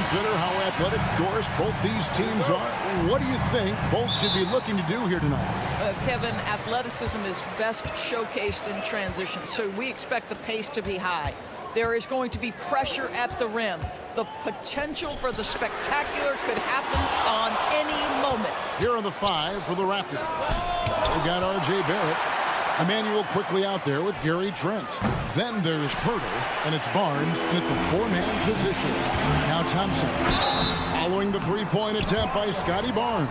consider how athletic doors both these teams are, what do you think both should be looking to do here tonight? Kevin, athleticism is best showcased in transition, so we expect the pace to be high. There is going to be pressure at the rim. The potential for the spectacular could happen on any moment. Here are the 5 for the Raptors. They got R.J. Barrett. Emmanuel quickly out there with Gary Trent. Then there's Pirtle, and it's Barnes in at the 4-man position. Now Thompson. Following the three-point attempt by Scotty Barnes.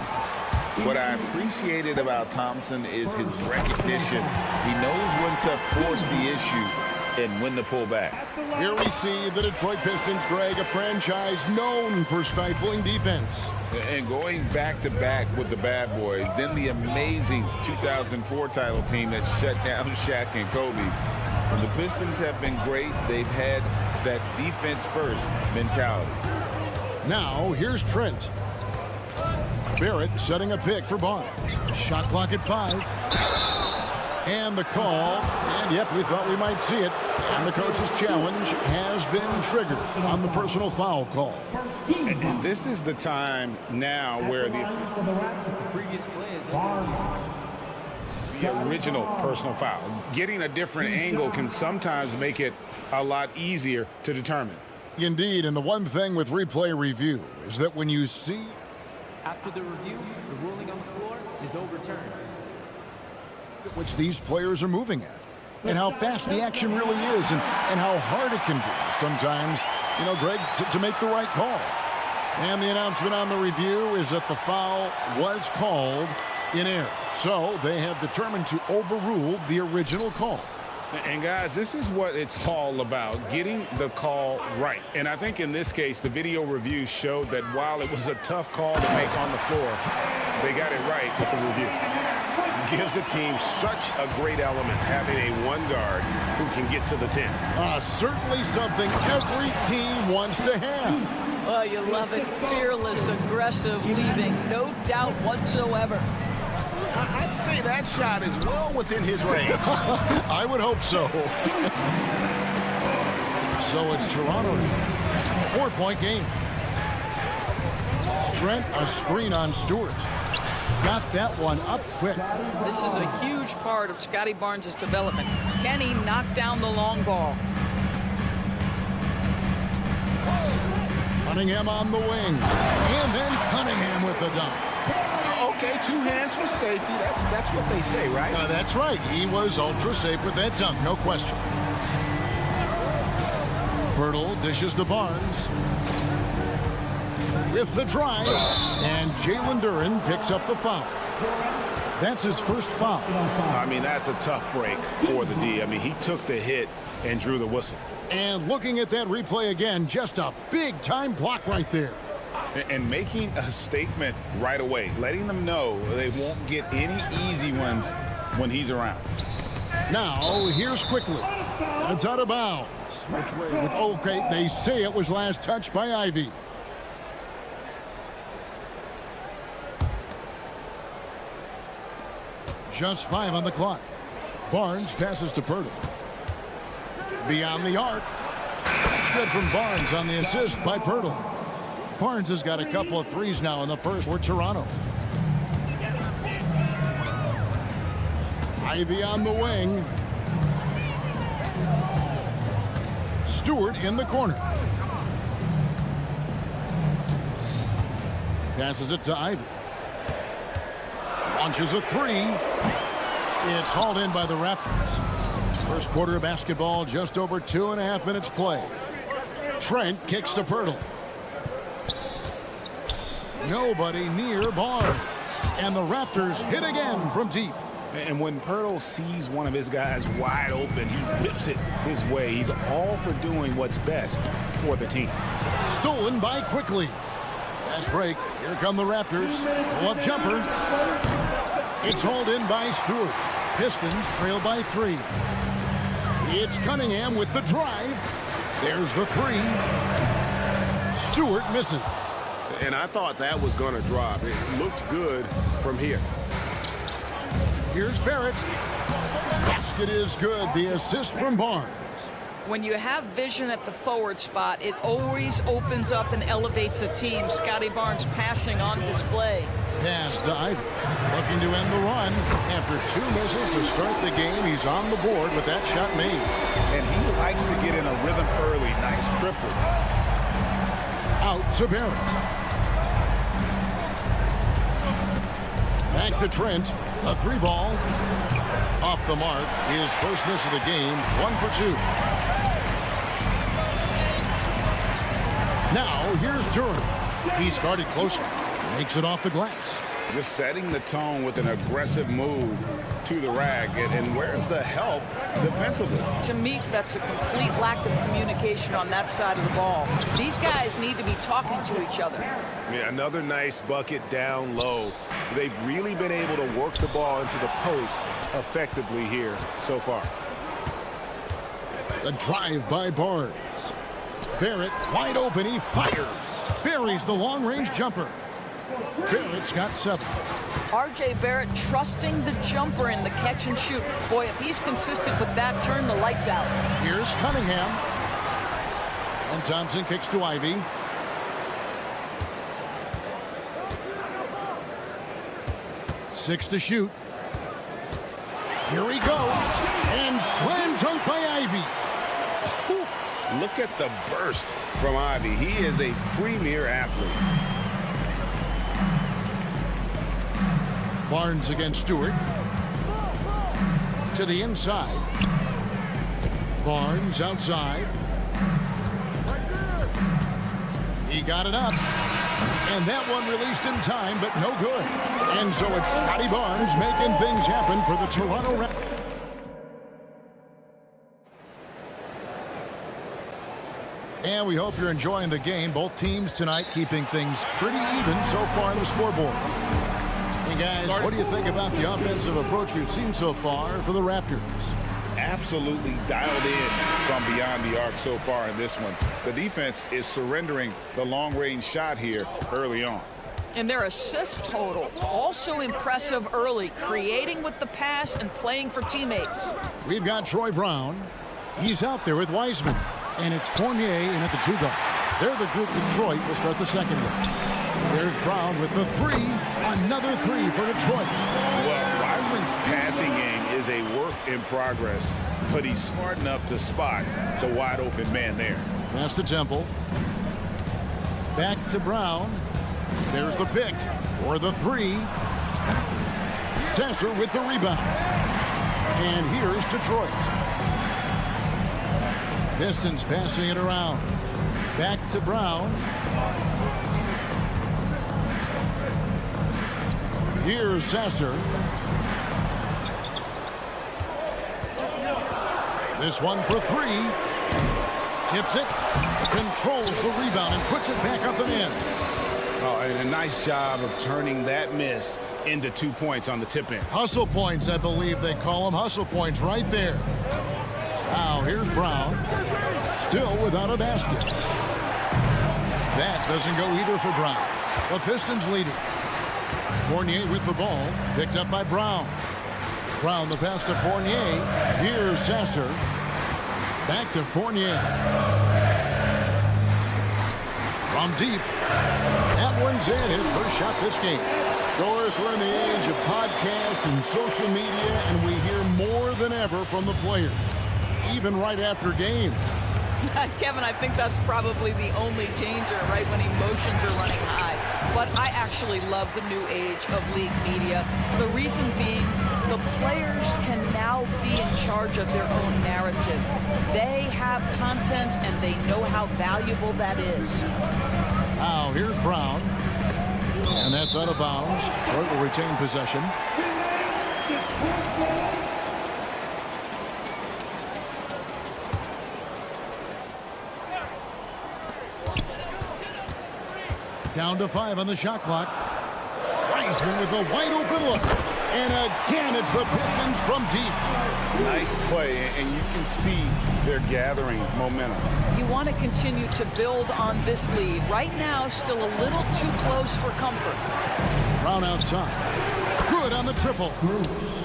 What I appreciated about Thompson is his recognition. He knows when to force the issue and when to pull back. Here we see the Detroit Pistons, Greg, a franchise known for stifling defense. And going back-to-back with the bad boys, then the amazing 2004 title team that shut down Shaq and Kobe. And the Pistons have been great. They've had that defense-first mentality. Now, here's Trent. Barrett setting a pick for Barnes. Shot clock at 5. And the call, and yep, we thought we might see it. And the coach's challenge has been triggered on the personal foul call. And this is the time now where the original personal foul. Getting a different angle can sometimes make it a lot easier to determine. Indeed, and the one thing with replay review is that when you see... After the review, the ruling on the floor is overturned. ...which these players are moving at, and how fast the action really is, and how hard it can be sometimes, you know, Greg, to make the right call. And the announcement on the review is that the foul was called in error. So they have determined to overrule the original call. And guys, this is what it's all about, getting the call right. And I think in this case, the video review showed that while it was a tough call to make on the floor, they got it right with the review. Gives the team such a great element having a one guard who can get to the 10. Certainly something every team wants to have. Oh, you love it. Fearless, aggressive, leaving no doubt whatsoever. I'd say that shot is well within his range. I would hope so. So it's Toronto. 4-point game. Trent, a screen on Stewart. Got that one up quick. This is a huge part of Scotty Barnes' development. Can he knock down the long ball? Cunningham on the wing. And then Cunningham with the dunk. Okay, 2 hands for safety. That's what they say, right? That's right. He was ultra safe with that dunk, no question. Pirtle dishes to Barnes. With the drive, and Jalen Duren picks up the foul. That's his first foul. I mean, that's a tough break for the D. I mean, he took the hit and drew the whistle. And looking at that replay again, just a big-time block right there. And making a statement right away, letting them know they won't get any easy ones when he's around. Now, here's quickly. It's out of bounds. Which way? Okay, they say it was last touched by Ivy. Just 5 on the clock. Barnes passes to Pirtle. Beyond the arc. That's good from Barnes on the assist by Pirtle. Barnes has got a couple of threes now in the first for Toronto. Ivy on the wing. Stewart in the corner. Passes it to Ivy. Launches a 3. It's hauled in by the Raptors. First quarter of basketball, just over 2.5 minutes play. Trent kicks to Pirtle. Nobody near Barnes. And the Raptors hit again from deep. And when Pirtle sees one of his guys wide open, he whips it his way. He's all for doing what's best for the team. Stolen by Quickly. Fast break. Here come the Raptors. Pull-up jumper. It's hauled in by Stewart. Pistons trail by 3. It's Cunningham with the drive. There's the 3. Stewart misses. And I thought that was going to drop. It looked good from here. Here's Barrett. Basket is good. The assist from Barnes. When you have vision at the forward spot, it always opens up and elevates a team. Scotty Barnes passing on display. Pass to Ivy, looking to end the run. After 2 misses to start the game, he's on the board with that shot made. And he likes to get in a rhythm early. Nice triple. Out to Barrett. Back to Trent. A 3-ball. Off the mark. His first miss of the game. 1 for 2. Now here's Durham. He's guarded closer. Makes it off the glass. Just setting the tone with an aggressive move to the rack. And where's the help defensively? To me, that's a complete lack of communication on that side of the ball. These guys need to be talking to each other. Yeah, another nice bucket down low. They've really been able to work the ball into the post effectively here so far. The drive by Barnes. Barrett wide open. He fires. Buries the long-range jumper. Barrett's got 7. R.J. Barrett trusting the jumper in the catch and shoot. Boy, if he's consistent with that, turn the lights out. Here's Cunningham. And Thompson kicks to Ivy. Six to shoot. Here he goes. And slam dunk by Ivy. Look at the burst from Ivy. He is a premier athlete. Barnes against Stewart. To the inside. Barnes outside. He got it up. And that one released in time, but no good. And so it's Scotty Barnes making things happen for the Toronto Raptors. And we hope you're enjoying the game. Both teams tonight keeping things pretty even so far on the scoreboard. Hey guys, what do you think about the offensive approach we've seen so far for the Raptors? Absolutely dialed in from beyond the arc so far in this one. The defense is surrendering the long-range shot here early on. And their assist total also impressive early, creating with the pass and playing for teammates. We've got Troy Brown. He's out there with Wiseman. And it's Fournier in at the 2 guard. They're the group Detroit will start the second with. There's Brown with the 3. Another 3 for Detroit. Well, Wiseman's passing game is a work in progress, but he's smart enough to spot the wide open man there. Pass to Temple. Back to Brown. There's the pick or the 3. Sasser with the rebound. And here's Detroit. Pistons passing it around. Back to Brown. Here's Sasser. This one for 3. Tips it. Controls the rebound and puts it back up and in. Oh, and a nice job of turning that miss into 2 points on the tip in. Hustle points, I believe they call them. Hustle points right there. Now here's Brown. Still without a basket. That doesn't go either for Brown. The Pistons leading. Fournier with the ball. Picked up by Brown. Brown the pass to Fournier. Here's Sasser. Back to Fournier. From deep. That one's in. His first shot this game. Of course, we're in the age of podcasts and social media, and we hear more than ever from the players, even right after games. Kevin, I think that's probably the only danger, right, when emotions are running high. But I actually love the new age of league media. The reason being, the players can now be in charge of their own narrative. They have content, and they know how valuable that is. Now, here's Brown. And that's out of bounds. Detroit will retain possession. Down to 5 on the shot clock. Wiseman with a wide open look. And again, it's the Pistons from deep. Nice play, and you can see they're gathering momentum. You want to continue to build on this lead. Right now, still a little too close for comfort. Brown outside. Good on the triple.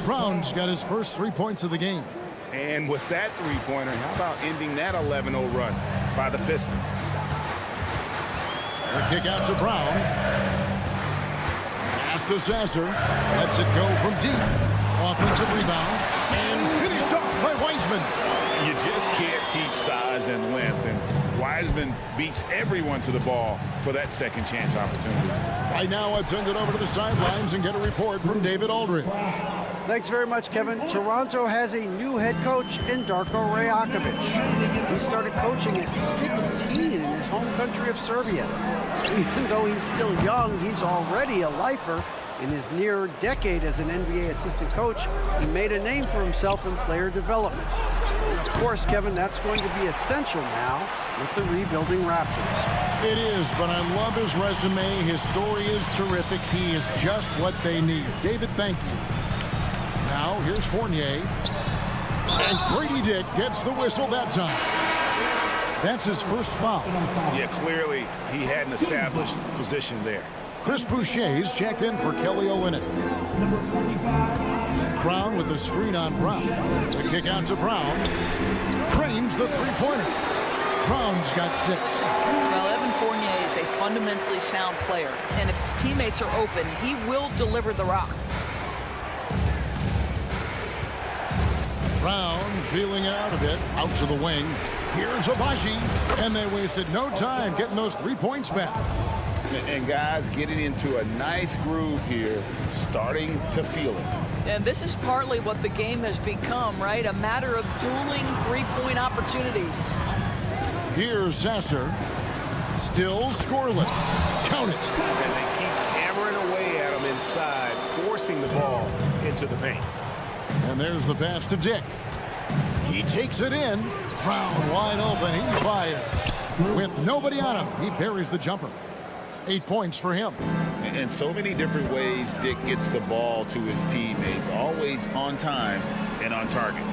Brown's got his first 3 points of the game. And with that three-pointer, how about ending that 11-0 run by the Pistons? The kick out to Brown. Pass to Sasser. Lets it go from deep. Offensive rebound. And finished off by Wiseman. You just can't teach size and length, and Wiseman beats everyone to the ball for that second chance opportunity. Right now, let's send it over to the sidelines and get a report from David Aldridge. Thanks very much, Kevin. Toronto has a new head coach in Darko Rajakovic. He started coaching at 16 in his home country of Serbia. So even though he's still young, he's already a lifer. In his near decade as an NBA assistant coach, he made a name for himself in player development. And of course, Kevin, that's going to be essential now with the rebuilding Raptors. It is, but I love his resume. His story is terrific. He is just what they need. David, thank you. Now, here's Fournier. And Grady Dick gets the whistle that time. That's his first foul. Yeah, clearly he had an established position there. Chris Boucher's checked in for Kelly Olynyk. Brown with the screen on Brown. The kick out to Brown. Cranes the three-pointer. Brown's got 6. Well, Evan Fournier is a fundamentally sound player, and if his teammates are open, he will deliver the rock. Brown feeling out a bit. Out to the wing. Here's Abaji. And they wasted no time getting those 3 points back. And guys getting into a nice groove here, starting to feel it. And this is partly what the game has become, right? A matter of dueling three-point opportunities. Here's Sasser. Still scoreless. Count it. And they keep hammering away at him inside, forcing the ball into the paint. And there's the pass to Dick. He takes it in. Brown wide open. He fires. With nobody on him, he buries the jumper. 8 points for him. And so many different ways Dick gets the ball to his teammates, always on time and on target.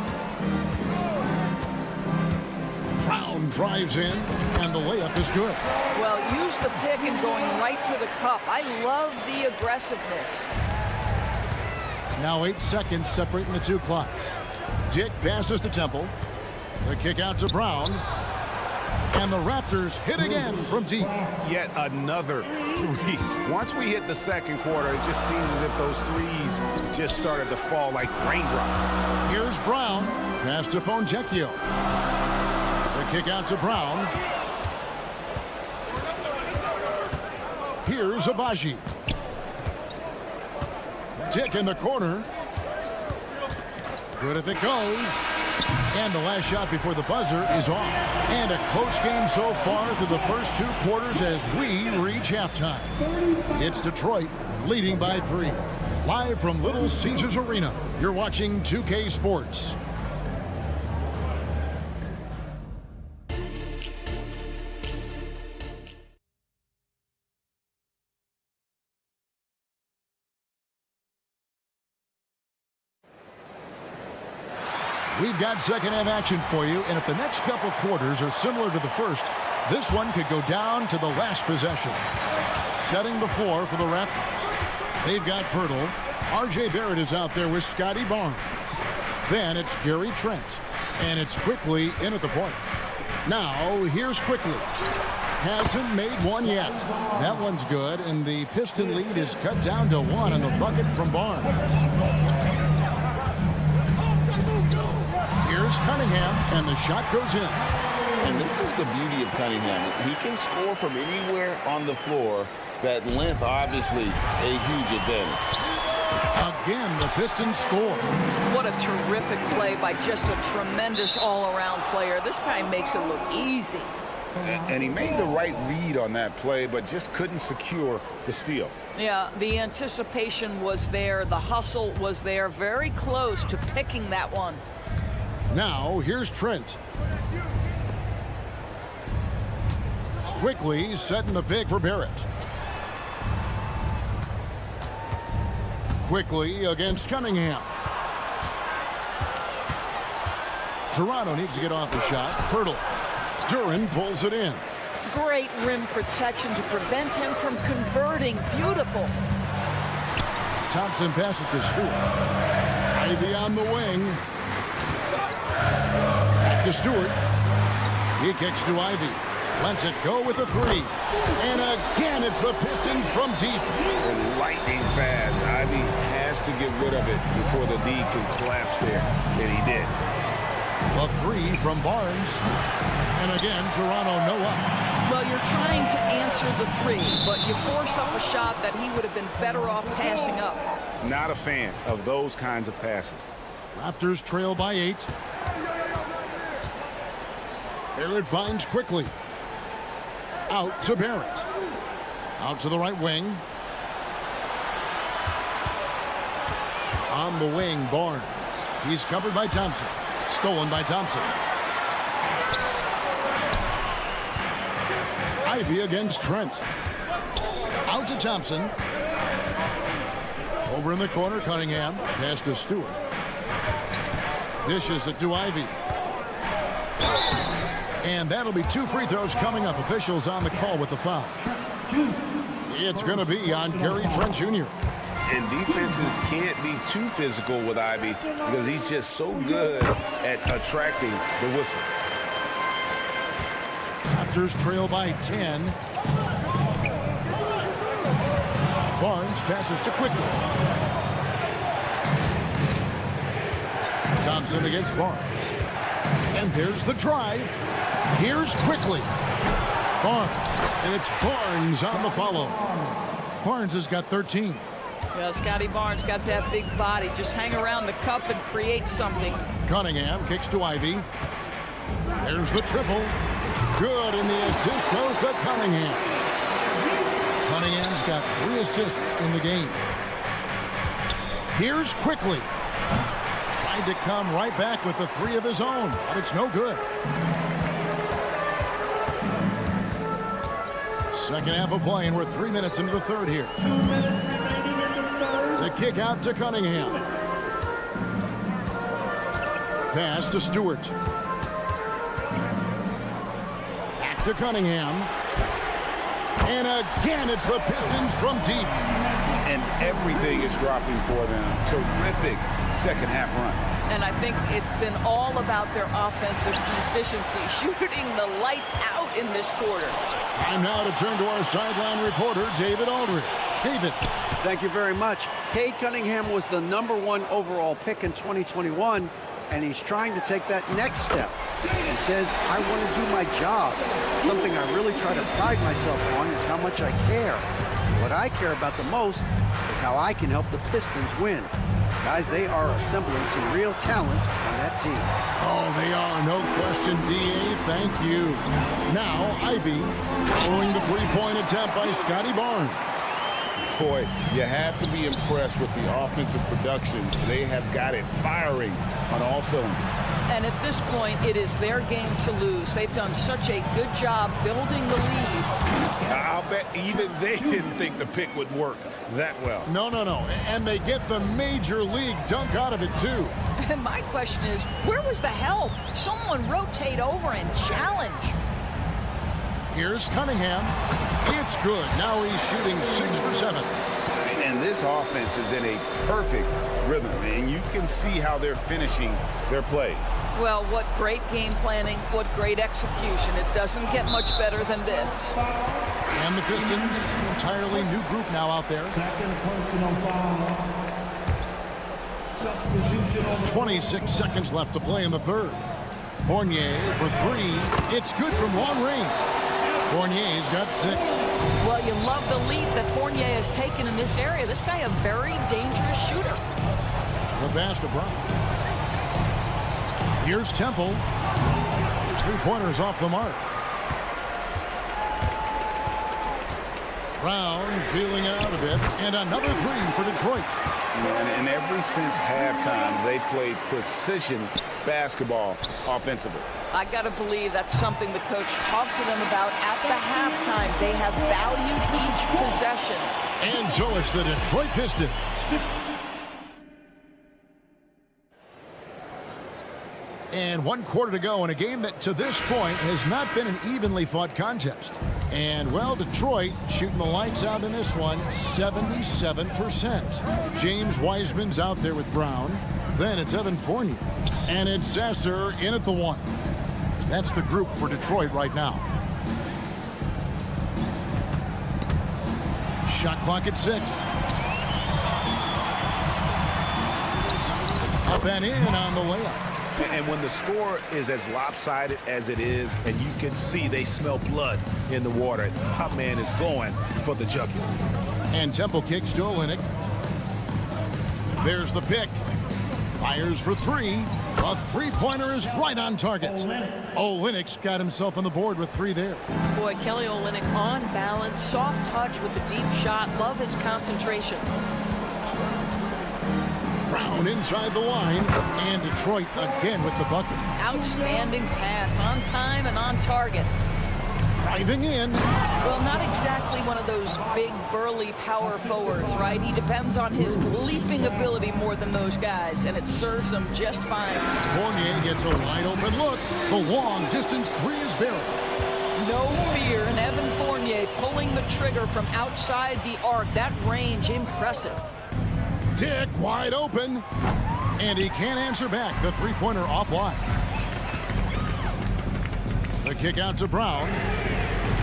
Brown drives in, and the layup is good. Well, use the pick and going right to the cup. I love the aggressiveness. Now 8 seconds separating the two clocks. Dick passes to Temple. The kick out to Brown. And the Raptors hit again from deep. Yet another three. Once we hit the second quarter, it just seems as if those threes just started to fall like raindrops. Here's Brown. Pass to Fontecchio. The kick out to Brown. Here's Abaji. Dick in the corner. Good if it goes. And the last shot before the buzzer is off. And a close game so far through the first 2 quarters as we reach halftime. It's Detroit leading by 3. Live from Little Caesars Arena, you're watching 2K Sports. We've got second half action for you, and if the next couple quarters are similar to the first, this one could go down to the last possession. Setting the floor for the Raptors. They've got Pirtle. R.J. Barrett is out there with Scotty Barnes. Then it's Gary Trent, and it's Quickly in at the point. Now, here's Quickly. Hasn't made one yet. That one's good, and the Piston lead is cut down to 1 on the bucket from Barnes. Here's Cunningham, and the shot goes in. And this is the beauty of Cunningham. He can score from anywhere on the floor. That length, obviously, a huge advantage. Again, the Pistons score. What a terrific play by just a tremendous all-around player. This guy makes it look easy. And he made the right read on that play, but just couldn't secure the steal. Yeah, the anticipation was there. The hustle was there. Very close to picking that one. Now, here's Trent. Quickly setting the pick for Barrett. Quickly against Cunningham. Toronto needs to get off the shot. Pirtle. Duran pulls it in. Great rim protection to prevent him from converting. Beautiful. Thompson passes to Stewart. Ivy on the wing. to Stewart. He kicks to Ivy. Lets it go with the three. And again, it's the Pistons from deep. They're lightning fast. Ivy has to get rid of it before the D can collapse there. And he did. The three from Barnes. And again, Toronto no up. Well, you're trying to answer the three, but you force up a shot that he would have been better off passing up. Not a fan of those kinds of passes. Raptors trail by 8. Barrett finds quickly. Out to Barrett. Out to the right wing. On the wing, Barnes. He's covered by Thompson. Stolen by Thompson. Ivy against Trent. Out to Thompson. Over in the corner, Cunningham. Pass to Stewart. Dishes it to Ivy. And that'll be 2 free throws coming up. Officials on the call with the foul. It's going to be on Gary Trent Jr. And defenses can't be too physical with Ivy because he's just so good at attracting the whistle. Raptors trail by 10. Barnes passes to Quickly. Thompson against Barnes. And there's the drive. Here's Quickly. Barnes. And it's Barnes on the follow. Barnes has got 13. Yeah, Scotty Barnes got that big body. Just hang around the cup and create something. Cunningham kicks to Ivy. There's the triple. Good, and the assist goes to Cunningham. Cunningham's got 3 assists in the game. Here's Quickly. Tried to come right back with the 3 of his own, but it's no good. Second half of play, and we're 3 minutes into the third here. The kick out to Cunningham. Pass to Stewart. Back to Cunningham. And again, it's the Pistons from deep. And everything is dropping for them. Terrific second half run. And I think it's been all about their offensive efficiency, shooting the lights out in this quarter. Time now to turn to our sideline reporter, David Aldridge. David. Thank you very much. Cade Cunningham was the #1 overall pick in 2021, and he's trying to take that next step. He says, I want to do my job. Something I really try to pride myself on is how much I care. What I care about the most is how I can help the Pistons win. Guys, they are assembling some real talent on that team. Oh, they are, no question, D.A. Thank you. Now, Ivy following the three-point attempt by Scotty Barnes. Boy, you have to be impressed with the offensive production. They have got it firing on all cylinders. And at this point, it is their game to lose. They've done such a good job building the lead. I'll bet even they didn't think the pick would work that well. No. And they get the major league dunk out of it, too. And my question is, where was the help? Someone rotate over and challenge. Here's Cunningham. It's good. Now he's shooting 6 for 7. And this offense is in a perfect rhythm, and you can see how they're finishing their plays. Well, what great game planning, what great execution. It doesn't get much better than this. And the Pistons, entirely new group now out there. 26 seconds left to play in the third. Fournier for 3. It's good from long range. Fournier's got 6. Well, you love the lead that Fournier has taken in this area. This guy a very dangerous shooter. The basket Brown. Here's Temple. His 3-pointers off the mark. Brown feeling it out a bit. And another 3 for Detroit. And ever since halftime, they played precision basketball offensively. I got to believe that's something the coach talked to them about at the halftime. They have valued each possession. And so it's the Detroit Pistons. And 1 quarter to go in a game that to this point has not been an evenly fought contest. And, well, Detroit shooting the lights out in this one, 77%. James Wiseman's out there with Brown. Then it's Evan Fournier. And it's Sasser in at the 1. That's the group for Detroit right now. Shot clock at 6. Up and in on the layup. And when the score is as lopsided as it is, and you can see they smell blood in the water, Pop Man is going for the jugular. And tempo kicks to Olynyk. There's the pick. Fires for 3. A three-pointer is right on target. Olynyk's got himself on the board with 3 there. Boy, Kelly Olynyk on balance, soft touch with the deep shot. Love his concentration. Brown inside the line, and Detroit again with the bucket. Outstanding pass, on time and on target. Driving in. Well, not exactly one of those big, burly power forwards, right? He depends on his leaping ability more than those guys, and it serves him just fine. Fournier gets a wide-open look. The long-distance 3 is buried. No fear in Evan Fournier pulling the trigger from outside the arc. That range, impressive. Dick wide open, and he can't answer back. The three-pointer offline. The kick out to Brown.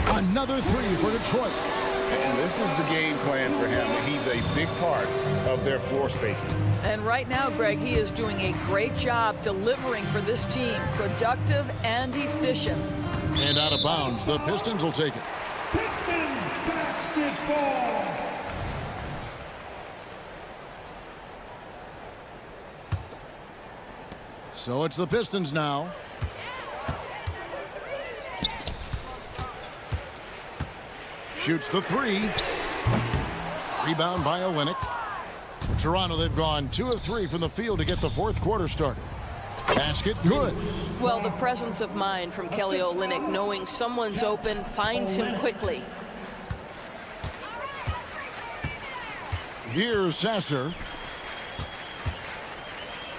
Another 3 for Detroit. And this is the game plan for him. He's a big part of their floor spacing. And right now, Greg, he is doing a great job delivering for this team. Productive and efficient. And out of bounds, the Pistons will take it. Pistons basketball. So it's the Pistons now. Shoots the 3. Rebound by Olynyk. Toronto, they've gone 2 of 3 from the field to get the fourth quarter started. Basket good. Well, the presence of mind from Kelly Olynyk, knowing someone's open, finds him quickly. Here's Sasser.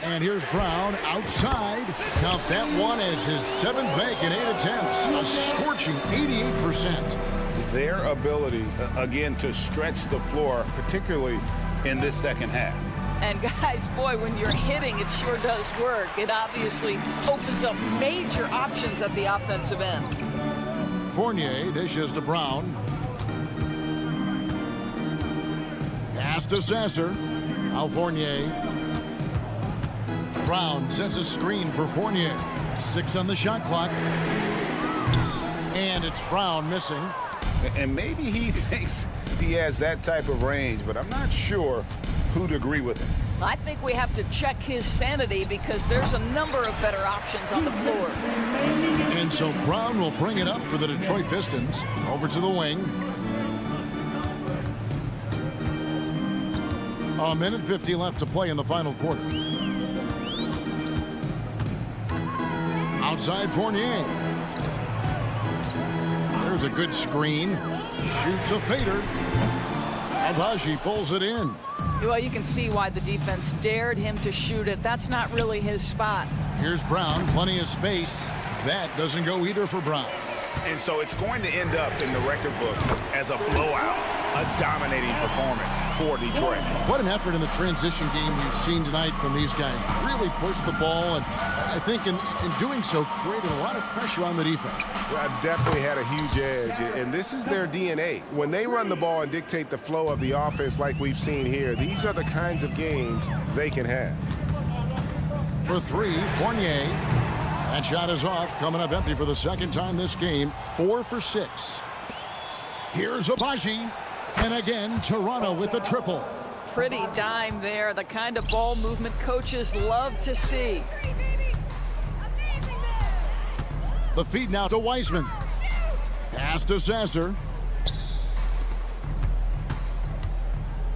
And here's Brown outside. Count that one as his 7th make in 8 attempts. A scorching 88%. Their ability, again, to stretch the floor, particularly in this second half. And guys, boy, when you're hitting, it sure does work. It obviously opens up major options at the offensive end. Fournier dishes to Brown. Pass to Sasser. Now Fournier. Brown sets a screen for Fournier. 6 on the shot clock. And it's Brown missing. And maybe he thinks he has that type of range, but I'm not sure who'd agree with him. I think we have to check his sanity because there's a number of better options on the floor. And so Brown will bring it up for the Detroit Pistons. Over to the wing. A minute 50 left to play in the final quarter. Outside Fournier. There's a good screen. Shoots a fader. Abaji pulls it in. Well, you can see why the defense dared him to shoot it. That's not really his spot. Here's Brown, plenty of space. That doesn't go either for Brown. And so it's going to end up in the record books as a blowout, a dominating performance for Detroit. What an effort in the transition game we've seen tonight from these guys. Really pushed the ball, and I think in doing so created a lot of pressure on the defense. Well, definitely had a huge edge, and this is their DNA. When they run the ball and dictate the flow of the offense like we've seen here, these are the kinds of games they can have. For 3, Fournier. That shot is off, coming up empty for the second time this game. 4 for 6. Here's Abaji. And again, Toronto with the triple. Pretty dime there, the kind of ball movement coaches love to see. The feed now to Wiseman. Pass to Sasser.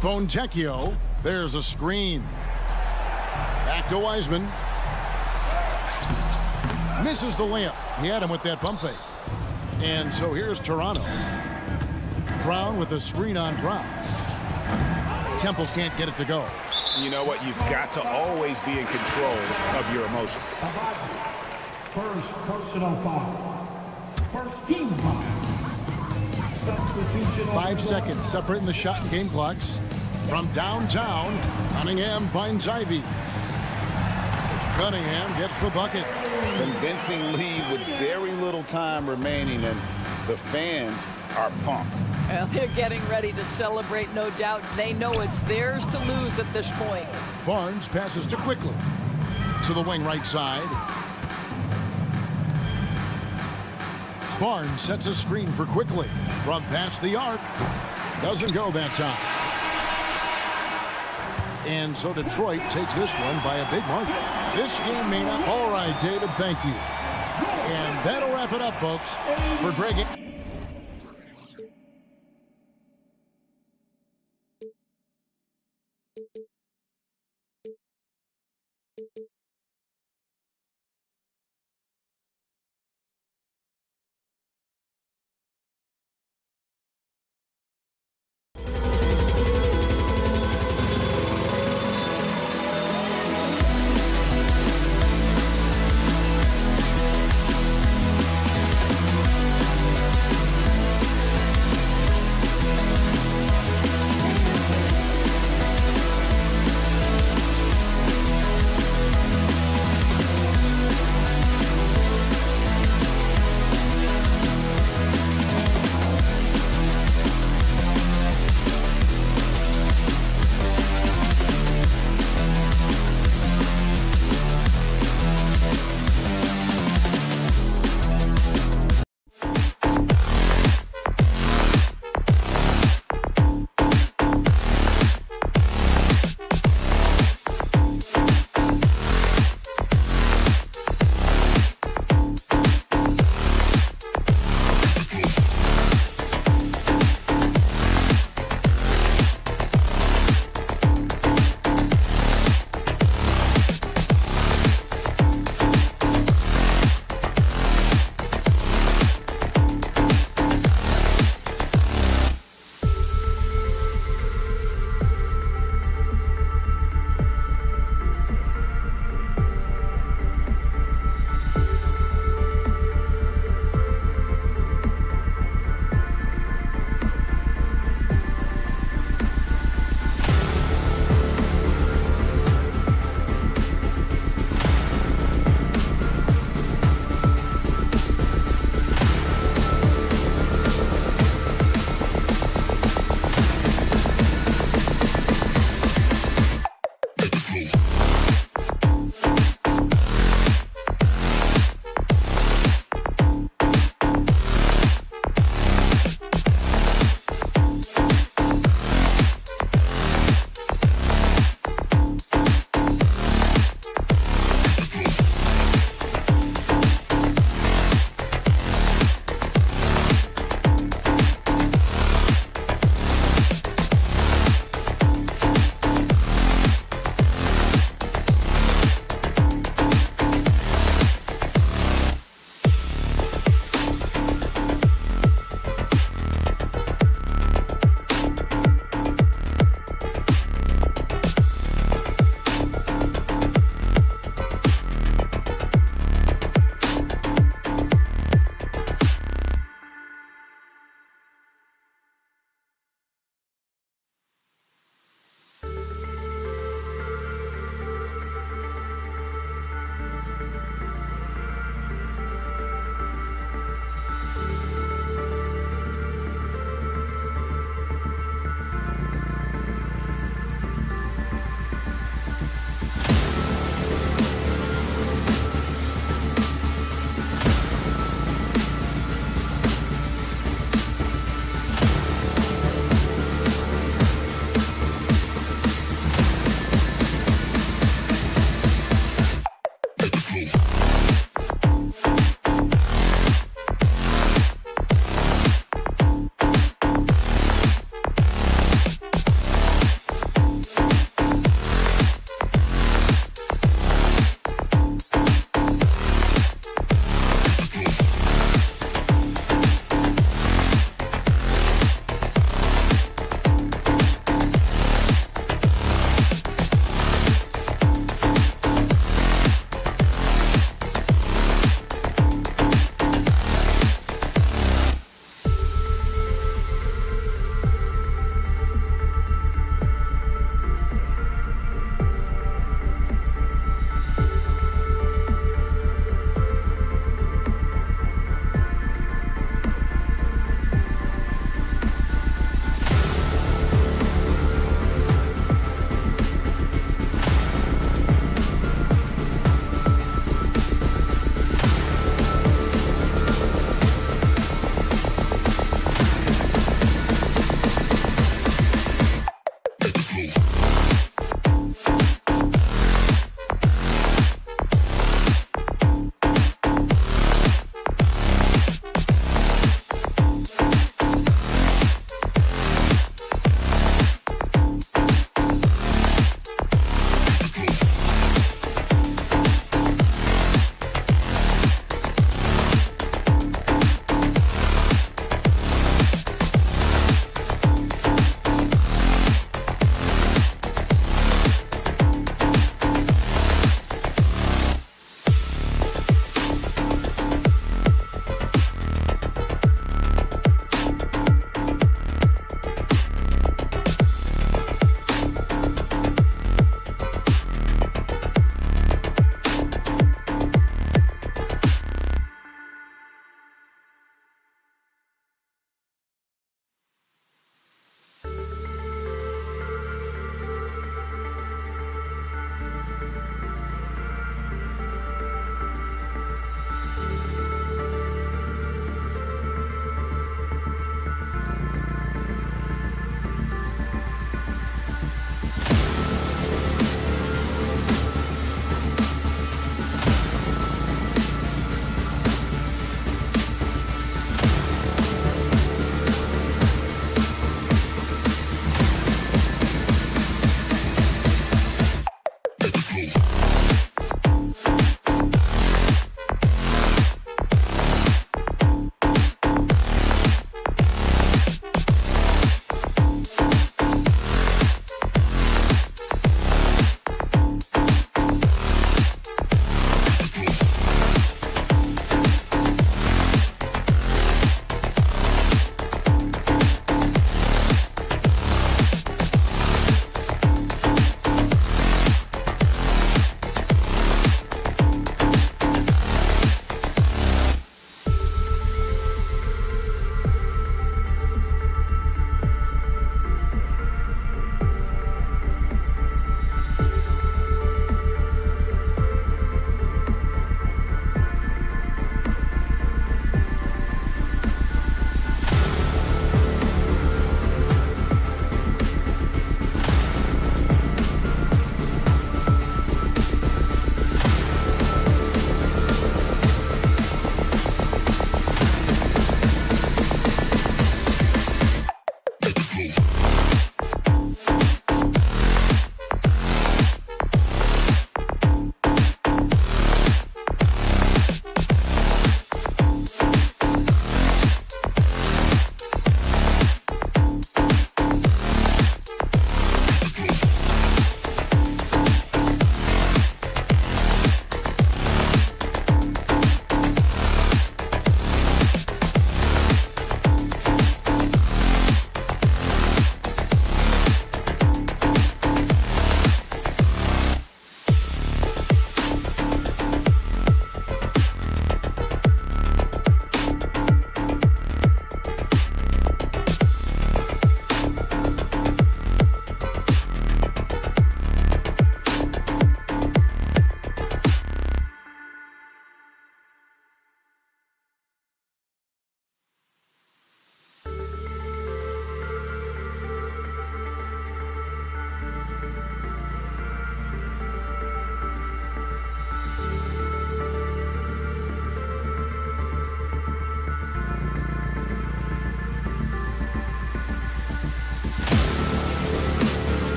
Fontecchio. There's a screen. Back to Wiseman. Misses the layup. He had him with that pump fake. And so here's Toronto. Brown with a screen on Brown. Temple can't get it to go. You know what? You've got to always be in control of your emotions. First personal foul. First team foul. Substitution. 5 seconds separating the shot and game clocks. From downtown, Cunningham finds Ivy. Cunningham gets the bucket. Convincing lead with very little time remaining, and the fans are pumped. Well, they're getting ready to celebrate, no doubt. They know it's theirs to lose at this point. Barnes passes to Quickly. To the wing right side. Barnes sets a screen for Quickly. From past the arc. Doesn't go that time. And so Detroit takes this one by a big margin. This game may not... All right, David, thank you. And that'll wrap it up, folks, for Greg.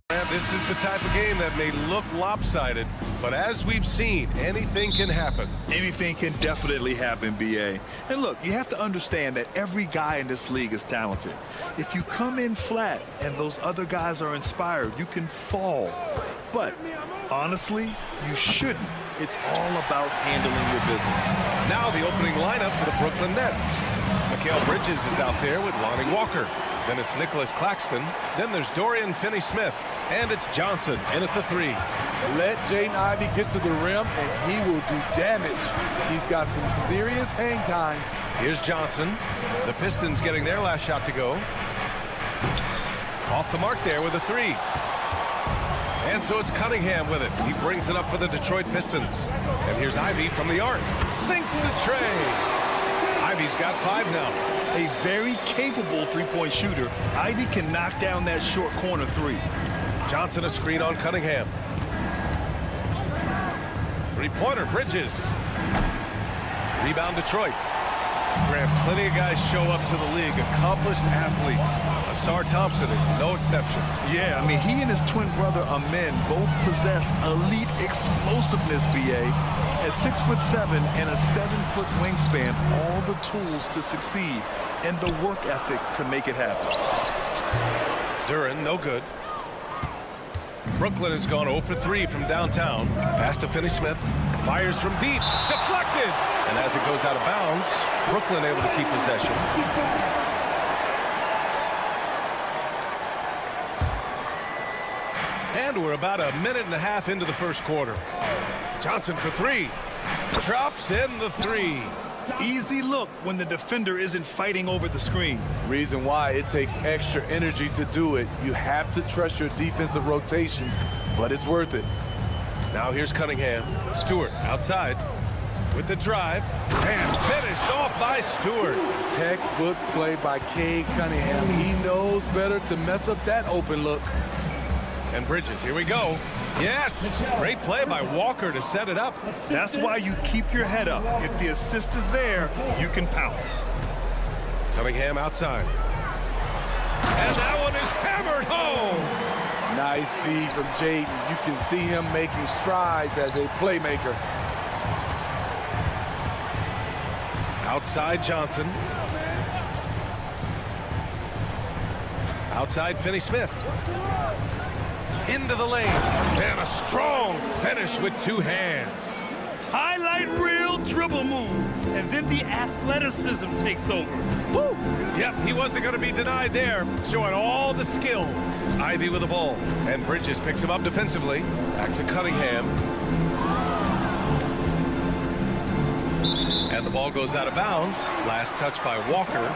This is the type of game that may look lopsided, but as we've seen, anything can happen. Anything can definitely happen, BA. And look, you have to understand that every guy in this league is talented. If you come in flat and those other guys are inspired, you can fall. But honestly, you shouldn't. It's all about handling your business. Now the opening lineup for the Brooklyn Nets. Mikal Bridges is out there with Lonnie Walker. Then it's Nicholas Claxton. Then there's Dorian Finney-Smith. And it's Johnson in at the 3. Let Jaden Ivey get to the rim, and he will do damage. He's got some serious hang time. Here's Johnson. The Pistons getting their last shot to go. Off the mark there with a 3. And so it's Cunningham with it. He brings it up for the Detroit Pistons. And here's Ivey from the arc. Sinks the tray. Ivey's got 5 now. A very capable three-point shooter. Ivey can knock down that short corner 3. Johnson a screen on Cunningham. Three-pointer, Bridges. Rebound, Detroit. Grant, plenty of guys show up to the league, accomplished athletes. Asar Thompson is no exception. Yeah, I mean, he and his twin brother Amin both possess elite explosiveness, BA. At 6'7" and a 7-foot wingspan, all the tools to succeed and the work ethic to make it happen. Duran, no good. Brooklyn has gone 0 for 3 from downtown. Pass to Finney-Smith. Fires from deep. Deflected! And as it goes out of bounds, Brooklyn able to keep possession. And we're about a minute and a half into the first quarter. Johnson for 3. Drops in the 3. Easy look when the defender isn't fighting over the screen. Reason why it takes extra energy to do it. You have to trust your defensive rotations, but it's worth it. Now here's Cunningham. Stewart outside with the drive. And finished off by Stewart. Textbook play by Cade Cunningham. He knows better to mess up that open look. And Bridges, here we go. Yes! Great play by Walker to set it up. That's why you keep your head up. If the assist is there, you can pounce. Cunningham outside. And that one is hammered home. Nice feed from Jaden. You can see him making strides as a playmaker. Outside Johnson. Outside Finney-Smith. Into the lane. And a strong finish with 2 hands. Highlight reel dribble move. And then the athleticism takes over. Woo! Yep, he wasn't going to be denied there. Showing all the skill. Ivey with the ball. And Bridges picks him up defensively. Back to Cunningham. And the ball goes out of bounds. Last touch by Walker.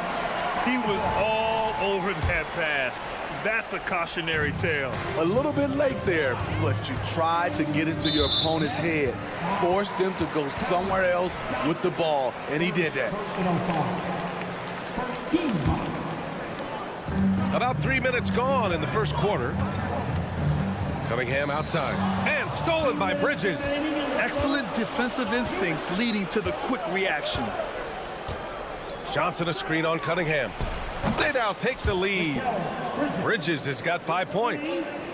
He was all over that pass. That's a cautionary tale. A little bit late there, but you tried to get into your opponent's head. Forced them to go somewhere else with the ball, and he did that. About 3 minutes gone in the first quarter. Cunningham outside. And stolen by Bridges. Excellent defensive instincts leading to the quick reaction. Johnson a screen on Cunningham. They now take the lead. Bridges has got 5 points.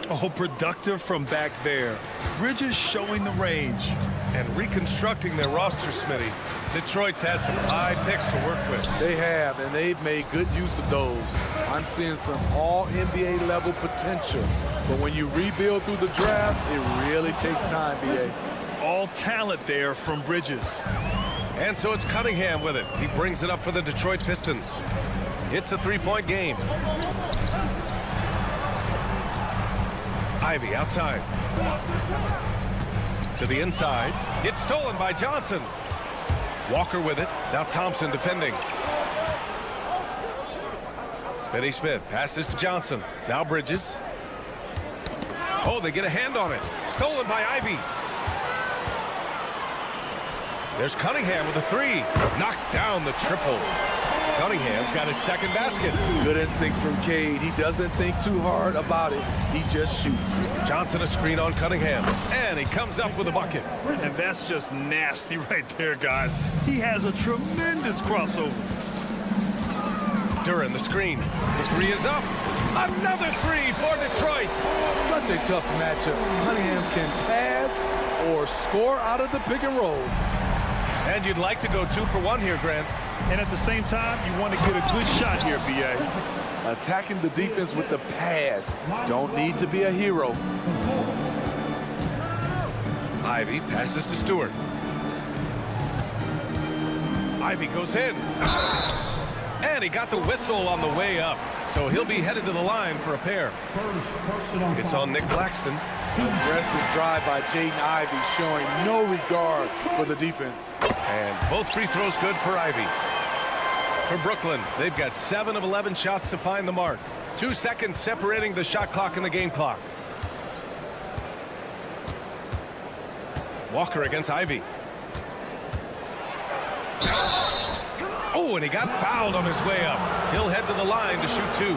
Oh, productive from back there. Bridges showing the range. And reconstructing their roster, Smitty. Detroit's had some high picks to work with. They have, and they've made good use of those. I'm seeing some all-NBA level potential. But when you rebuild through the draft, it really takes time, BA. All talent there from Bridges. And so it's Cunningham with it. He brings it up for the Detroit Pistons. It's a 3-point game. Ivey outside. To the inside. It's stolen by Johnson. Walker with it. Now Thompson defending. Finney-Smith passes to Johnson. Now Bridges. Oh, they get a hand on it. Stolen by Ivey. There's Cunningham with a 3. Knocks down the triple. Cunningham's got his second basket. Good instincts from Cade. He doesn't think too hard about it. He just shoots. Johnson a screen on Cunningham. And he comes up with a bucket. And that's just nasty right there, guys. He has a tremendous crossover. Duran the screen. The 3 is up. Another three for Detroit. Such a tough matchup. Cunningham can pass or score out of the pick and roll. And you'd like to go 2 for 1 here, Grant. And at the same time, you want to get a good shot here, B.A. Attacking the defense with the pass. Don't need to be a hero. Ivy passes to Stewart. Ivy goes in. And he got the whistle on the way up. So he'll be headed to the line for a pair. It's on Nick Claxton. Aggressive drive by Jaden Ivey, showing no regard for the defense. And both free throws good for Ivy. For Brooklyn, they've got 7 of 11 shots to find the mark. 2 seconds separating the shot clock and the game clock. Walker against Ivy. Oh, and he got fouled on his way up. He'll head to the line to shoot 2.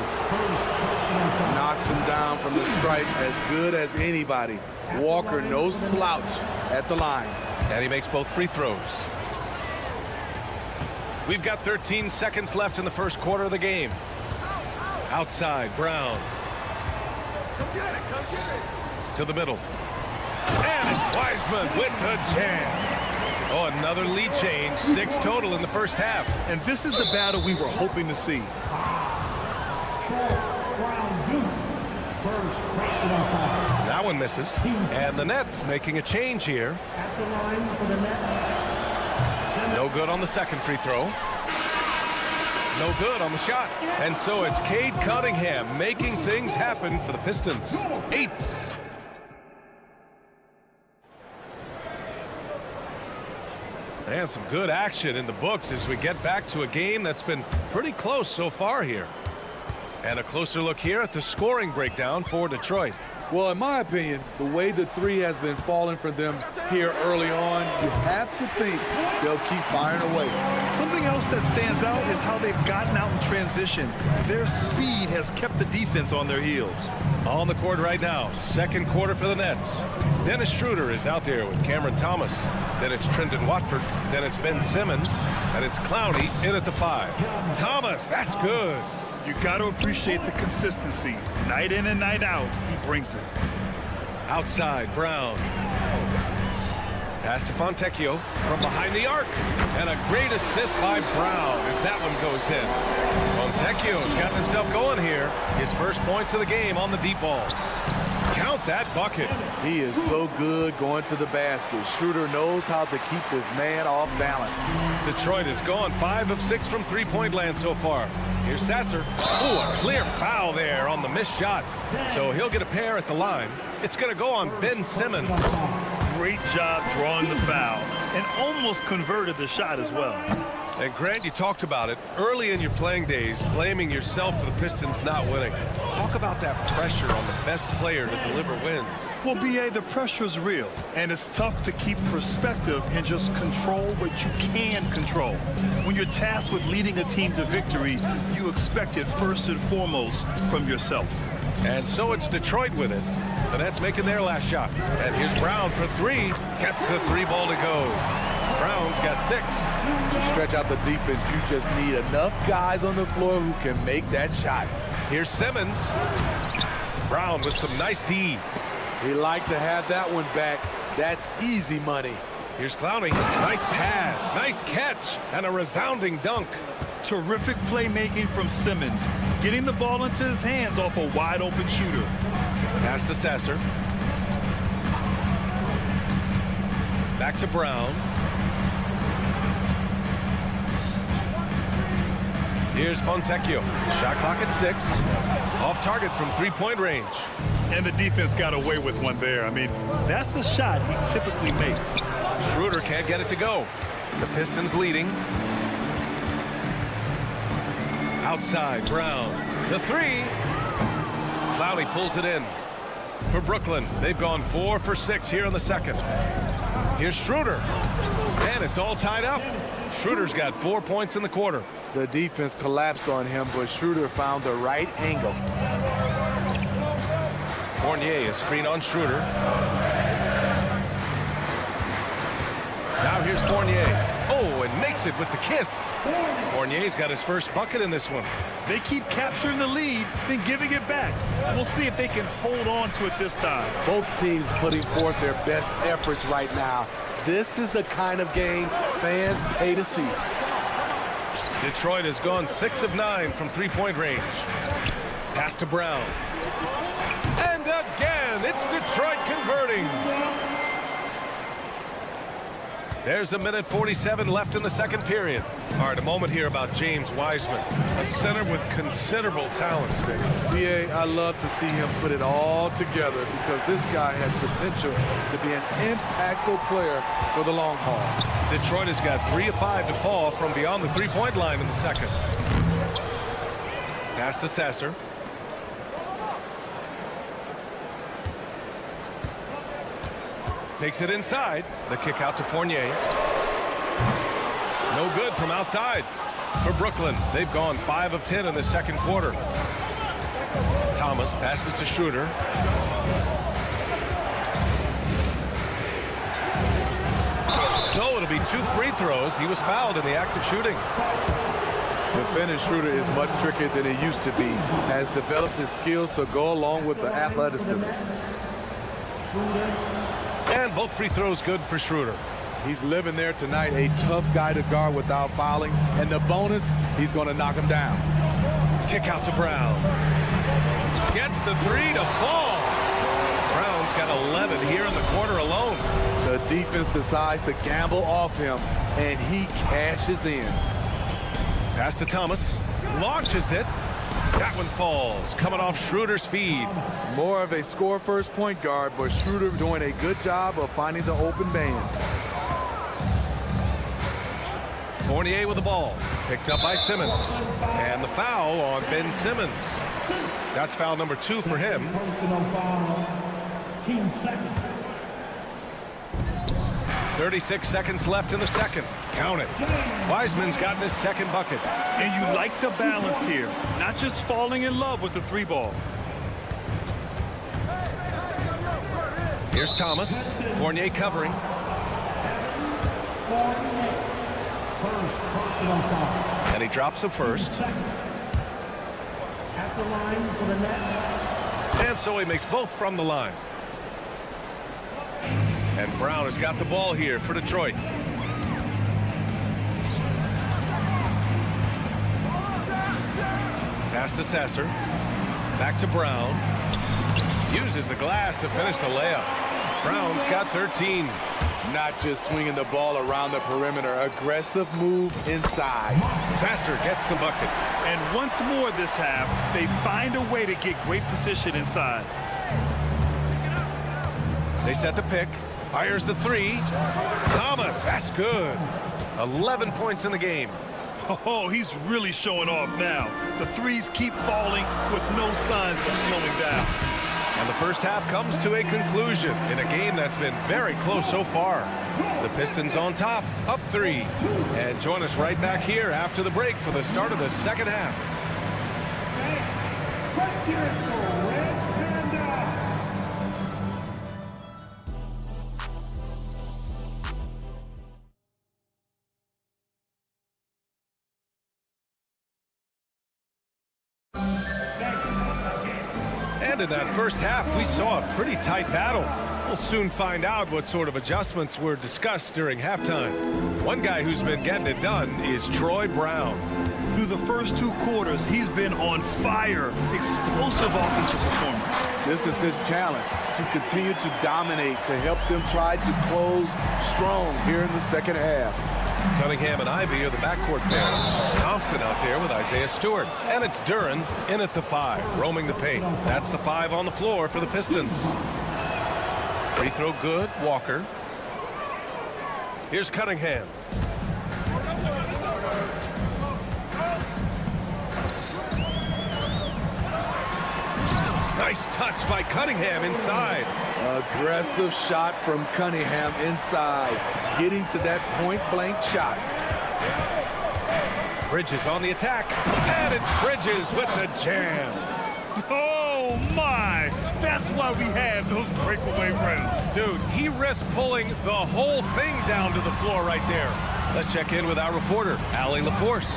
Knocks him down from the stripe as good as anybody. Walker, no slouch at the line. And he makes both free throws. We've got 13 seconds left in the first quarter of the game. Outside, Brown. To the middle. And it's Wiseman with the jam. Oh, another lead change. 6 total in the first half. And this is the battle we were hoping to see. That one misses. And the Nets making a change here. No good on the second free throw. No good on the shot. And so it's Cade Cunningham making things happen for the Pistons. 8. And some good action in the books as we get back to a game that's been pretty close so far here. And a closer look here at the scoring breakdown for Detroit. Well, in my opinion, the way the three has been falling for them here early on, you have to think they'll keep firing away. Something else that stands out is how they've gotten out in transition. Their speed has kept the defense on their heels. On the court right now, second quarter for the Nets. Dennis Schroeder is out there with Cameron Thomas. Then it's Trendon Watford. Then it's Ben Simmons. And it's Clowney in at the 5. Thomas, that's good. You got to appreciate the consistency. Night in and night out, he brings it. Outside, Brown. Pass to Fontecchio from behind the arc. And a great assist by Brown as that one goes in. Fontecchio's got himself going here. His first points of the game on the deep ball. Count that bucket. He is so good going to the basket. Schroeder knows how to keep his man off balance. Detroit has gone 5 of 6 from three-point land so far. Here's Sasser. Oh, a clear foul there on the missed shot. So he'll get a pair at the line. It's going to go on Ben Simmons. Great job drawing the foul and almost converted the shot as well. And Grant, you talked about it early in your playing days, blaming yourself for the Pistons not winning. Talk about that pressure on the best player to deliver wins. Well, B.A., the pressure is real, and it's tough to keep perspective and just control what you can control. When you're tasked with leading a team to victory, you expect it first and foremost from yourself. And so it's Detroit with it. The Nets making their last shot. And here's Brown for 3. Gets the 3 ball to go. Brown's got 6. To stretch out the defense, you just need enough guys on the floor who can make that shot. Here's Simmons. Brown with some nice D. He like to have that one back. That's easy money. Here's Clowney. Nice pass, nice catch, and a resounding dunk. Terrific playmaking from Simmons, getting the ball into his hands off a wide-open shooter. Pass to Sasser. Back to Brown. Here's Fontecchio. Shot clock at 6. Off target from three-point range. And the defense got away with one there. I mean, that's a shot he typically makes. Schroeder can't get it to go. The Pistons leading. Outside, Brown. The 3. Clowney pulls it in. For Brooklyn, they've gone 4 for 6 here in the second. Here's Schroeder. And it's all tied up. Schroeder's got 4 points in the quarter. The defense collapsed on him, but Schroeder found the right angle. Fournier is screen on Schroeder. Now here's Fournier. Oh, and makes it with the kiss. Fournier's got his first bucket in this one. They keep capturing the lead, then giving it back. We'll see if they can hold on to it this time. Both teams putting forth their best efforts right now. This is the kind of game fans pay to see. Detroit has gone 6 of 9 from three-point range. Pass to Brown. And again, it's Detroit converting. There's 1:47 left in the second period. All right, a moment here about James Wiseman, a center with considerable talent, Spin. BA, I love to see him put it all together because this guy has potential to be an impactful player for the long haul. Detroit has got 3 of 5 to fall from beyond the three-point line in the second. Pass to Sasser. Takes it inside. The kick out to Fournier. No good from outside. For Brooklyn, they've gone 5 of 10 in the second quarter. Thomas passes to Schroeder. So it'll be 2 free throws. He was fouled in the act of shooting. Defending Schroeder is much trickier than it used to be. Has developed his skills to go along with the athleticism. And both free throws good for Schroeder. He's living there tonight, a tough guy to guard without fouling. And the bonus, he's going to knock him down. Kick out to Brown. Gets the 3 to fall. Brown's got 11 here in the quarter alone. The defense decides to gamble off him, and he cashes in. Pass to Thomas. Launches it. That one falls. Coming off Schroeder's feed. More of a score-first point guard, but Schroeder doing a good job of finding the open man. Fournier with the ball. Picked up by Simmons. And the foul on Ben Simmons. That's foul number 2 for him. Personal foul. Team second. 36 seconds left in the second. Count it. Wiseman's gotten his second bucket. And you like the balance here, not just falling in love with the 3-ball. Here's Thomas. Fournier covering. First personal foul. And he drops him first. At the line for the Nets. And so he makes both from the line. And Brown has got the ball here for Detroit. Pass to Sasser. Back to Brown. Uses the glass to finish the layup. Brown's got 13. Not just swinging the ball around the perimeter. Aggressive move inside. Sasser gets the bucket. And once more this half, they find a way to get great position inside. They set the pick. Fires the 3. Thomas, that's good. 11 points in the game. Oh, he's really showing off now. The threes keep falling with no signs of slowing down. And the first half comes to a conclusion in a game that's been very close so far. The Pistons on top, up 3. And join us right back here after the break for the start of the second half. Let's hear it for Red Panda. And in that first half, we saw a pretty tight battle. We'll soon find out what sort of adjustments were discussed during halftime. One guy who's been getting it done is Troy Brown. Through the first 2 quarters, he's been on fire. Explosive offensive performance. This is his challenge, to continue to dominate, to help them try to close strong here in the second half. Cunningham and Ivy are the backcourt pair. Thompson out there with Isaiah Stewart. And it's Duren in at the 5, roaming the paint. That's the 5 on the floor for the Pistons. Free throw good, Walker. Here's Cunningham. Nice touch by Cunningham inside. Aggressive shot from Cunningham inside, getting to that point-blank shot. Bridges on the attack, and it's Bridges with the jam. Oh, my. That's why we have those breakaway runs. Dude, he risked pulling the whole thing down to the floor right there. Let's check in with our reporter, Allie LaForce.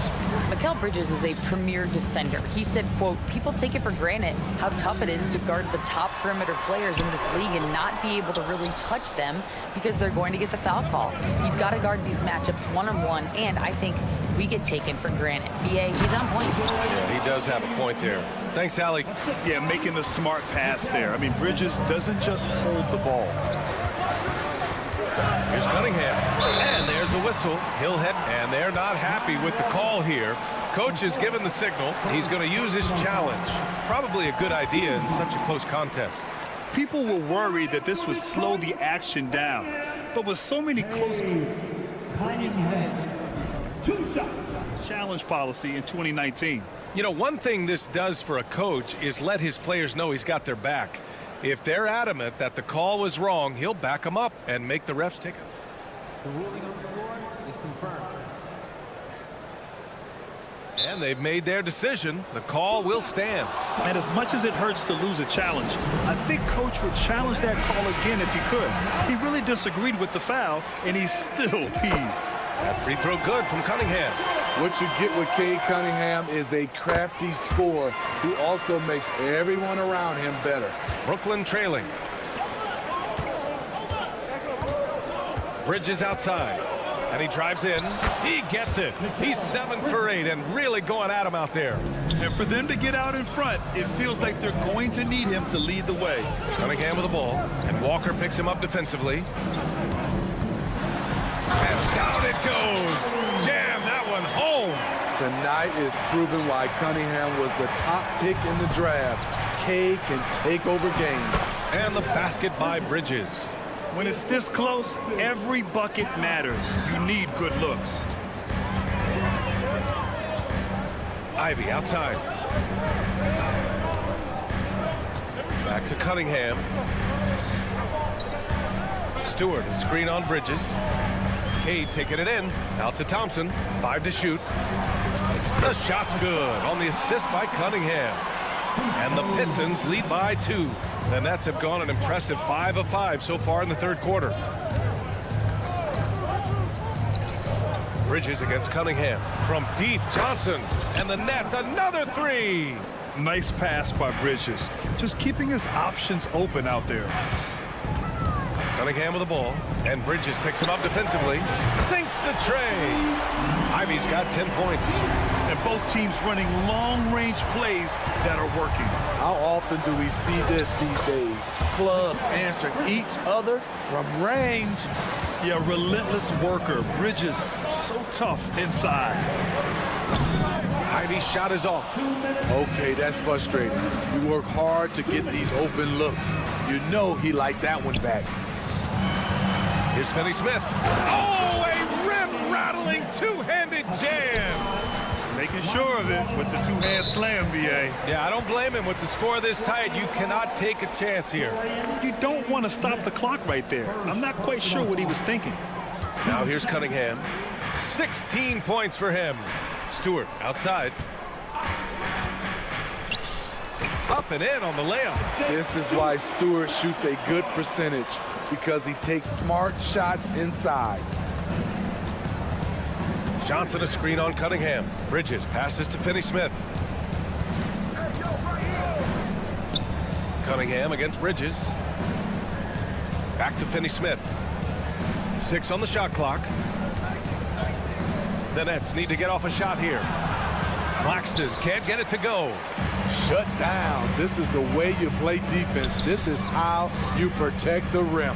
Mikal Bridges is a premier defender. He said, quote, people take it for granted how tough it is to guard the top perimeter players in this league and not be able to really touch them because they're going to get the foul call. You've got to guard these matchups one-on-one, and I think we get taken for granted. BA, he's on point. Yeah, he does have a point there. Thanks, Allie. Yeah, making the smart pass there. I mean, Bridges doesn't just hold the ball. Here's Cunningham, and there's a whistle. He'll head, and they're not happy with the call here. Coach has given the signal. He's going to use his challenge. Probably a good idea in such a close contest. People were worried that this would slow the action down, but with so many close challenge policy in 2019. You know, one thing this does for a coach is let his players know he's got their back. If they're adamant that the call was wrong, he'll back them up and make the refs take it. The ruling on the floor is confirmed. And they've made their decision. The call will stand. And as much as it hurts to lose a challenge, I think Coach would challenge that call again if he could. He really disagreed with the foul, and he's still peeved. That free throw good from Cunningham. What you get with Cade Cunningham is a crafty scorer who also makes everyone around him better. Brooklyn trailing. Bridges outside, and he drives in. He gets it. He's 7 for 8 and really going at him out there. And for them to get out in front, it feels like they're going to need him to lead the way. Cunningham with the ball, and Walker picks him up defensively. And down it goes. Jam that one home. Tonight is proving why Cunningham was the top pick in the draft. Cade can take over games. And the basket by Bridges. When it's this close, every bucket matters. You need good looks. Ivy outside. Back to Cunningham. Stewart, a screen on Bridges. Cade taking it in. Out to Thompson. 5 to shoot. The shot's good on the assist by Cunningham. And the Pistons lead by 2. The Nets have gone an impressive 5 of 5 so far in the third quarter. Bridges against Cunningham. From deep, Johnson. And the Nets, another 3. Nice pass by Bridges. Just keeping his options open out there. Cunningham with the ball, and Bridges picks him up defensively. Sinks the tray. Ivy's got 10 points. And both teams running long-range plays that are working. How often do we see this these days? Clubs answering each other from range. Yeah, relentless worker. Bridges so tough inside. Ivy's shot is off. Okay, that's frustrating. You work hard to get these open looks. You know he liked that one back. Here's Finney Smith. Oh, a rim-rattling two-handed jam. Making sure of it with the two-hand slam, BA. Yeah, I don't blame him. With the score this tight, you cannot take a chance here. You don't want to stop the clock right there. I'm not quite sure what he was thinking. Now here's Cunningham. 16 points for him. Stewart outside. Up and in on the layup. This is why Stewart shoots a good percentage, because he takes smart shots inside. Johnson a screen on Cunningham. Bridges passes to Finney Smith. Cunningham against Bridges. Back to Finney Smith. 6 on the shot clock. The Nets need to get off a shot here. Claxton can't get it to go. Shut down. This is the way you play defense. This is how you protect the rim.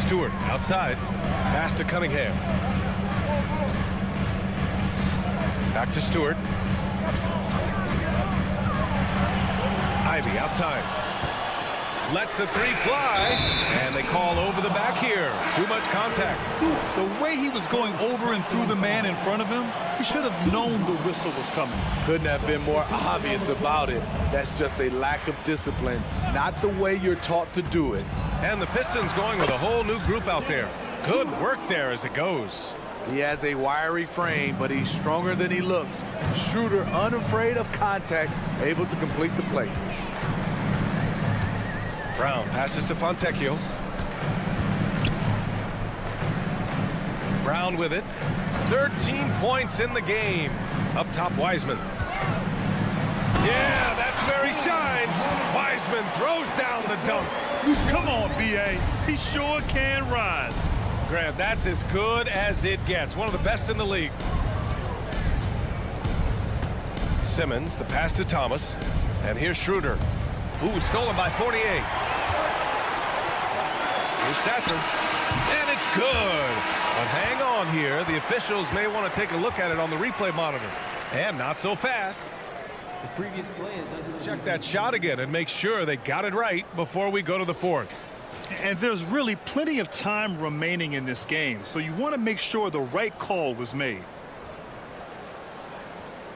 Stewart outside. Pass to Cunningham. Back to Stewart. Ivy outside. Lets the 3 fly. And they call over the back here. Too much contact. The way he was going over and through the man in front of him, he should have known the whistle was coming. Couldn't have been more obvious about it. That's just a lack of discipline, not the way you're taught to do it. And the Pistons going with a whole new group out there. Good work there as it goes. He has a wiry frame, but he's stronger than he looks. Shooter, unafraid of contact, able to complete the play. Brown passes to Fontecchio. Brown with it. 13 points in the game. Up top, Wiseman. Yeah, that's where he shines. Wiseman throws down the dunk. Come on, B.A. He sure can rise. Grant, that's as good as it gets. One of the best in the league. Simmons, the pass to Thomas. And here's Schroeder. Ooh, stolen by Fournier. Here's Sasser. And it's good. But hang on here. The officials may want to take a look at it on the replay monitor. And not so fast. The previous play is under the Check that shot again and make sure they got it right before we go to the fourth. And there's really plenty of time remaining in this game, so you want to make sure the right call was made.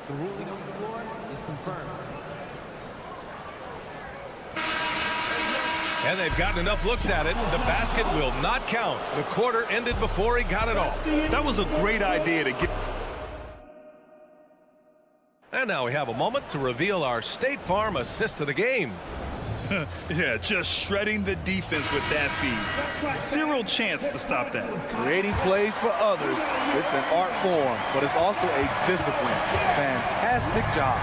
The ruling on the floor is confirmed. And they've gotten enough looks at it. The basket will not count. The quarter ended before he got it off. That was a great idea to get. And now we have a moment to reveal our State Farm assist of the game. Yeah, just shredding the defense with that feed. Zero chance to stop that. Creating plays for others, it's an art form, but it's also a discipline. Fantastic job.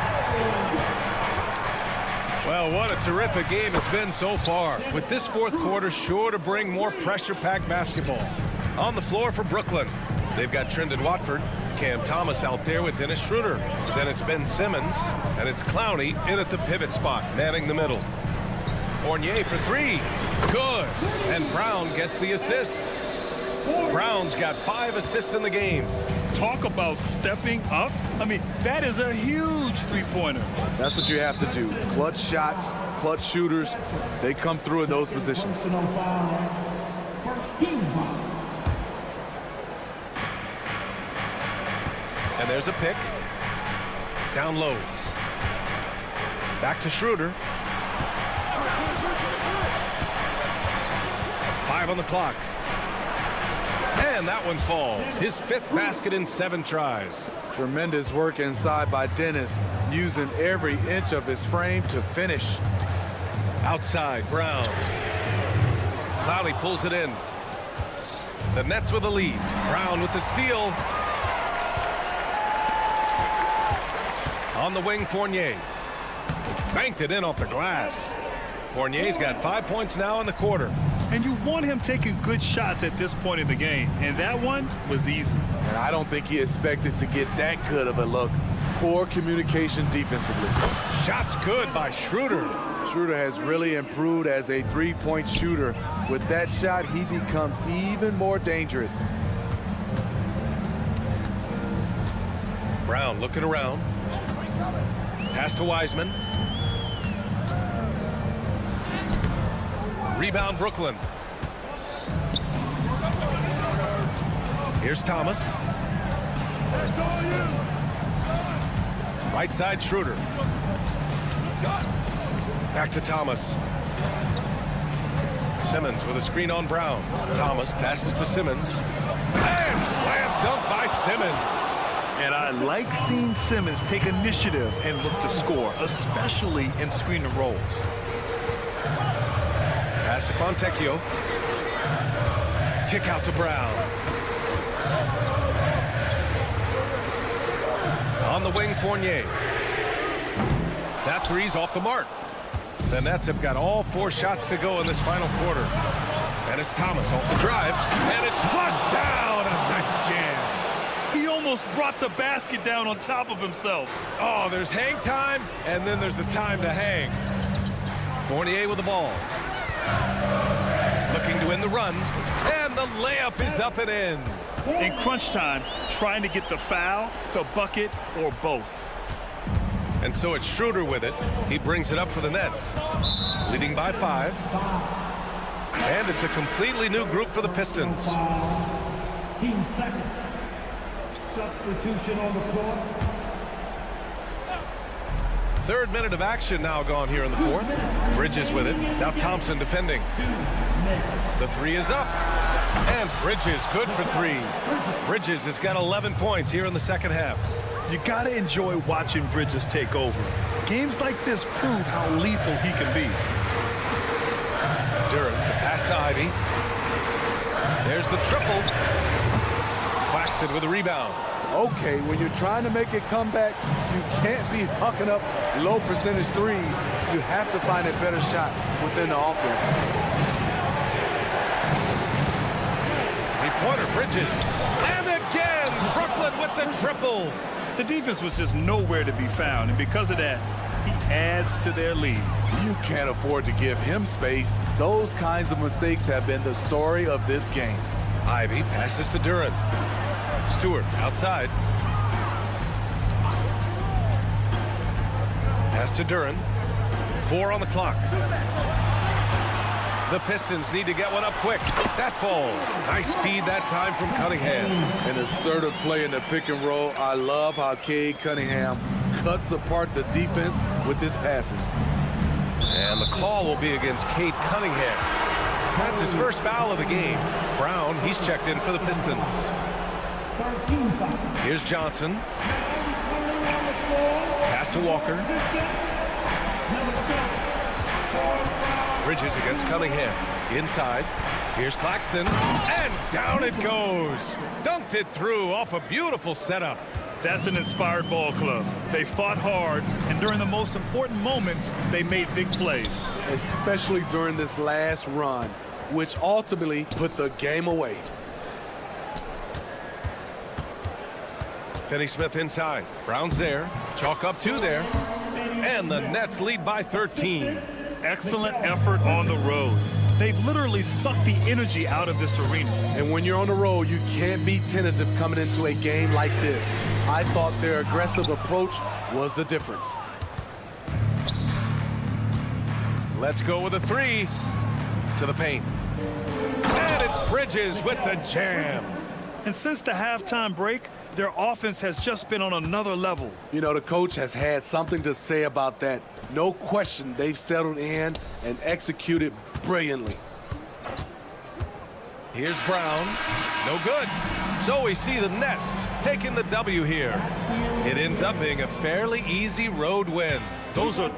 Well, what a terrific game it's been so far. With this fourth quarter sure to bring more pressure-packed basketball. On the floor for Brooklyn, they've got Trendon Watford, Cam Thomas out there with Dennis Schroeder. Then it's Ben Simmons, and it's Clowney in at the pivot spot, manning the middle. Fournier for three. Good. And Brown gets the assist. Brown's got 5 assists in the game. Talk about stepping up. I mean, that is a huge three-pointer. That's what you have to do. Clutch shots, clutch shooters, they come through in those positions. Personal foul. First team foul. And there's a pick. Down low. Back to Schroeder. 5 on the clock. And that one falls. His 5th basket in 7 tries. Tremendous work inside by Dennis, using every inch of his frame to finish. Outside, Brown. Clowney pulls it in. The Nets with the lead. Brown with the steal. On the wing, Fournier. Banked it in off the glass. Fournier's got 5 points now in the quarter. And you want him taking good shots at this point in the game. And that one was easy. And I don't think he expected to get that good of a look. Poor communication defensively. Shots good by Schroeder. Schroeder has really improved as a three-point shooter. With that shot, he becomes even more dangerous. Brown looking around. Pass to Wiseman. Rebound, Brooklyn. Here's Thomas. Right side, Schroeder. Back to Thomas. Simmons with a screen on Brown. Thomas passes to Simmons. And slam dunk by Simmons. And I like seeing Simmons take initiative and look to score, especially in screen and rolls. Pass to Fontecchio. Kick out to Brown. On the wing, Fournier. That three's off the mark. The Nets have got all 4 shots to go in this final quarter. And it's Thomas off the drive. And it's flushed down. A nice jam. He almost brought the basket down on top of himself. Oh, there's hang time, and then there's a time to hang. Fournier with the ball. Looking to win the run, and the layup is up and in. In crunch time, trying to get the foul, the bucket, or both. And so it's Schroeder with it. He brings it up for the Nets. Leading by 5. And it's a completely new group for the Pistons. Team second. Substitution on the floor. 3rd minute of action now gone here in the 4th. Bridges with it. Now Thompson defending. The 3 is up. And Bridges good for 3. Bridges has got 11 points here in the 2nd half. You got to enjoy watching Bridges take over. Games like this prove how lethal he can be. Duran, the pass to Ivy. There's the triple. Claxton with a rebound. Okay, when you're trying to make a comeback, you can't be hucking up low percentage threes. You have to find a better shot within the offense. Three-pointer, Bridges. And again, Brooklyn with the triple. The defense was just nowhere to be found, and because of that, he adds to their lead. You can't afford to give him space. Those kinds of mistakes have been the story of this game. Ivy passes to Duran. Stewart outside. Pass to Duran. 4 on the clock. The Pistons need to get one up quick. That falls. Nice feed that time from Cunningham. An assertive play in the pick and roll. I love how Cade Cunningham cuts apart the defense with his passing. And the call will be against Cade Cunningham. That's his first foul of the game. Brown, he's checked in for the Pistons. Here's Johnson. Pass to Walker. Bridges against Cunningham. Inside. Here's Claxton. And down it goes. Dunked it through off a beautiful setup. That's an inspired ball club. They fought hard, and during the most important moments, they made big plays. Especially during this last run, which ultimately put the game away. Finney-Smith inside. Brown's there. Chalk up 2 there. And the Nets lead by 13. Excellent effort on the road. They've literally sucked the energy out of this arena. And when you're on the road, you can't be tentative coming into a game like this. I thought their aggressive approach was the difference. Let's go with a 3 to the paint. And it's Bridges with the jam. And since the halftime break, their offense has just been on another level. You know, the coach has had something to say about that. No question, they've settled in and executed brilliantly. Here's Brown. No good. So we see the Nets taking the W here. It ends up being a fairly easy road win. Those are...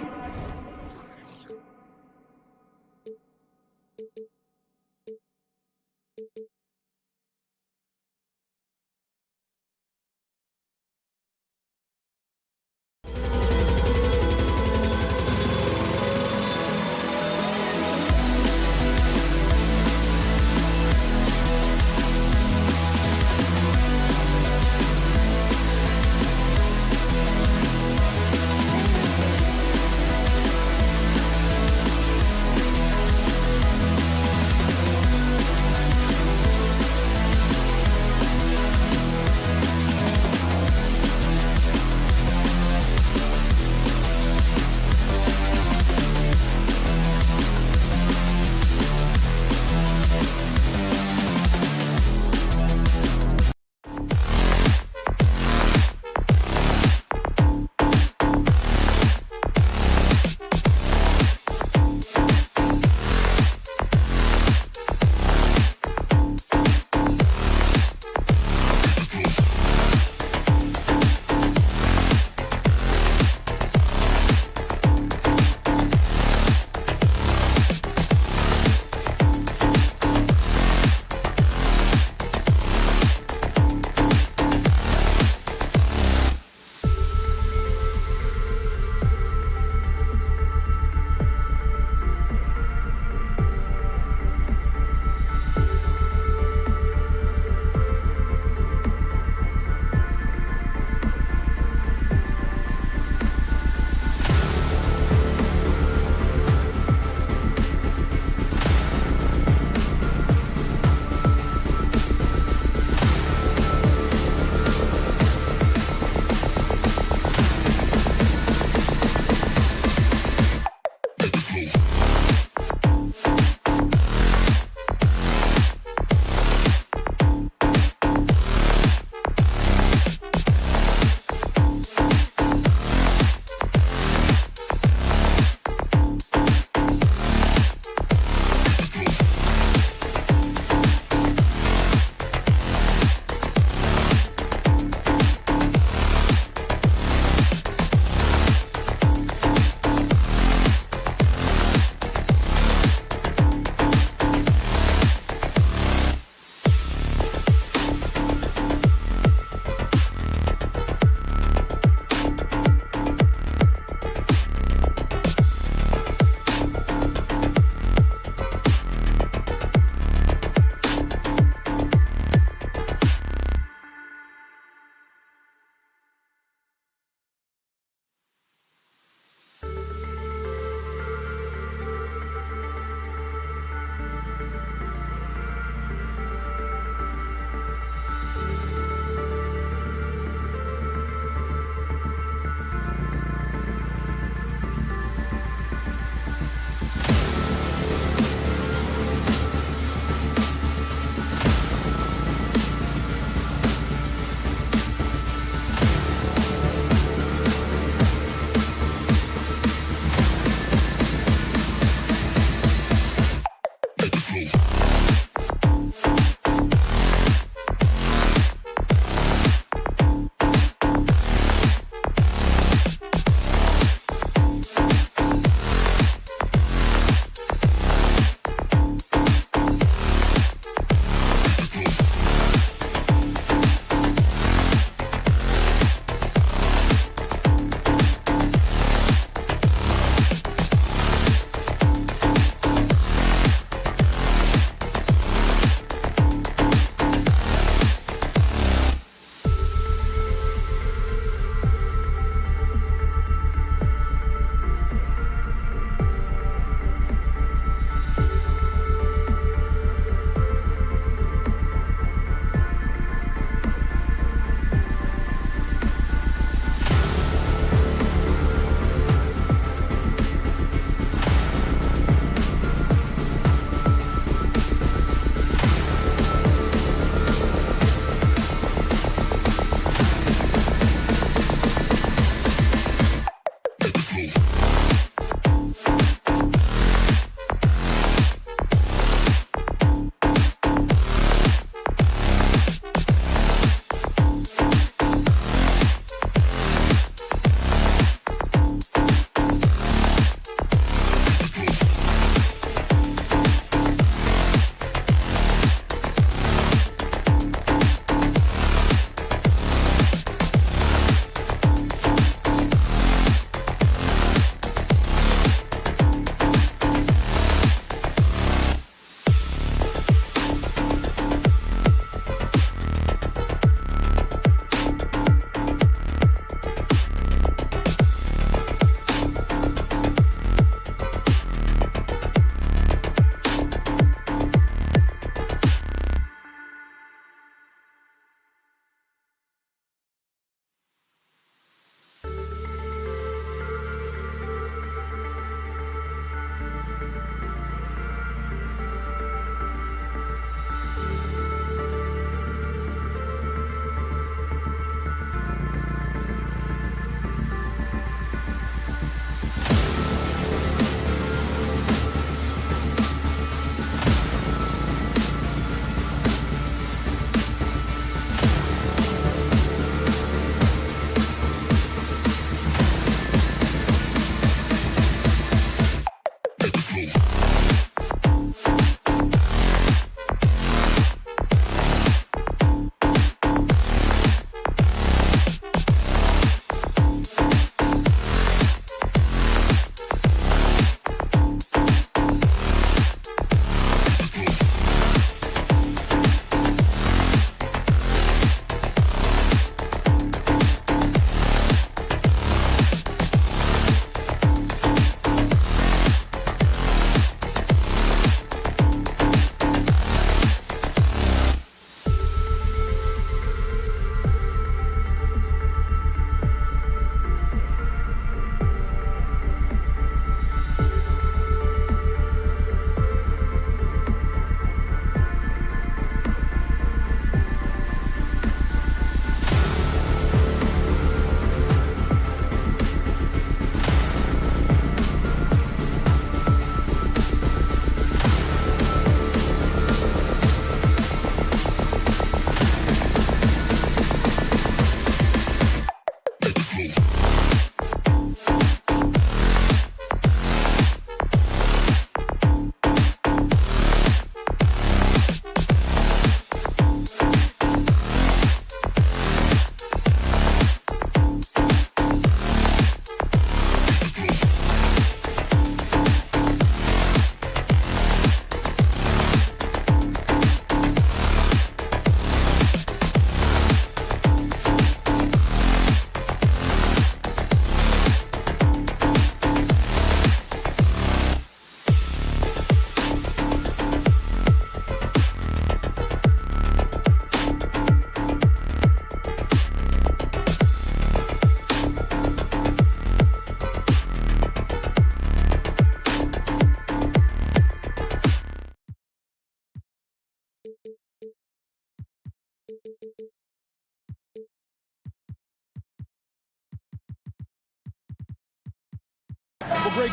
Greg.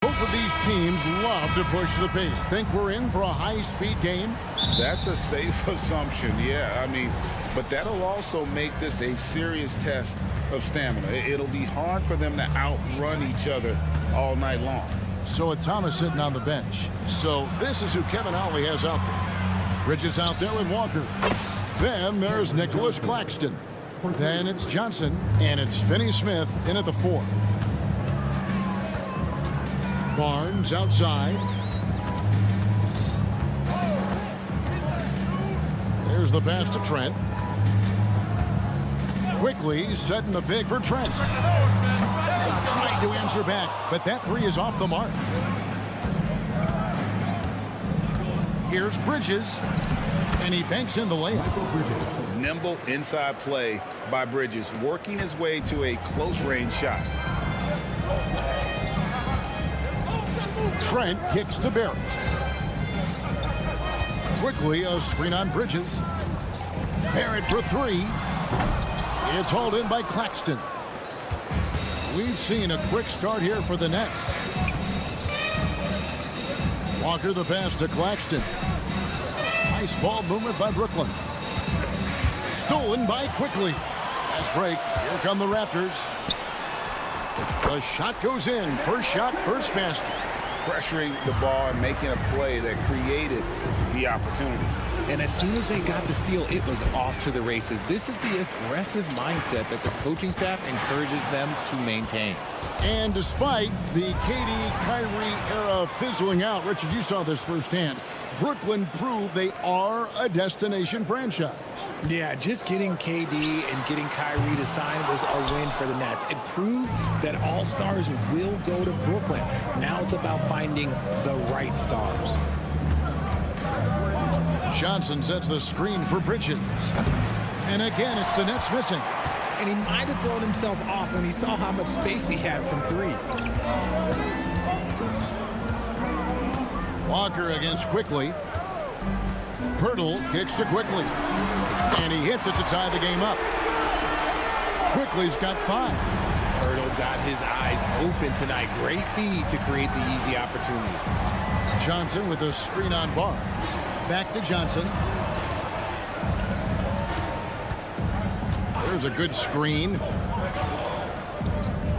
Both of these teams love to push the pace. Think we're in for a high-speed game? That's a safe assumption, yeah. I mean, but that'll also make this a serious test of stamina. It'll be hard for them to outrun each other all night long. So Thomas sitting on the bench. So this is who Kevin Ollie has out there. Bridges out there with Walker. Then there's Nicholas Claxton. Then it's Johnson, and it's Finney Smith in at the 4. Barnes outside. There's the pass to Trent. Quickly setting the pick for Trent. Trying to answer back, but that 3 is off the mark. Here's Bridges, and he banks in the layup. Nimble inside play by Bridges, working his way to a close-range shot. Trent kicks to Barrett. Quickly, a screen on Bridges. Barrett for 3. It's hauled in by Claxton. We've seen a quick start here for the Nets. Walker the pass to Claxton. Nice ball movement by Brooklyn. Stolen by Quickly. Nice break. Here come the Raptors. The shot goes in. First shot, first basket. Pressuring the ball and making a play that created the opportunity. And as soon as they got the steal, it was off to the races. This is the aggressive mindset that the coaching staff encourages them to maintain. And despite the KD-Kyrie era fizzling out, Richard, you saw this firsthand. Brooklyn proved they are a destination franchise. Yeah, just getting KD and getting Kyrie to sign was a win for the Nets. It proved that all stars will go to Brooklyn. Now it's about finding the right stars. Johnson sets the screen for Bridges. And again, it's the Nets missing. And he might have thrown himself off when he saw how much space he had from 3. Walker against Quickly. Pirtle kicks to Quickly. And he hits it to tie the game up. Quickly's got 5. Pirtle got his eyes open tonight. Great feed to create the easy opportunity. Johnson with a screen on Barnes. Back to Johnson. There's a good screen.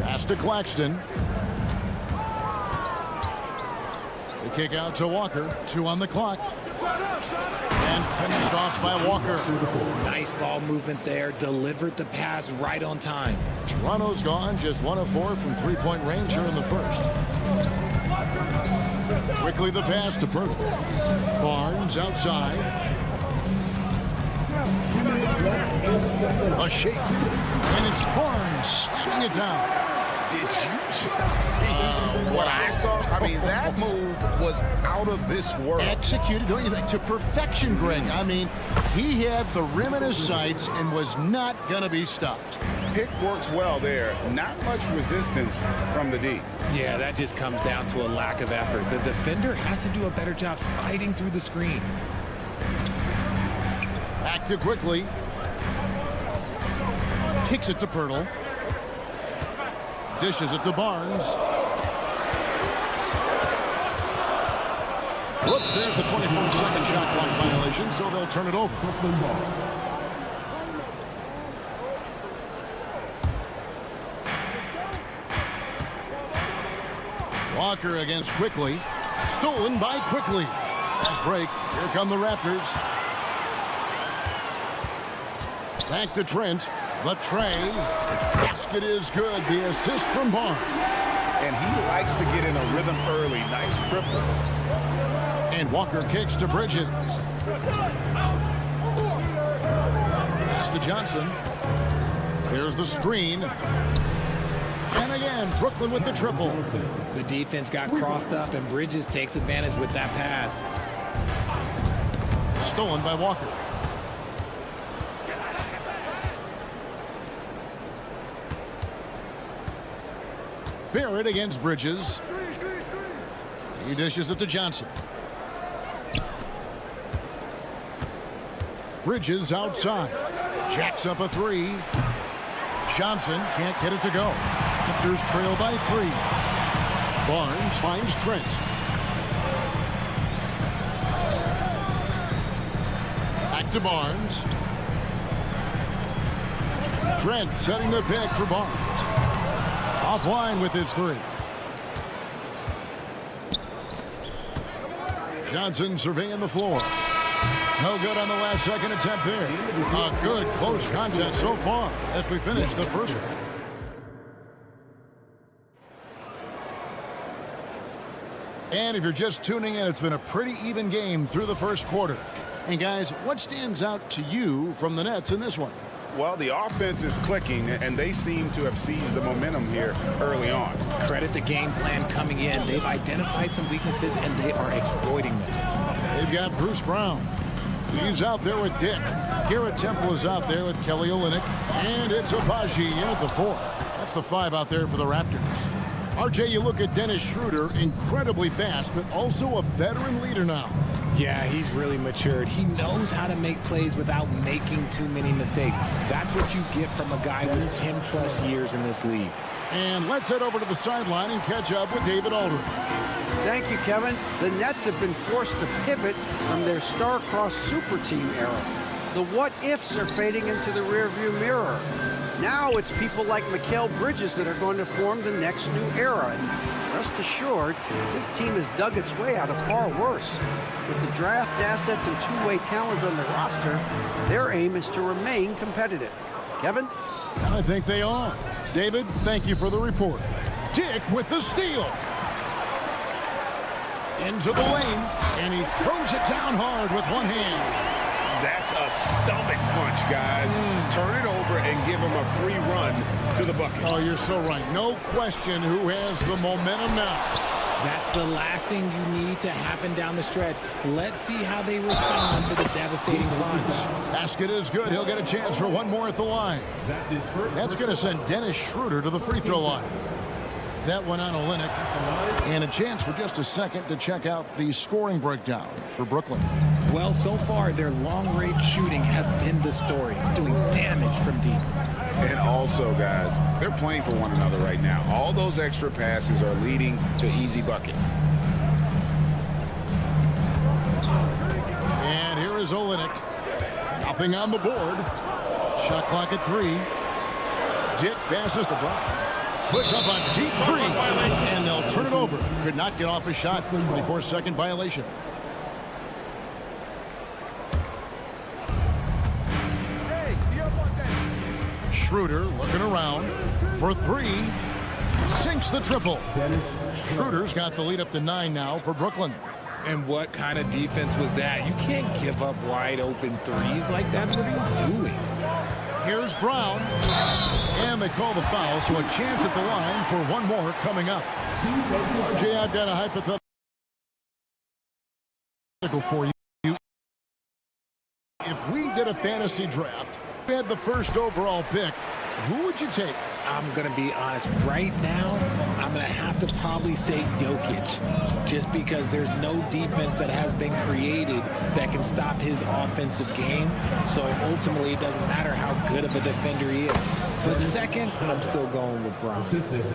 Pass to Claxton. The kick out to Walker. 2 on the clock. And finished off by Walker. Nice ball movement there. Delivered the pass right on time. Toronto's gone just 1 of 4 from three-point range here in the first. Quickly the pass to Pirtle. Barnes outside. A shake. And it's Barnes slamming it down. Did you just see what I saw? I mean, that move was out of this world. Executed, don't you think, to perfection, Greg. I mean, he had the rim in his sights and was not going to be stopped. Pick works well there. Not much resistance from the D. Yeah, that just comes down to a lack of effort. The defender has to do a better job fighting through the screen. Back to Quickly. Kicks it to Pirtle. Dishes it to Barnes. Whoops, there's the 24-second shot clock violation, so they'll turn it over. Walker against Quickly. Stolen by Quickly. Fast break. Here come the Raptors. Back to Trent. The tray. Basket is good. The assist from Barnes. And he likes to get in a rhythm early. Nice triple. And Walker kicks to Bridges. Pass to Johnson. There's the screen. And again, Brooklyn with the triple. The defense got crossed up, and Bridges takes advantage with that pass. Stolen by Walker. Barrett against Bridges. He dishes it to Johnson. Bridges outside. Jacks up a three. Johnson can't get it to go. Raptors trail by 3. Barnes finds Trent. Back to Barnes. Trent setting the pick for Barnes. Offline with his 3. Johnson surveying the floor. No good on the last second attempt there. A good close contest so far as we finish the first one. And if you're just tuning in, it's been a pretty even game through the first quarter. And guys, what stands out to you from the Nets in this one? Well, the offense is clicking, and they seem to have seized the momentum here early on. Credit the game plan coming in. They've identified some weaknesses, and they are exploiting them. They've got Bruce Brown. He's out there with Dick. Garrett Temple is out there with Kelly Olynyk. And it's Abaji in at the 4. That's the 5 out there for the Raptors. RJ, you look at Dennis Schroeder, incredibly fast, but also a veteran leader now. Yeah, he's really matured. He knows how to make plays without making too many mistakes. That's what you get from a guy with 10-plus years in this league. And let's head over to the sideline and catch up with David Aldridge. Thank you, Kevin. The Nets have been forced to pivot from their star-crossed super team era. The what-ifs are fading into the rearview mirror. Now it's people like Mikal Bridges that are going to form the next new era. And rest assured, this team has dug its way out of far worse. With the draft assets and two-way talent on the roster, their aim is to remain competitive. Kevin? I think they are. David, thank you for the report. Dick with the steal. Into the lane, and he throws it down hard with one hand. That's a stomach punch, guys. Turn it over and give him a free run to the bucket. Oh, you're so right. No question who has the momentum now. That's the last thing you need to happen down the stretch. Let's see how they respond to the devastating punch. Basket is good. He'll get a chance for one more at the line. That's going to send Dennis Schroeder to the free throw line. That went on Olynyk. And a chance for just a second to check out the scoring breakdown for Brooklyn. Well, so far, their long-range shooting has been the story, doing damage from deep. And also, guys, they're playing for one another right now. All those extra passes are leading to easy buckets. And here is Olynyk. Nothing on the board. Shot clock at 3. Dick passes to Brown. Puts up a deep 3. And they'll turn it over. Could not get off a shot. 24-second violation. Schroeder looking around for 3. Sinks the triple. Schroeder's got the lead up to 9 now for Brooklyn. And what kind of defense was that? You can't give up wide open threes like that. What are you doing? Here's Brown. And they call the foul, so a chance at the line for one more coming up. RJ, I've got a hypothetical for you. If we did a fantasy draft, we had the first overall pick, who would you take? I'm going to be honest. Right now, I'm going to have to probably say Jokic, just because there's no defense that has been created that can stop his offensive game. So ultimately, it doesn't matter how good of a defender he is. But second, I'm still going with Brown.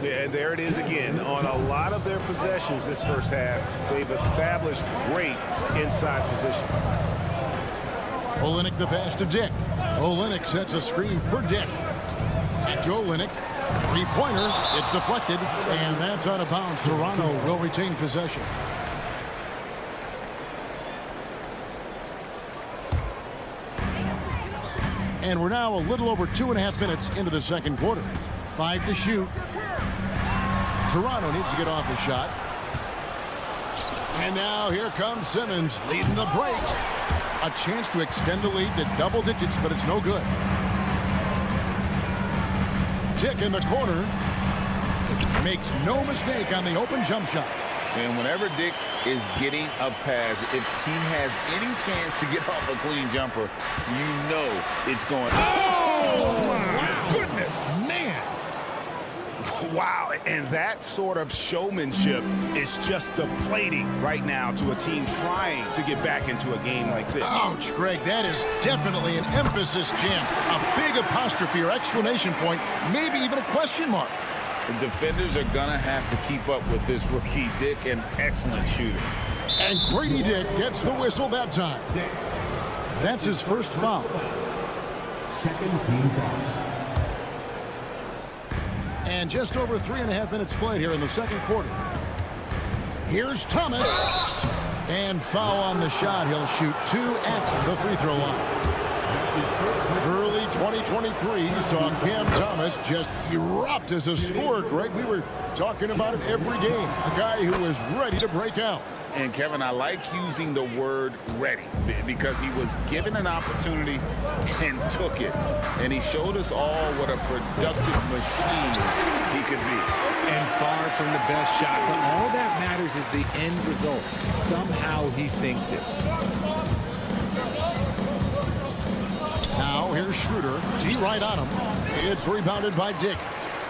Yeah, there it is again. On a lot of their possessions this first half, they've established great inside position. Olynyk the pass to Dick. Olynyk sets a screen for Dick. Back to Olynyk. Three-pointer. It's deflected, and that's out of bounds. Toronto will retain possession. And we're now a little over 2.5 minutes into the second quarter. 5 to shoot. Toronto needs to get off a shot. And now here comes Simmons leading the break. A chance to extend the lead to double digits, but it's no good. Dick in the corner. Makes no mistake on the open jump shot. And whenever Dick is getting a pass, if he has any chance to get off a clean jumper, you know it's going. Oh, my goodness, man. Wow, and that sort of showmanship is just deflating right now to a team trying to get back into a game like this. Ouch, Greg, that is definitely an emphasis jam. A big apostrophe or exclamation point, maybe even a question mark. The defenders are going to have to keep up with this rookie Dick, an excellent shooter. And Grady Dick gets the whistle that time. That's his first foul. Second team foul. And just over 3.5 minutes played here in the second quarter. Here's Thomas. And foul on the shot. He'll shoot 2 at the free throw line. Early 2023 saw Cam Thomas just erupt as a scorer, Greg. We were talking about it every game. A guy who was ready to break out. And, Kevin, I like using the word ready because he was given an opportunity and took it. And he showed us all what a productive machine he could be. And far from the best shot, but all that matters is the end result. Somehow he sinks it. Now here's Schroeder. D right on him. It's rebounded by Dick.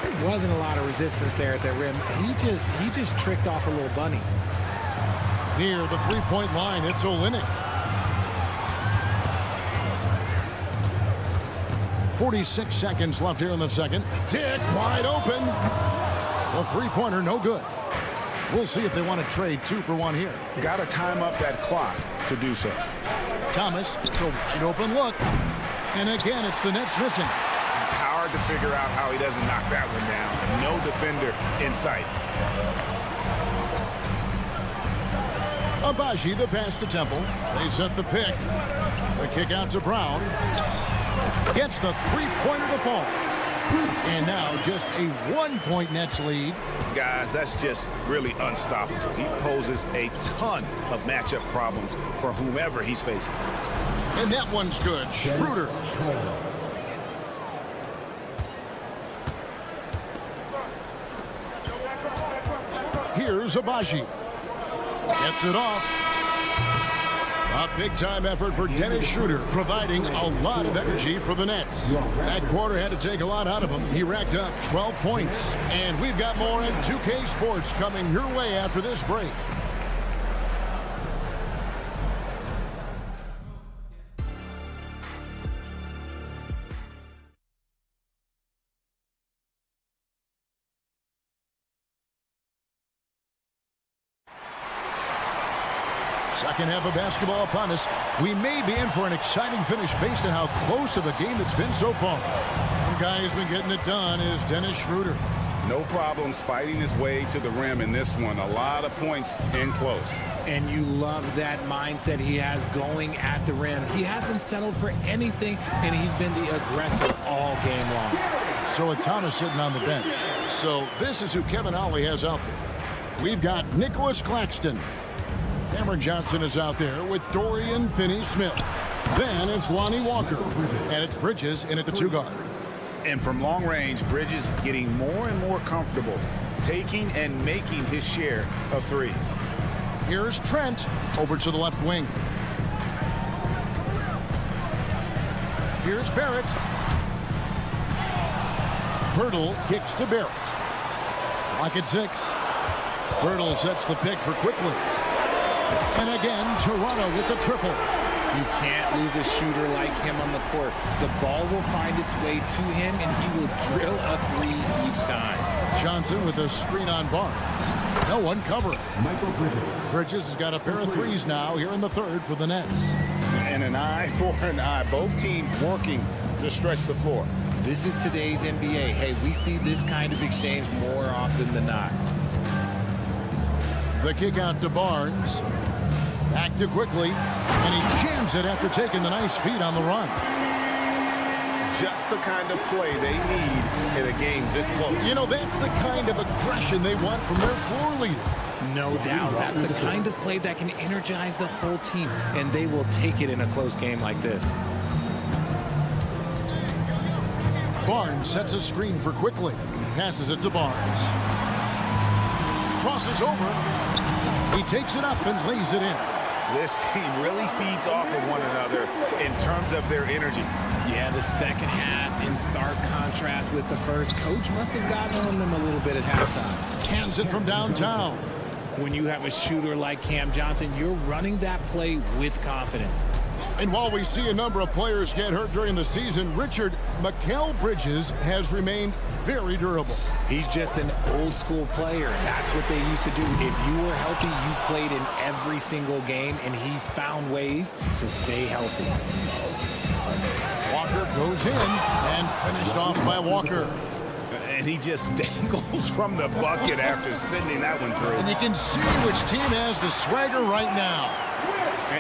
There wasn't a lot of resistance there at the rim. He just tricked off a little bunny. Near the three-point line, it's Olynyk. 46 seconds left here in the second. Dick wide open. The three-pointer no good. We'll see if they want to trade 2 for 1 here. Got to time up that clock to do so. Thomas, it's a wide open look. And again, it's the Nets missing. Hard to figure out how he doesn't knock that one down. No defender in sight. Abaji, the pass to Temple. They set the pick. The kick out to Brown. Gets the three-pointer to fall. And now just a 1-point Nets lead. Guys, that's just really unstoppable. He poses a ton of matchup problems for whomever he's facing. And that one's good. Schroeder. Here's Abaji. Gets it off. A big-time effort for Dennis Schroeder, providing a lot of energy for the Nets. That quarter had to take a lot out of him. He racked up 12 points. And we've got more in 2K Sports coming your way after this break. Second half of basketball upon us. We may be in for an exciting finish based on how close of a game it's been so far. One guy who's been getting it done is Dennis Schroeder. No problems fighting his way to the rim in this one. A lot of points in close. And you love that mindset he has going at the rim. He hasn't settled for anything, and he's been the aggressor all game long. So with Thomas sitting on the bench. So this is who Kevin Ollie has out there. We've got Nicholas Claxton. Cameron Johnson is out there with Dorian Finney-Smith. Then it's Lonnie Walker. And it's Bridges in at the 2-guard. And from long range, Bridges getting more and more comfortable taking and making his share of threes. Here's Trent over to the left wing. Here's Barrett. Pirtle kicks to Barrett. Lock at 6. Pirtle sets the pick for quickly. And again, Toronto with the triple. You can't lose a shooter like him on the court. The ball will find its way to him, and he will drill a 3 each time. Johnson with a screen on Barnes. No one covering. Michael Bridges. Bridges has got a pair of threes now here in the third for the Nets. And an eye for an eye. Both teams working to stretch the floor. This is today's NBA. Hey, we see this kind of exchange more often than not. The kick out to Barnes. Back to quickly. And he jams it after taking the nice feed on the run. Just the kind of play they need in a game this close. You know, that's the kind of aggression they want from their floor leader. No doubt. That's the kind of play that can energize the whole team, and they will take it in a close game like this. Barnes sets a screen for quickly. Passes it to Barnes. Crosses over. He takes it up and lays it in. This team really feeds off of one another in terms of their energy. Yeah, the second half in stark contrast with the first. Coach must have gotten on them a little bit at halftime. Cans it from downtown. When you have a shooter like Cam Johnson, you're running that play with confidence. And while we see a number of players get hurt during the season, Richard, Mikal Bridges has remained very durable. He's just an old school player. That's what they used to do. If you were healthy, you played in every single game, and he's found ways to stay healthy. Walker goes in and finished off by Walker. And he just dangles from the bucket after sending that one through. And you can see which team has the swagger right now.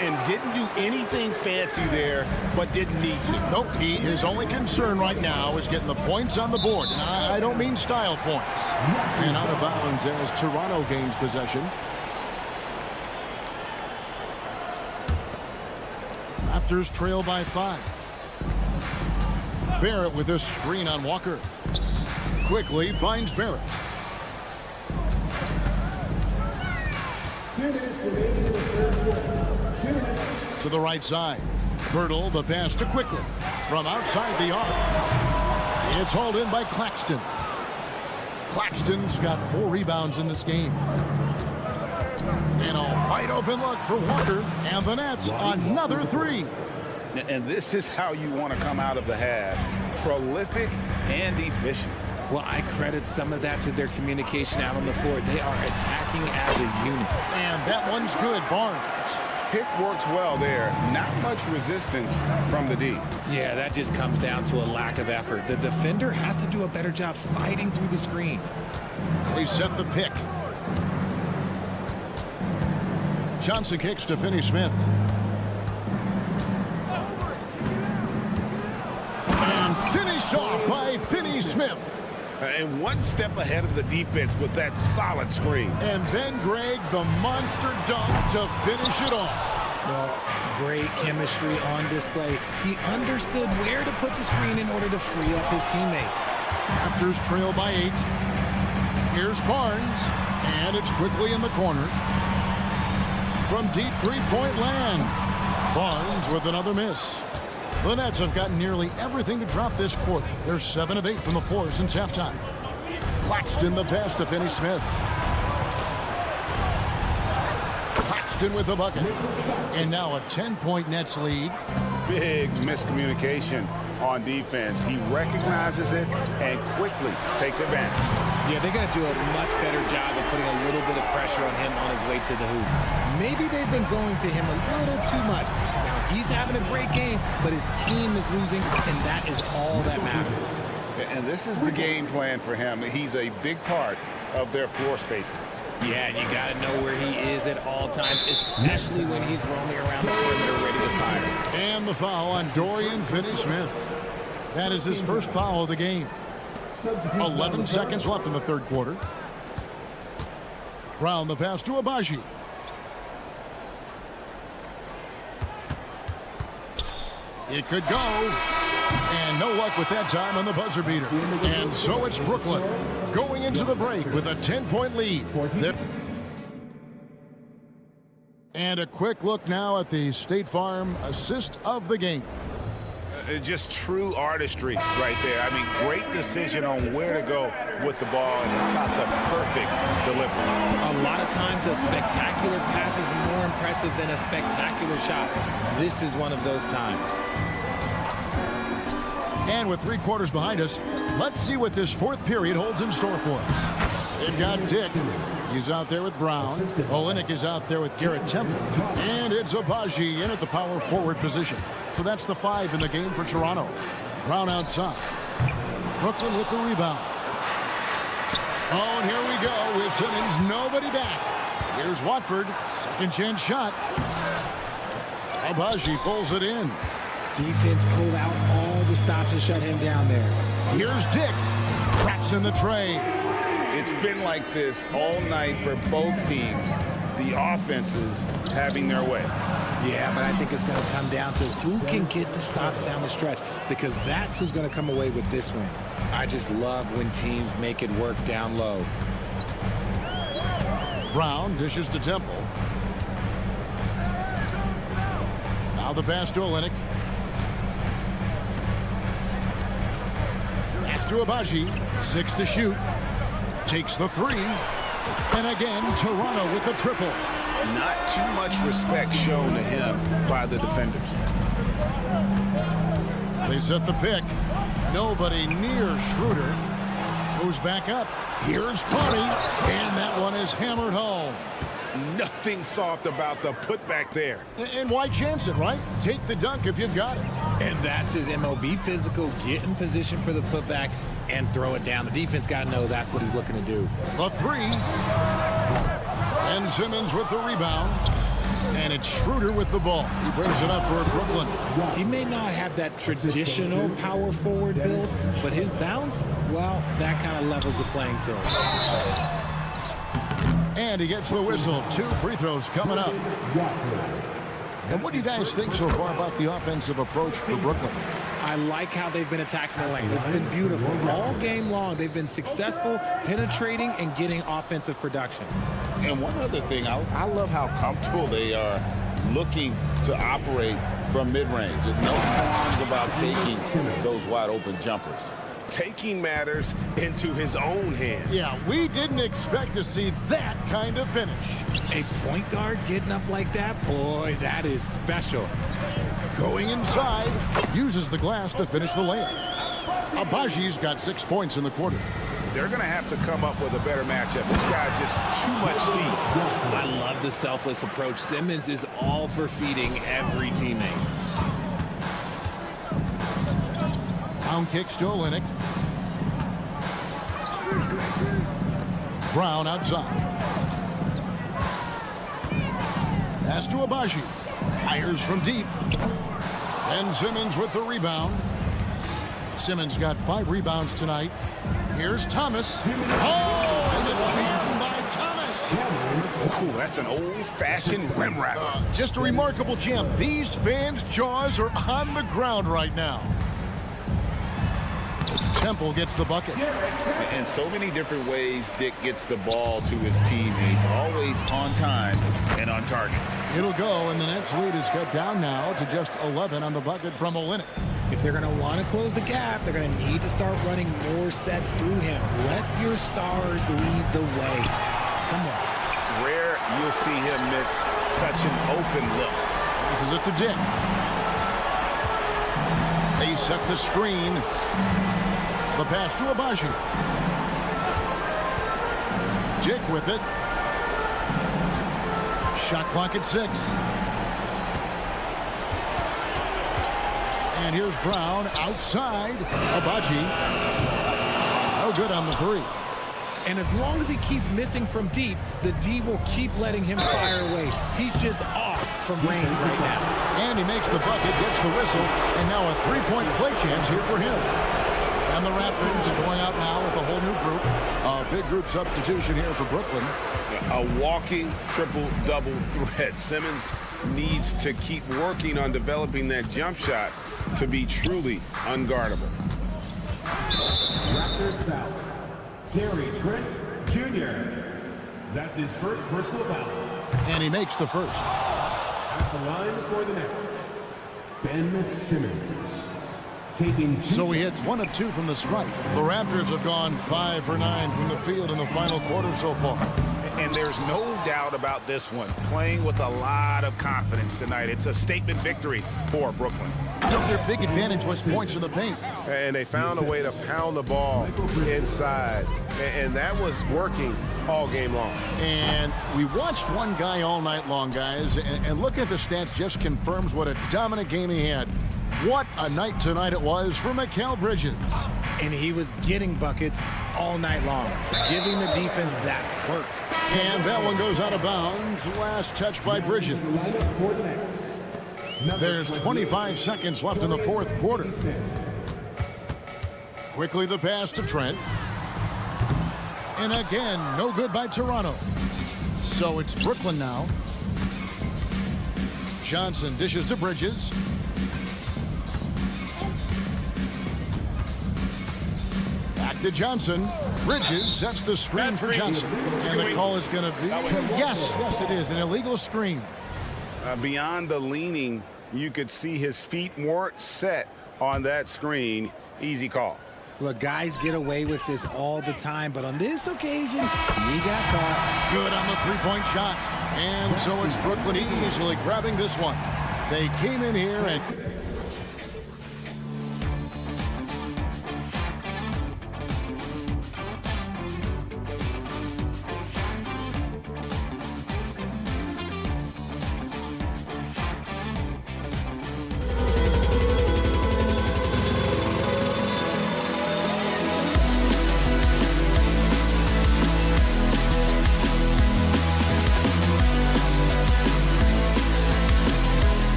And didn't do anything fancy there, but didn't need to. Nope, his only concern right now is getting the points on the board. And I don't mean style points. And out of bounds as Toronto gains possession. Raptors trail by 5. Barrett with a screen on Walker. Quickly finds Barrett. To the right side. Birtle, the pass to Quickly. From outside the arc. It's hauled in by Claxton. Claxton's got 4 rebounds in this game. And a wide open look for Walker. And the Nets, another 3. And this is how you want to come out of the half. Prolific and efficient. Well, I credit some of that to their communication out on the floor. They are attacking as a unit. And that one's good, Barnes. Pick works well there. Not much resistance from the D. Yeah, that just comes down to a lack of effort. The defender has to do a better job fighting through the screen. They set the pick. Johnson kicks to Finney-Smith. And finished off by Finney-Smith. And one step ahead of the defense with that solid screen. And then Greg, the monster dunk to finish it off. Well, great chemistry on display. He understood where to put the screen in order to free up his teammate. Raptors trail by 8. Here's Barnes, and it's quickly in the corner. From deep three-point land, Barnes with another miss. The Nets have gotten nearly everything to drop this quarter. They're 7 of 8 from the floor since halftime. Claxton the pass to Finney-Smith. Claxton with the bucket. And now a 10-point Nets lead. Big miscommunication on defense. He recognizes it and quickly takes advantage. Yeah, they're going to do a much better job of putting a little bit of pressure on him on his way to the hoop. Maybe they've been going to him a little too much. Now, he's having a great game, but his team is losing, and that is all that matters. And this is the game plan for him. He's a big part of their floor spacing. Yeah, and you got to know where he is at all times, especially when he's roaming around the perimeter ready to fire. And the foul on Dorian Finney-Smith. That is his first foul of the game. 11 seconds left in the third quarter. Brown the pass to Abaji. It could go. And no luck with that time on the buzzer beater. And so it's Brooklyn going into the break with a 10-point lead. And a quick look now at the State Farm assist of the game. Just true artistry right there. I mean, great decision on where to go with the ball and how about the perfect delivery. A lot of times a spectacular pass is more impressive than a spectacular shot. This is one of those times. And with 3 quarters behind us, let's see what this fourth period holds in store for us. They've got Dick. He's out there with Brown. Olynyk is out there with Garrett Temple. And it's Abaji in at the power forward position. So that's the 5 in the game for Toronto. Brown outside. Brooklyn with the rebound. Oh, and here we go with Simmons. Nobody back. Here's Watford. Second chance shot. Abaji pulls it in. Defense pulled out all the stops to shut him down there. Here's Dick. Traps in the tray. It's been like this all night for both teams. The offenses having their way. Yeah, but I think it's going to come down to who can get the stops down the stretch, because that's who's going to come away with this win. I just love when teams make it work down low. Brown dishes to Temple. Now the pass to Olynyk. to Agbaji. 6 to shoot. Takes the 3. And again, Toronto with the triple. Not too much respect shown to him by the defenders. They set the pick. Nobody near Schroeder. Goes back up. Here's Connie. And that one is hammered home. Nothing soft about the putback there. And why chance it, right? Take the dunk if you've got it. And that's his MO. Be physical, get in position for the putback, and throw it down. The defense got to know that's what he's looking to do. The 3. And Simmons with the rebound. And it's Schroeder with the ball. He brings it up for Brooklyn. He may not have that traditional power forward build, but his bounce, well, that kind of levels the playing field. And he gets the whistle. 2 free throws coming up. And what do you guys think so far about the offensive approach for Brooklyn? I like how they've been attacking the lane. It's been beautiful. All game long, they've been successful penetrating and getting offensive production. And one other thing, I love how comfortable they are looking to operate from mid-range. And no qualms about taking those wide-open jumpers. Taking matters into his own hands. Yeah, we didn't expect to see that kind of finish. A point guard getting up like that, boy, that is special. Going inside, uses the glass to finish the layup. Agbaji's got 6 points in the quarter. They're going to have to come up with a better matchup. This guy just too much speed. I love the selfless approach. Simmons is all for feeding every teammate. Down kicks to Olynyk. Brown outside. Pass to Agbaji. Fires from deep. And Simmons with the rebound. Simmons got 5 rebounds tonight. Here's Thomas. Oh, and the jam by Thomas. Ooh, that's an old-fashioned rim wrap. Just a remarkable jam. These fans' jaws are on the ground right now. Temple gets the bucket. In so many different ways, Dick gets the ball to his teammates, always on time and on target. It'll go, and the Nets lead is cut down now to just 11 on the bucket from Olynyk. If they're going to want to close the gap, they're going to need to start running more sets through him. Let your stars lead the way. Come on. Rare you'll see him miss such an open look. This is it to Dick. They set the screen. The pass to Agbaji. Dick with it. Shot clock at 6. And here's Brown outside. Agbaji. No good on the 3. And as long as he keeps missing from deep, the D will keep letting him fire away. He's just off from range right now. And he makes the bucket, gets the whistle, and now a 3-point play chance here for him. And the Raptors going out now with a whole new group. A big group substitution here for Brooklyn. A walking triple-double threat. Simmons needs to keep working on developing that jump shot to be truly unguardable. Raptors foul. Gary Trent Jr. That's his first personal foul. And he makes the first. At the line for the Nets, Ben Simmons. So he hits 1 of 2 from the stripe. The Raptors have gone 5 for 9 from the field in the final quarter so far. And there's no doubt about this one. Playing with a lot of confidence tonight. It's a statement victory for Brooklyn. You know, their big advantage was points in the paint. And they found a way to pound the ball inside. And that was working all game long. And we watched one guy all night long, guys. And looking at the stats just confirms what a dominant game he had. What a night tonight it was for Mikal Bridges. And he was getting buckets all night long, giving the defense that work. And that one goes out of bounds. Last touch by Bridges. There's 25 seconds left in the fourth quarter. Quickly the pass to Trent. And again, no good by Toronto. So it's Brooklyn now. Johnson dishes to Bridges. Back to Johnson. Bridges sets the screen for Johnson. And the call is going to be, yes, it is, an illegal screen. Beyond the leaning, you could see his feet weren't set on that screen. Easy call. Look, guys get away with this all the time, but on this occasion, he got caught. Good on the three-point shot. And so it's Brooklyn easily grabbing this one. They came in here and...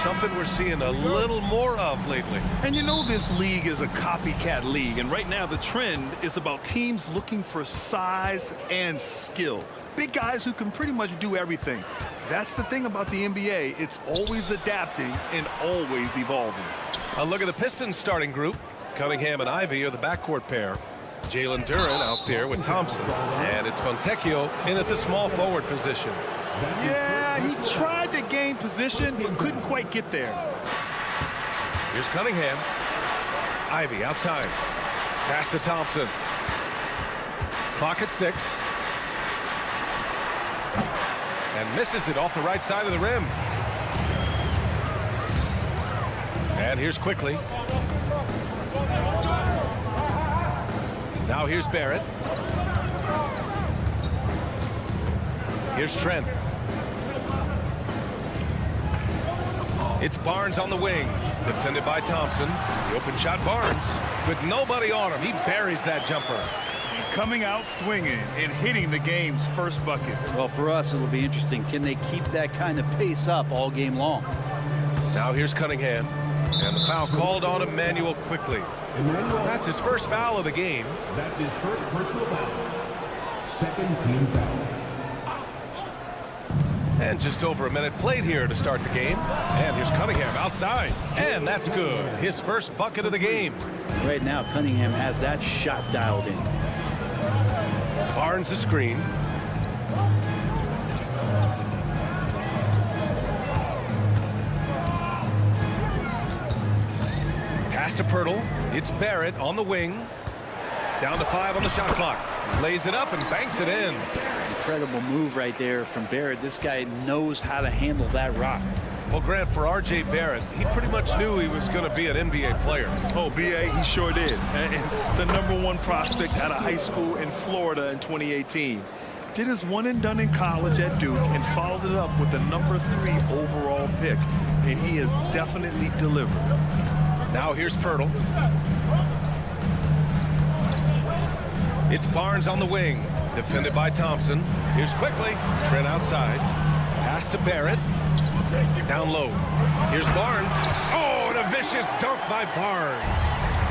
something we're seeing a little more of lately. And you know this league is a copycat league, and right now the trend is about teams looking for size and skill. Big guys who can pretty much do everything. That's the thing about the NBA. It's always adapting and always evolving. A look at the Pistons starting group. Cunningham and Ivy are the backcourt pair. Jalen Duren out there with Thompson. And it's Fontecchio in at the small forward position. Yeah, he tried to gain position, but couldn't quite get there. Here's Cunningham. Ivy outside. Pass to Thompson. Clock at 6. and misses it off the right side of the rim. And here's Quickly. Now here's Barrett. Here's Trent. It's Barnes on the wing, defended by Thompson. The open shot, Barnes, with nobody on him. He buries that jumper. Coming out swinging and hitting the game's first bucket. Well, for us, it'll be interesting. Can they keep that kind of pace up all game long? Now here's Cunningham. And the foul called on Emmanuel Quickly. That's his first foul of the game. That's his first personal foul. Second team foul. And just over a minute played here to start the game. And here's Cunningham outside. And that's good. His first bucket of the game. Right now, Cunningham has that shot dialed in. Barnes the screen. Pass to Pirtle. It's Barrett on the wing. Down to 5 on the shot clock. Lays it up and banks it in. Incredible move right there from Barrett. This guy knows how to handle that rock. Well, Grant, for R.J. Barrett, he pretty much knew he was going to be an NBA player. Oh, B.A., he sure did. And the #1 prospect out of high school in Florida in 2018. Did his one and done in college at Duke and followed it up with the #3 overall pick. And he has definitely delivered. Now here's Pirtle. It's Barnes on the wing, defended by Thompson. Here's Quickly. Trent outside. Pass to Barrett. Down low. Here's Barnes. Oh, and a vicious dunk by Barnes.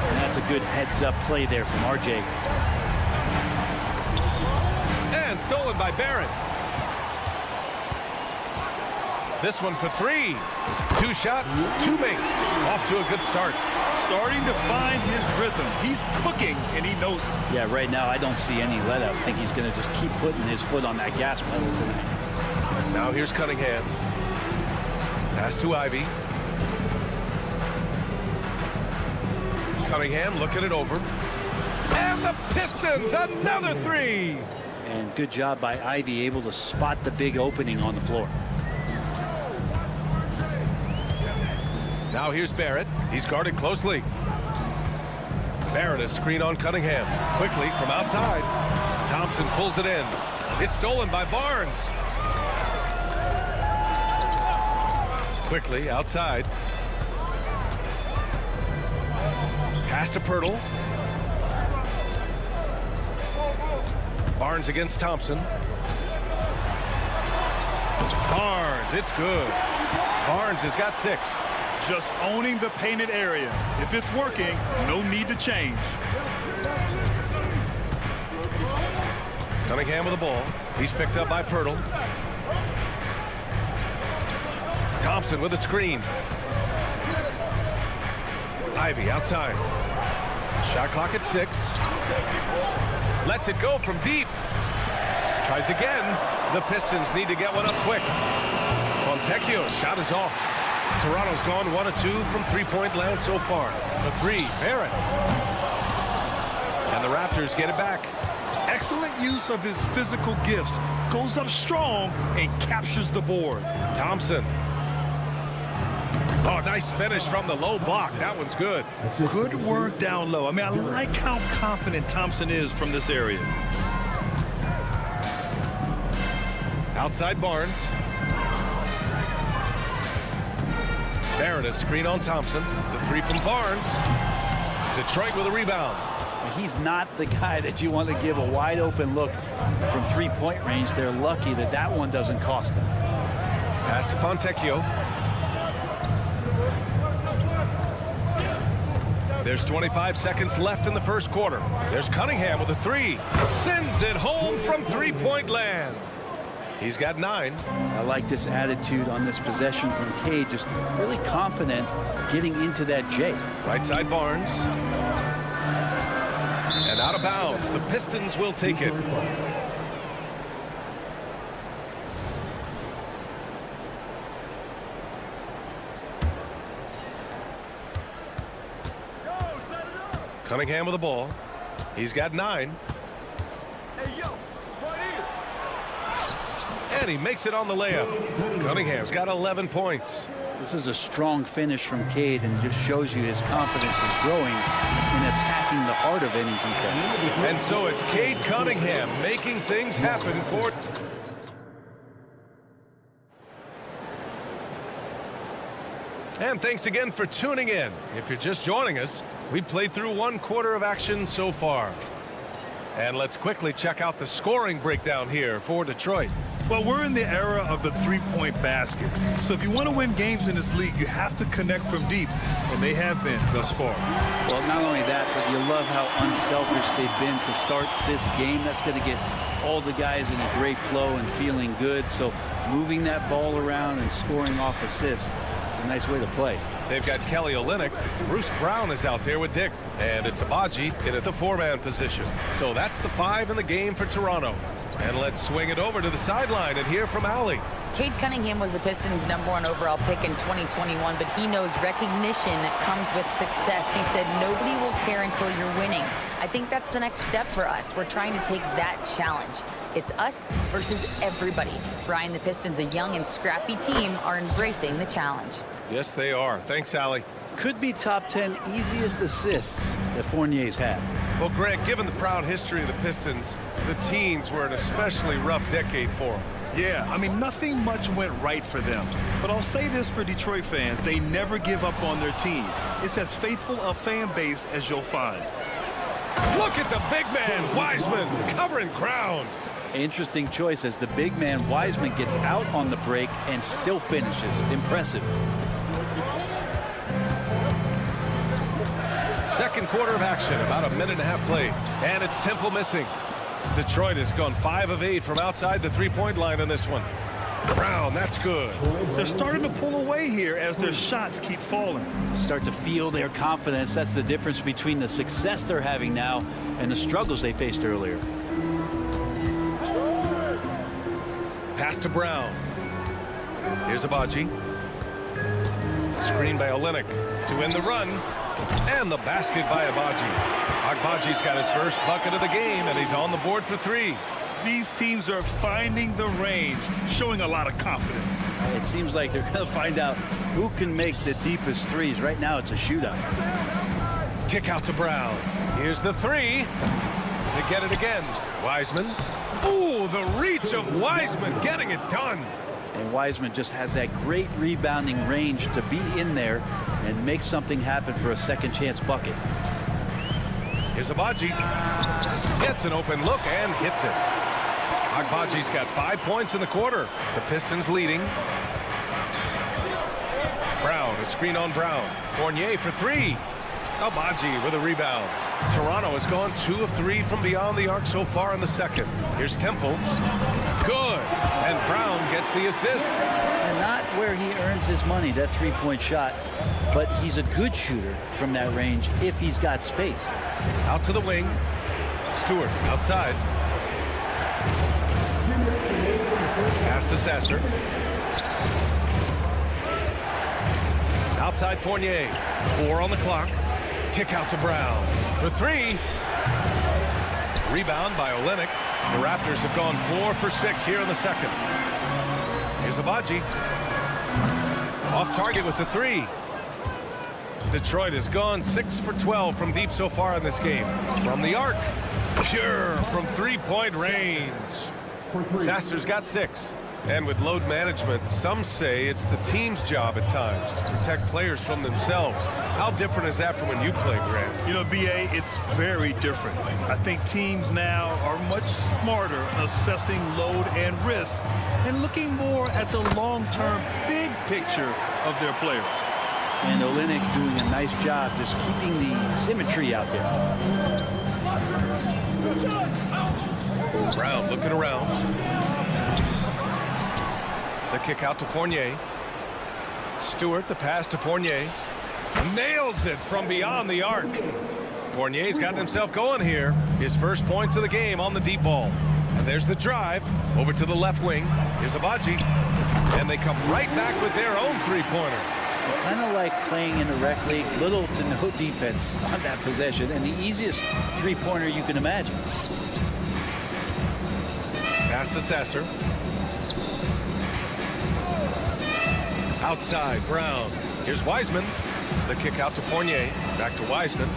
And that's a good heads-up play there from R.J. And stolen by Barrett. This one for 3. 2 shots, 2 makes. Off to a good start. Starting to find his rhythm. He's cooking, and he knows it. Yeah, right now I don't see any let up. I think he's going to just keep putting his foot on that gas pedal tonight. Now here's Cunningham. Pass to Ivy. Cunningham looking it over. And the Pistons, another 3. And good job by Ivy, able to spot the big opening on the floor. Now here's Barrett. He's guarded closely. Barrett, a screen on Cunningham. Quickly from outside. Thompson pulls it in. It's stolen by Barnes. Quickly outside. Pass to Pirtle. Barnes against Thompson. Barnes, it's good. Barnes has got 6. Just owning the painted area. If it's working, no need to change. Cunningham with the ball. He's picked up by Pirtle. Thompson with a screen. Ivy outside. Shot clock at 6. Lets it go from deep. Tries again. The Pistons need to get one up quick. Fontecchio's shot is off. Toronto's gone 1 of 2 from three-point land so far. The 3, Barrett. And the Raptors get it back. Excellent use of his physical gifts. Goes up strong and captures the board. Thompson. Oh, nice finish from the low block. That one's good. Good work down low. I mean, I like how confident Thompson is from this area. Outside Barnes. Barrett, a screen on Thompson. The 3 from Barnes. Detroit with a rebound. He's not the guy that you want to give a wide open look from three-point range. They're lucky that that one doesn't cost them. Pass to Fontecchio. There's 25 seconds left in the first quarter. There's Cunningham with a 3. Sends it home from three-point land. He's got 9. I like this attitude on this possession from Cade. Just really confident getting into that J. Right side Barnes. And out of bounds. The Pistons will take it. Cunningham with the ball. He's got 9. And he makes it on the layup. Cunningham's got 11 points. This is a strong finish from Cade, and just shows you his confidence is growing in attacking the heart of any defense. And so it's Cade Cunningham making things happen for... And thanks again for tuning in. If you're just joining us, we played through 1 quarter of action so far. And let's quickly check out the scoring breakdown here for Detroit. Well, we're in the era of the three-point basket. So if you want to win games in this league, you have to connect from deep, and they have been thus far. Well, not only that, but you love how unselfish they've been to start this game. That's going to get all the guys in a great flow and feeling good. So moving that ball around and scoring off assists, it's a nice way to play. They've got Kelly Olynyk. Bruce Brown is out there with Dick. And it's Abaji in at the 4-man position. So that's the 5 in the game for Toronto. And let's swing it over to the sideline and hear from Allie. Cade Cunningham was the Pistons' #1 overall pick in 2021, but he knows recognition comes with success. He said nobody will care until you're winning. I think that's the next step for us. We're trying to take that challenge. It's us versus everybody. Brian, the Pistons, a young and scrappy team, are embracing the challenge. Yes, they are. Thanks, Allie. Could be top 10 easiest assists that Fournier's had. Well, Greg, given the proud history of the Pistons, the teens were an especially rough decade for them. Yeah, I mean, nothing much went right for them. But I'll say this for Detroit fans, they never give up on their team. It's as faithful a fan base as you'll find. Look at the big man, Wiseman, covering ground. Interesting choice as the big man Wiseman gets out on the break and still finishes. Impressive. Second quarter of action, about a minute and a half played, and it's Temple missing. Detroit has gone 5 of 8 from outside the three-point line in this one. Brown, that's good. They're starting to pull away here as their shots keep falling. Start to feel their confidence. That's the difference between the success they're having now and the struggles they faced earlier. Pass to Brown. Here's Abaji. Screen by Olynyk to win the run. And the basket by Abaji. Agbaji's got his first bucket of the game, and he's on the board for 3. These teams are finding the range, showing a lot of confidence. It seems like they're going to find out who can make the deepest threes. Right now, it's a shootout. Kick out to Brown. Here's the 3. They get it again. Wiseman. Ooh, the reach of Wiseman getting it done. And Wiseman just has that great rebounding range to be in there and make something happen for a second chance bucket. Here's Abaji. Gets an open look and hits it. Agbaji's got 5 points in the quarter. The Pistons leading. Brown, a screen on Brown. Fournier for 3. Abaji with a rebound. Toronto has gone 2 of 3 from beyond the arc so far in the second. Here's Temple. Good. And Brown gets the assist. And not where he earns his money, that three-point shot. But he's a good shooter from that range if he's got space. Out to the wing. Stewart outside. Pass to Sasser. Outside Fournier. 4 on the clock. Kick out to Brown for 3. Rebound by Olynyk. The Raptors have gone 4 for 6 here in the second. Here's Abaji. Off target with the 3. Detroit has gone 6 for 12 from deep so far in this game. From the arc. Pure from three-point range. Sasser's got 6. And with load management, some say it's the team's job at times to protect players from themselves. How different is that from when you played, Grant? You know, BA, it's very different. I think teams now are much smarter assessing load and risk and looking more at the long-term big picture of their players. And Olynyk doing a nice job just keeping the symmetry out there. Brown looking around. The kick out to Fournier. Stewart, the pass to Fournier. Nails it from beyond the arc. Fournier's gotten himself going here. His first points of the game on the deep ball. And there's the drive over to the left wing. Here's Abaji. And they come right back with their own three-pointer. Kind of like playing in a rec league, little to no defense on that possession, and the easiest three-pointer you can imagine. Pass to Sasser. Outside, Brown. Here's Wiseman. The kick out to Fournier. Back to Wiseman.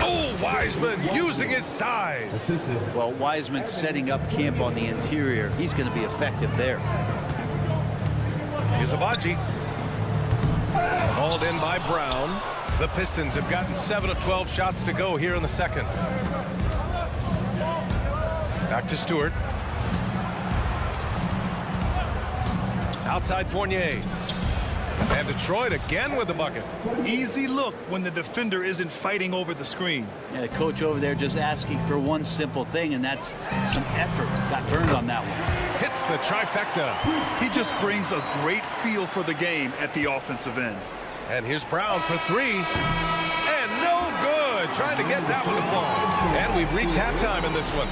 Oh, Wiseman using his size. Well, Wiseman's setting up camp on the interior. He's going to be effective there. Here's Abaji. Hauled in by Brown. The Pistons have gotten 7 of 12 shots to go here in the second. Back to Stewart. Outside Fournier. And Detroit again with the bucket. Easy look when the defender isn't fighting over the screen. Yeah, the coach over there just asking for one simple thing, and that's some effort. Got burned on that one. Hits the trifecta. He just brings a great feel for the game at the offensive end. And here's Brown for three. And no good. Trying to get that one to fall. And we've reached halftime in this one.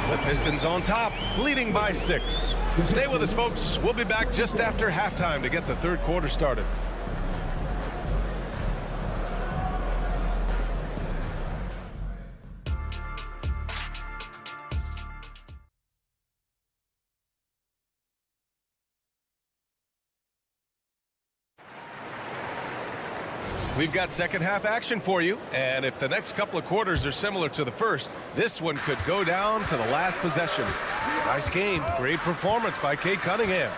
The Pistons on top, leading by 6. Stay with us, folks. We'll be back just after halftime to get the third quarter started. We've got second half action for you, and if the next couple of quarters are similar to the first, this one could go down to the last possession. Nice game. Great performance by Cade Cunningham.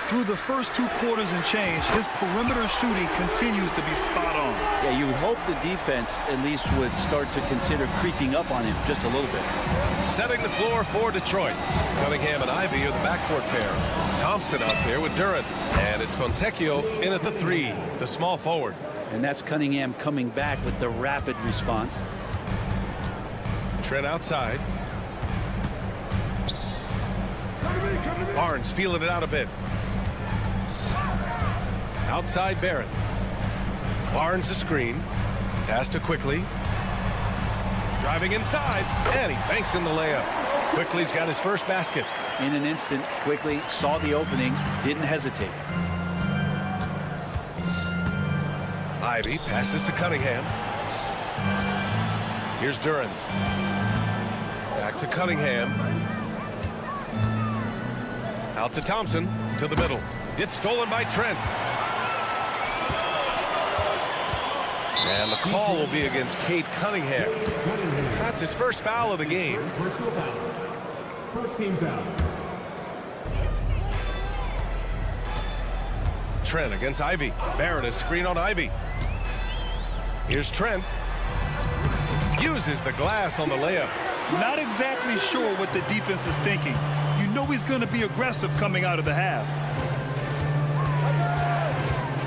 Through the first 2 quarters and change, his perimeter shooting continues to be spot on. Yeah, you would hope the defense at least would start to consider creeping up on him just a little bit. Setting the floor for Detroit. Cunningham and Ivy are the backcourt pair. Thompson out there with Durant. And it's Fontecchio in at the 3, the small forward. And that's Cunningham coming back with the rapid response. Trent outside. Barnes feeling it out a bit. Outside Barrett. Barnes a screen. Pass to Quickly. Driving inside. And he banks in the layup. Quickly's got his first basket. In an instant, Quickly saw the opening, didn't hesitate. Ivy passes to Cunningham. Here's Durant. Back to Cunningham. Out to Thompson. To the middle. It's stolen by Trent. And the call will be against Cade Cunningham. That's his first foul of the game. Personal foul. First team foul. Trent against Ivy. Barrett a screen on Ivy. Here's Trent. Uses the glass on the layup. Not exactly sure what the defense is thinking. You know he's going to be aggressive coming out of the half.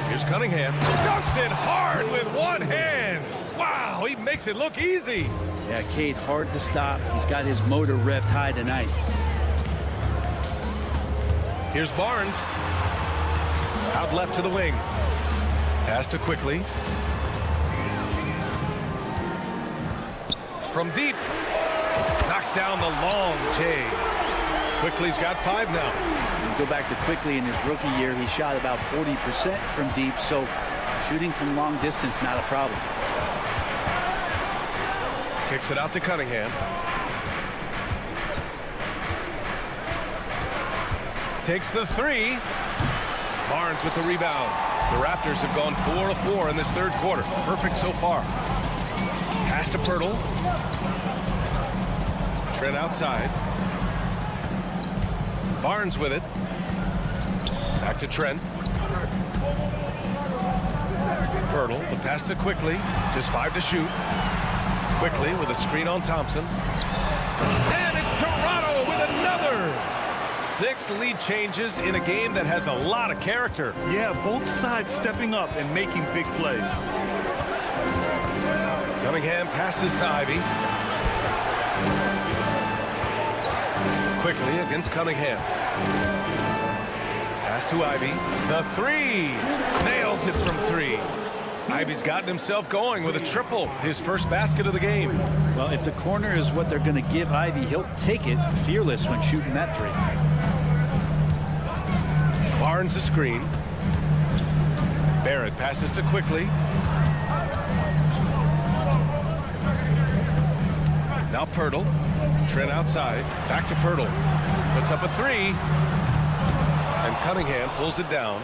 Here's Cunningham. Dunks it hard with one hand. Wow, he makes it look easy. Yeah, Cade hard to stop. He's got his motor revved high tonight. Here's Barnes. Out left to the wing. Pass to Quickly. From deep. Knocks down the long J. Quickly's got 5 now. You go back to Quickly in his rookie year, he shot about 40% from deep, so shooting from long distance, not a problem. Kicks it out to Cunningham. Takes the 3. Barnes with the rebound. The Raptors have gone 4 of 4 in this third quarter. Perfect so far. Pass to Pirtle. Trent outside. Barnes with it. Back to Trent. Pirtle, the pass to Quickly. Just 5 to shoot. Quickly with a screen on Thompson. And it's Toronto with another. 6 lead changes in a game that has a lot of character. Yeah, both sides stepping up and making big plays. Cunningham passes to Ivy. Quickly against Cunningham. Pass to Ivy. The 3. Nails it from 3. Ivy's gotten himself going with a triple. His first basket of the game. Well, if the corner is what they're going to give Ivy, he'll take it fearless when shooting that 3. Barnes a screen. Barrett passes to Quickly. Now Pirtle. Trent outside. Back to Pirtle. Puts up a 3. And Cunningham pulls it down.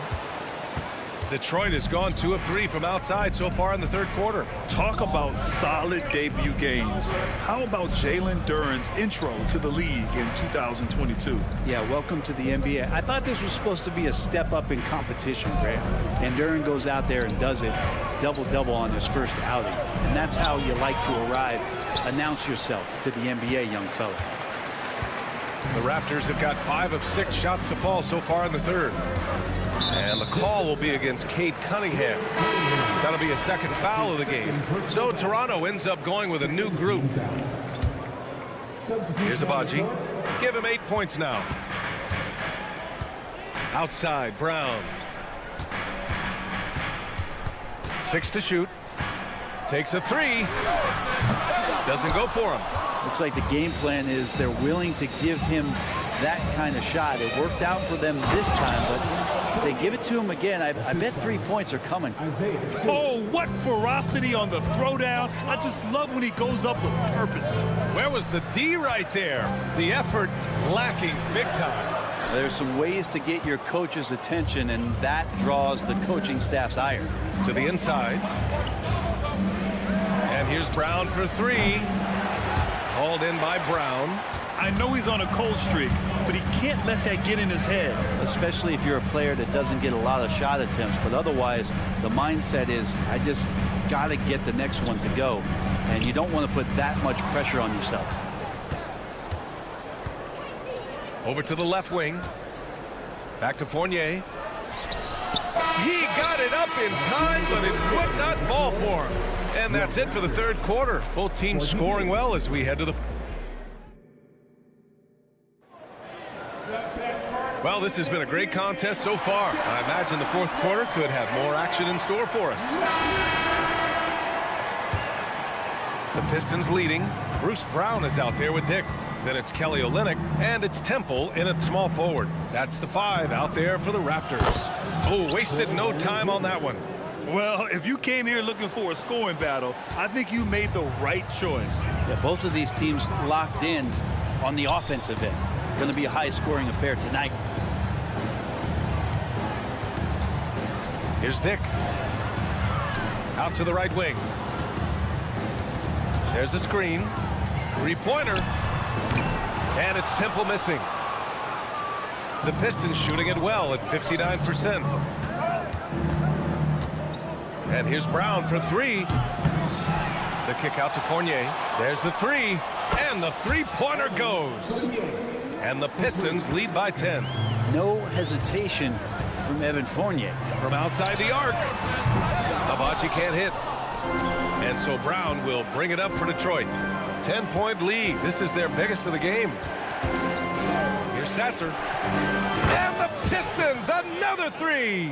Detroit has gone 2 of 3 from outside so far in the third quarter. Talk about solid debut games. How about Jalen Duren's intro to the league in 2022? Yeah, welcome to the NBA. I thought this was supposed to be a step up in competition, Grant. And Duren goes out there and does it, double-double on his first outing. And that's how you like to arrive. Announce yourself to the NBA, young fella. The Raptors have got 5 of 6 shots to fall so far in the third. And the call will be against Cade Cunningham. That'll be a second foul of the game. So Toronto ends up going with a new group. Here's Abaji. Give him 8 points now. Outside, Brown. 6 to shoot. Takes a 3. Doesn't go for him. Looks like the game plan is they're willing to give him that kind of shot. It worked out for them this time, but if they give it to him again, I bet 3 points are coming. Oh, what ferocity on the throwdown. I just love when he goes up with purpose. Where was the D right there? The effort lacking big time. There's some ways to get your coach's attention, and that draws the coaching staff's ire. To the inside. And here's Brown for 3. Hauled in by Brown. I know he's on a cold streak, but he can't let that get in his head. Especially if you're a player that doesn't get a lot of shot attempts, but otherwise the mindset is, I just got to get the next one to go, and you don't want to put that much pressure on yourself. Over to the left wing. Back to Fournier. He got it up in time, but it would not fall for him. And that's it for the third quarter. Both teams scoring well as we head to the... Well, this has been a great contest so far. I imagine the fourth quarter could have more action in store for us. The Pistons leading. Bruce Brown is out there with Dick. Then it's Kelly Olynyk, and it's Temple in at small forward. That's the 5 out there for the Raptors. Oh, wasted no time on that one. Well, if you came here looking for a scoring battle, I think you made the right choice. Yeah, both of these teams locked in on the offensive end. Going to be a high-scoring affair tonight. Here's Dick. Out to the right wing. There's a screen. 3-pointer. And it's Temple missing. The Pistons shooting it well at 59%. And here's Brown for 3. The kick out to Fournier. There's the 3. And the 3-pointer goes. And the Pistons lead by 10. No hesitation from Evan Fournier. From outside the arc. Abaji can't hit. And so Brown will bring it up for Detroit. 10-point lead. This is their biggest of the game. Here's Sasser. And the Pistons, another 3.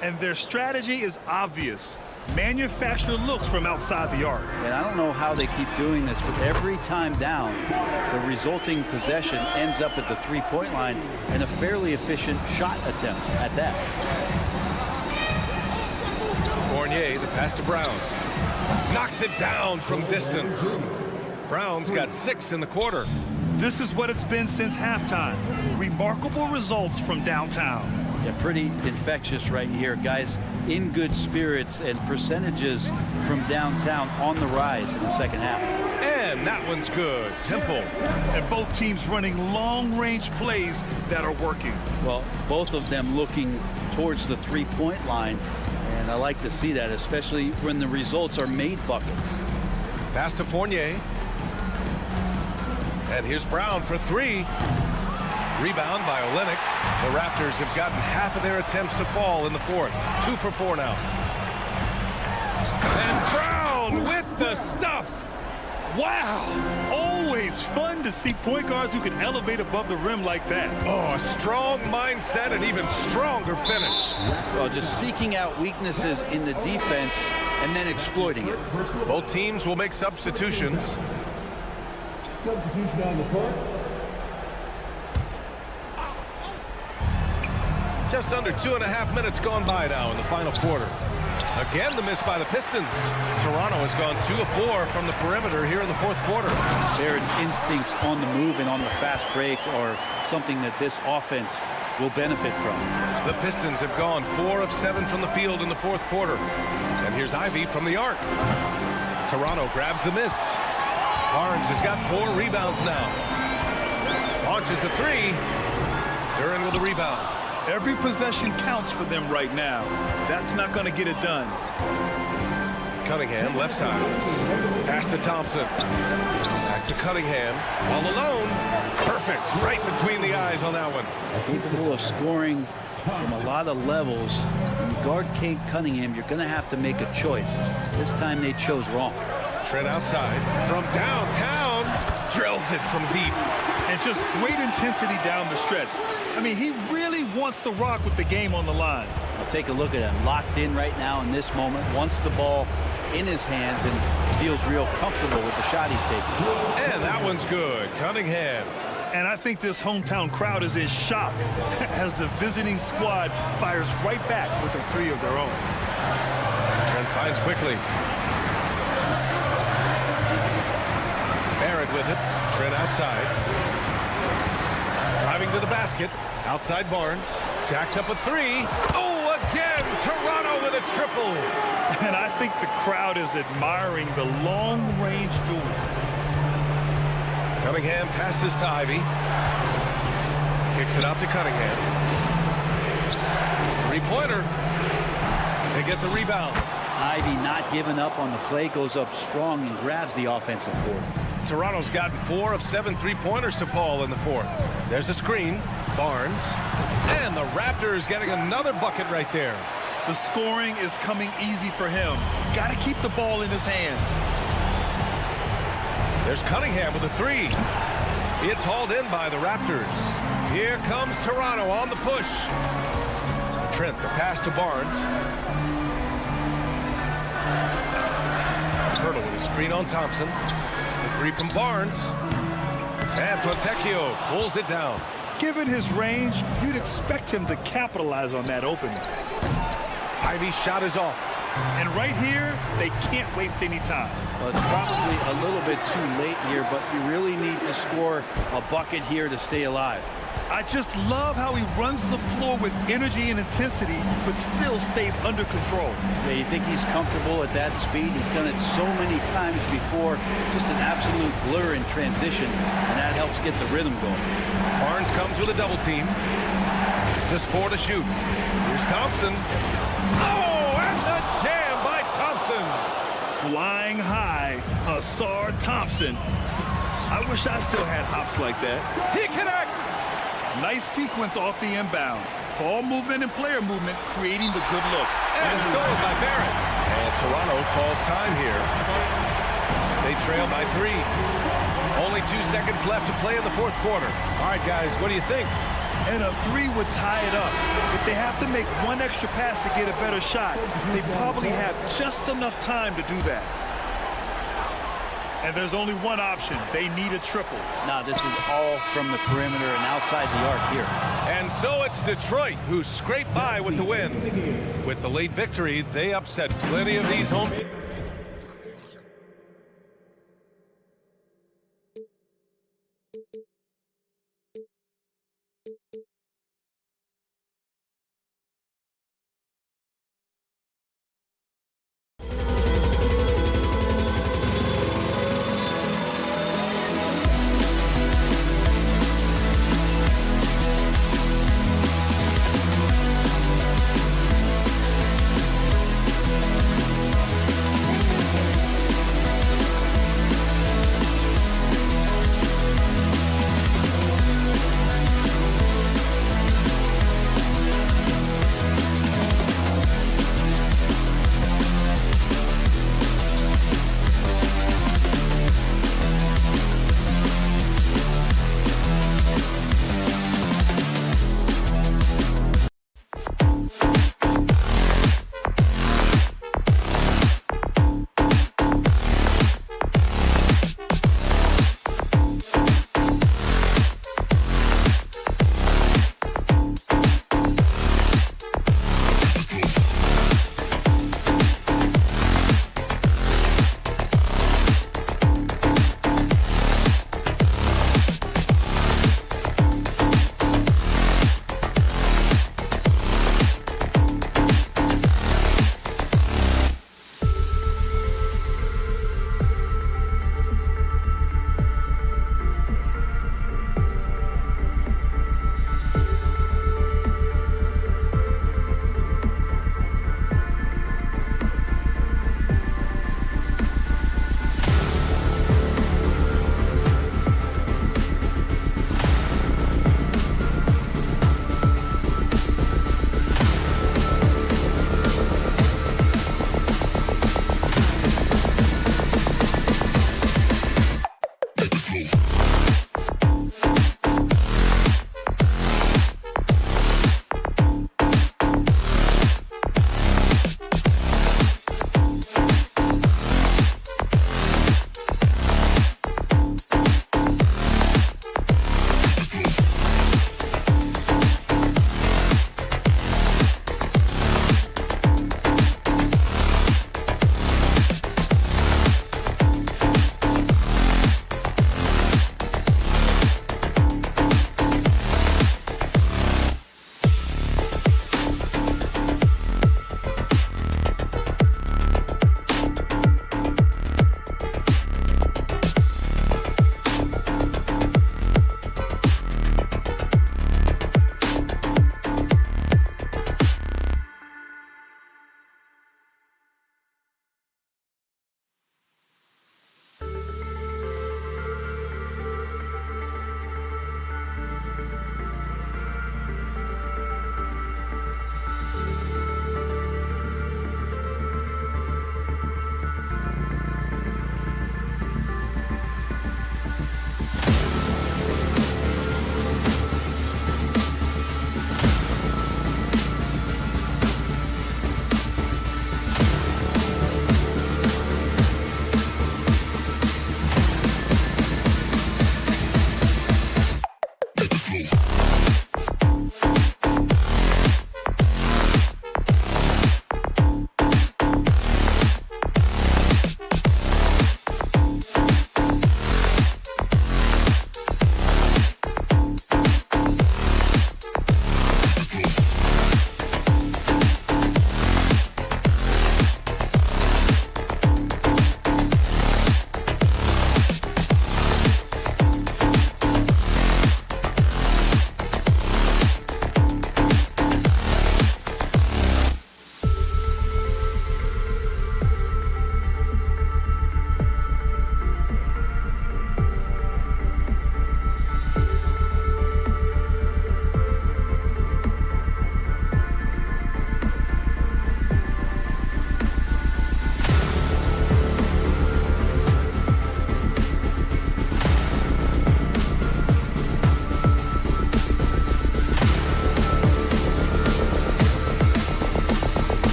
And their strategy is obvious. Manufacture looks from outside the arc. And I don't know how they keep doing this, but every time down, the resulting possession ends up at the 3-point line and a fairly efficient shot attempt at that. Fournier, the pass to Brown. Knocks it down from distance. Brown's got 6 in the quarter. This is what it's been since halftime. Remarkable results from downtown. Yeah, pretty infectious right here. Guys in good spirits, and percentages from downtown on the rise in the second half. And that one's good. Temple. And both teams running long-range plays that are working. Well, both of them looking towards the 3-point line. And I like to see that, especially when the results are made buckets. Pass to Fournier. And here's Brown for 3. Rebound by Olynyk. The Raptors have gotten half of their attempts to fall in the fourth. 2 for 4 now. And Brown with the stuff. Wow! Always fun to see point guards who can elevate above the rim like that. Oh, a strong mindset and even stronger finish. Well, just seeking out weaknesses in the defense and then exploiting it. Both teams will make substitutions. Substitution on the court. Just under 2.5 minutes gone by now in the final quarter. Again, the miss by the Pistons. Toronto has gone 2 of 4 from the perimeter here in the fourth quarter. Barrett's instincts on the move and on the fast break are something that this offense will benefit from. The Pistons have gone 4 of 7 from the field in the fourth quarter. And here's Ivy from the arc. Toronto grabs the miss. Barnes has got 4 rebounds now. Launches a 3. Duran with the rebound. Every possession counts for them right now. That's not going to get it done. Cunningham, left side. Pass to Thompson. Back to Cunningham. All alone. Perfect. Right between the eyes on that one. Capable of scoring from a lot of levels. When you guard Kate Cunningham, you're going to have to make a choice. This time they chose wrong. Trent outside. From downtown. Drills it from deep. And just great intensity down the stretch. I mean, he really wants to rock with the game on the line. Well, take a look at him. Locked in right now in this moment. Wants the ball in his hands and feels real comfortable with the shot he's taking. And that one's good. Cunningham. And I think this hometown crowd is in shock as the visiting squad fires right back with a 3 of their own. Trent finds quickly. Barrett with it. Trent outside. Driving to the basket. Outside Barnes. Jacks up a 3. Oh, again! Toronto with a triple. And I think the crowd is admiring the long-range duel. Cunningham passes to Ivy. Kicks it out to Cunningham. 3-pointer. They get the rebound. Ivy not giving up on the play, goes up strong and grabs the offensive board. Toronto's gotten 4 of 7 3-pointers to fall in the fourth. There's a screen. Barnes. And the Raptors getting another bucket right there. The scoring is coming easy for him. Got to keep the ball in his hands. There's Cunningham with a 3. It's hauled in by the Raptors. Here comes Toronto on the push. Trent, the pass to Barnes. Hurdle with a screen on Thompson. The 3 from Barnes. And Fontecchio pulls it down. Given his range, you'd expect him to capitalize on that opening. Ivy's shot is off. And right here, they can't waste any time. Well, it's probably a little bit too late here, but you really need to score a bucket here to stay alive. I just love how he runs the floor with energy and intensity, but still stays under control. Yeah, you think he's comfortable at that speed? He's done it so many times before. Just an absolute blur in transition, and that helps get the rhythm going. Barnes comes with a double team. Just 4 to shoot. Here's Thompson. Oh, and the jam by Thompson. Flying high, Asar Thompson. I wish I still had hops like that. He connects. Nice sequence off the inbound. Ball movement and player movement creating the good look. And stolen by Barrett. And Toronto calls time here. They trail by 3. Only 2 seconds left to play in the fourth quarter. All right, guys, what do you think? And a 3 would tie it up. If they have to make 1 extra pass to get a better shot, they probably have just enough time to do that. And there's only one option. They need a triple. Now, this is all from the perimeter and outside the arc here. And so it's Detroit who scraped by with the win. With the late victory, they upset plenty of these home...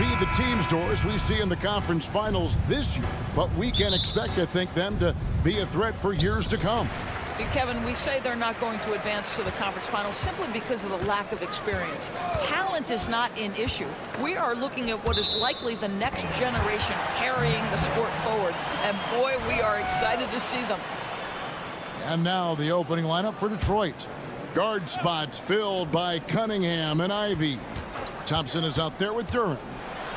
be the teams, Doris, we see in the conference finals this year, but we can expect, I think, them to be a threat for years to come. Kevin, we say they're not going to advance to the conference finals simply because of the lack of experience. Talent is not an issue. We are looking at what is likely the next generation carrying the sport forward. And boy, we are excited to see them. And now the opening lineup for Detroit. Guard spots filled by Cunningham and Ivy. Thompson is out there with Durham.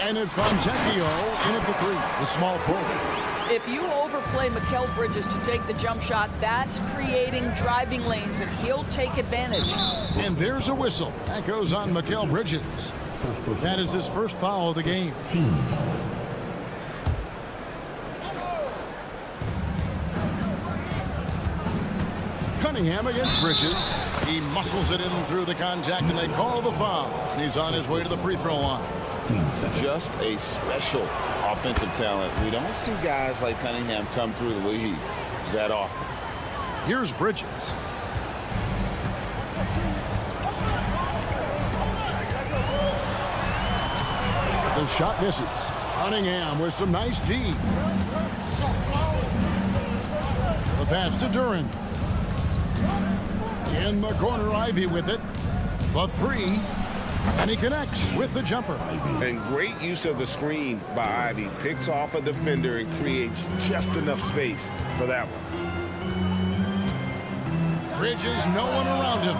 And it's Fontecchio in at the 3, the small forward. If you overplay Mikal Bridges to take the jump shot, that's creating driving lanes, and he'll take advantage. And there's a whistle. That goes on Mikal Bridges. That is his first foul of the game. Cunningham against Bridges. He muscles it in through the contact, and they call the foul. And he's on his way to the free throw line. Just a special offensive talent. We don't see guys like Cunningham come through the league that often. Here's Bridges. The shot misses. Cunningham with some nice D. The pass to Duran. In the corner, Ivy with it. The 3. And he connects with the jumper. And great use of the screen by Ivy. Picks off a defender and creates just enough space for that one. Bridges, no one around him.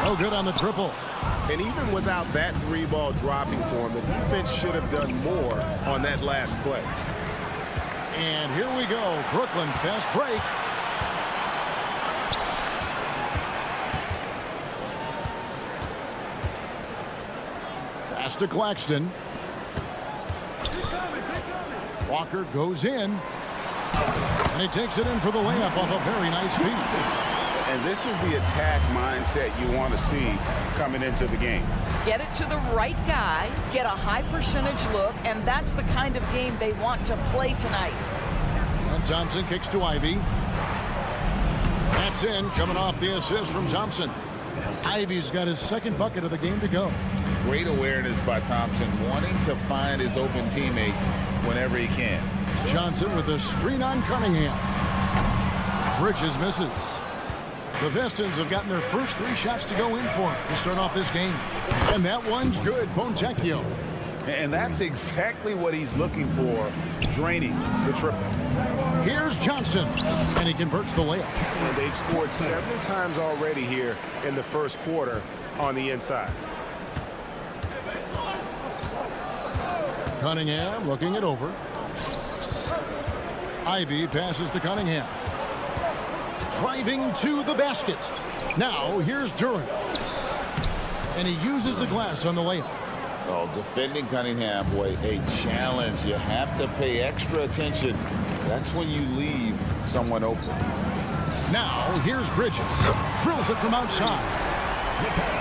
Oh, good on the triple. And even without that 3-ball dropping for him, the defense should have done more on that last play. And here we go. Brooklyn fast break. Pass to Claxton. Walker goes in. And he takes it in for the layup off a very nice feed. And this is the attack mindset you want to see coming into the game. Get it to the right guy, get a high percentage look, and that's the kind of game they want to play tonight. And Thompson kicks to Ivy. That's in, coming off the assist from Thompson. Ivy's got his second bucket of the game to go. Great awareness by Thompson, wanting to find his open teammates whenever he can. Johnson with a screen on Cunningham. Bridges misses. The Pistons have gotten their first 3 shots to go in for him to start off this game. And that one's good. Fontecchio. And that's exactly what he's looking for, draining the triple. Here's Johnson. And he converts the layup. And they've scored several times already here in the first quarter on the inside. Cunningham looking it over. Ivy passes to Cunningham. Driving to the basket. Now here's Duran. And he uses the glass on the layup. Oh, defending Cunningham, boy, a challenge. You have to pay extra attention. That's when you leave someone open. Now here's Bridges. Drills it from outside.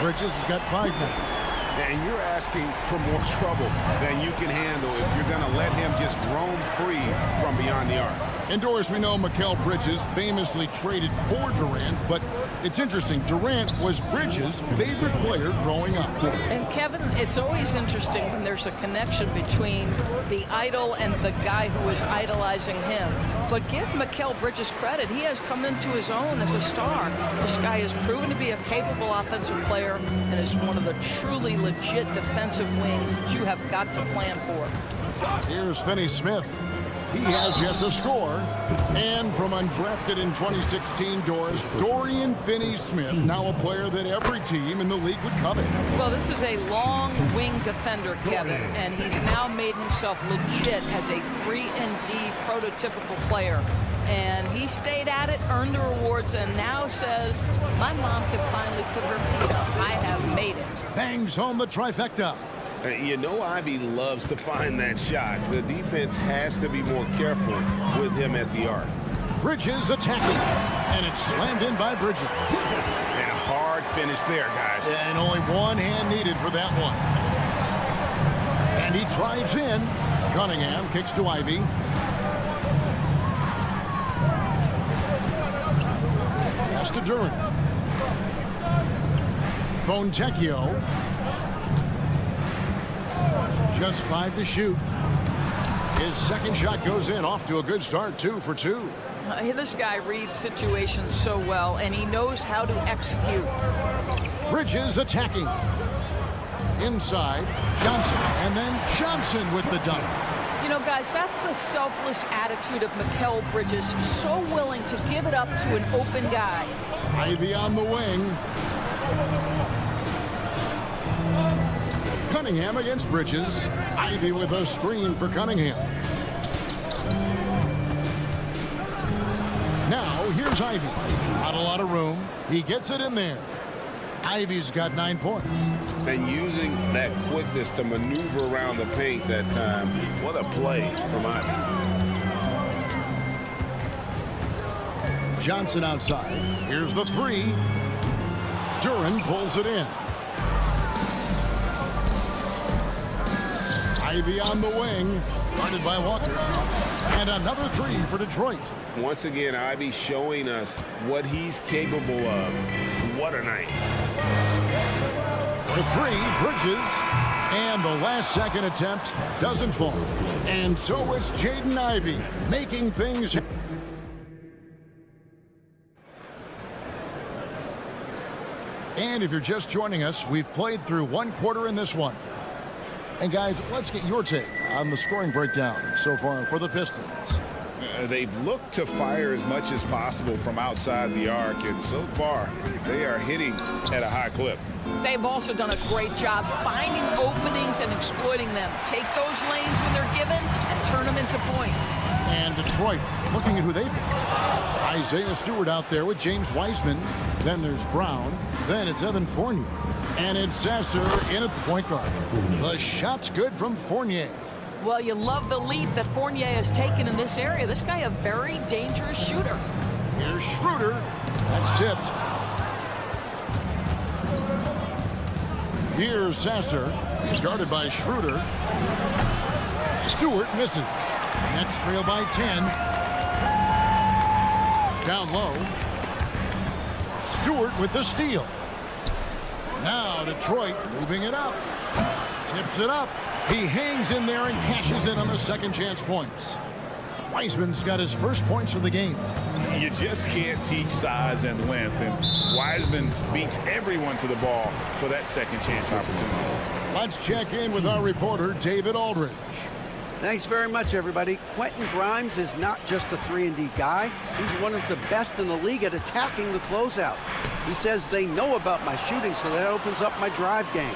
Bridges has got 5 now. And you're asking for more trouble than you can handle if you're going to let him just roam free from beyond the arc. And Doris, we know Mikal Bridges famously traded for Durant, but it's interesting. Durant was Bridges' favorite player growing up. And Kevin, it's always interesting when there's a connection between the idol and the guy who is idolizing him. But give Mikal Bridges credit. He has come into his own as a star. This guy has proven to be a capable offensive player and is one of the truly legit defensive wings that you have got to plan for. Here's Finney Smith. He has yet to score. And from undrafted in 2016, Doris, Dorian Finney-Smith, now a player that every team in the league would covet. Well, this is a long wing defender, Kevin, and he's now made himself legit as a 3-and-D prototypical player. And he stayed at it, earned the rewards, and now says, my mom can finally put her feet up. I have made it. Bangs home the trifecta. You know Ivy loves to find that shot. The defense has to be more careful with him at the arc. Bridges attacking, and it's slammed in by Bridges. And a hard finish there, guys. And only one hand needed for that one. And he drives in. Cunningham kicks to Ivy. Pass to Duran. Fontecchio. Just 5 to shoot. His second shot goes in, off to a good start, 2 for 2. This guy reads situations so well, and he knows how to execute. Bridges attacking. Inside, Johnson, and then Johnson with the dunk. You know, guys, that's the selfless attitude of Mikal Bridges, so willing to give it up to an open guy. Ivy on the wing. Cunningham against Bridges. Ivy with a screen for Cunningham. Now, here's Ivy. Not a lot of room. He gets it in there. Ivy's got 9 points. And using that quickness to maneuver around the paint that time. What a play from Ivy. Johnson outside. Here's the 3. Duran pulls it in. Ivy on the wing, guarded by Walker. And another 3 for Detroit. Once again, Ivy showing us what he's capable of. What a night. For 3, Bridges. And the last second attempt doesn't fall. And so it's Jaden Ivey making things. And if you're just joining us, we've played through 1 quarter in this one. And guys, let's get your take on the scoring breakdown so far for the Pistons. They've looked to fire as much as possible from outside the arc, and so far they are hitting at a high clip. They've also done a great job finding openings and exploiting them. Take those lanes when they're given and turn them into points. And Detroit, looking at who they've got. Isaiah Stewart out there with James Wiseman. Then there's Brown. Then it's Evan Fournier. And it's Sasser in at the point guard. The shot's good from Fournier. Well, you love the lead that Fournier has taken in this area. This guy a very dangerous shooter. Here's Schroeder. That's tipped. Here's Sasser. He's guarded by Schroeder. Stewart misses. Nets trail by 10. Down low. Stewart with the steal. Now Detroit moving it up. Tips it up. He hangs in there and cashes in on the second chance points. Wiseman's got his first points of the game. You just can't teach size and length, and Wiseman beats everyone to the ball for that second chance opportunity. Let's check in with our reporter, David Aldridge. Thanks very much, everybody. Quentin Grimes is not just a 3-and-D guy. He's one of the best in the league at attacking the closeout. He says they know about my shooting, so that opens up my drive game.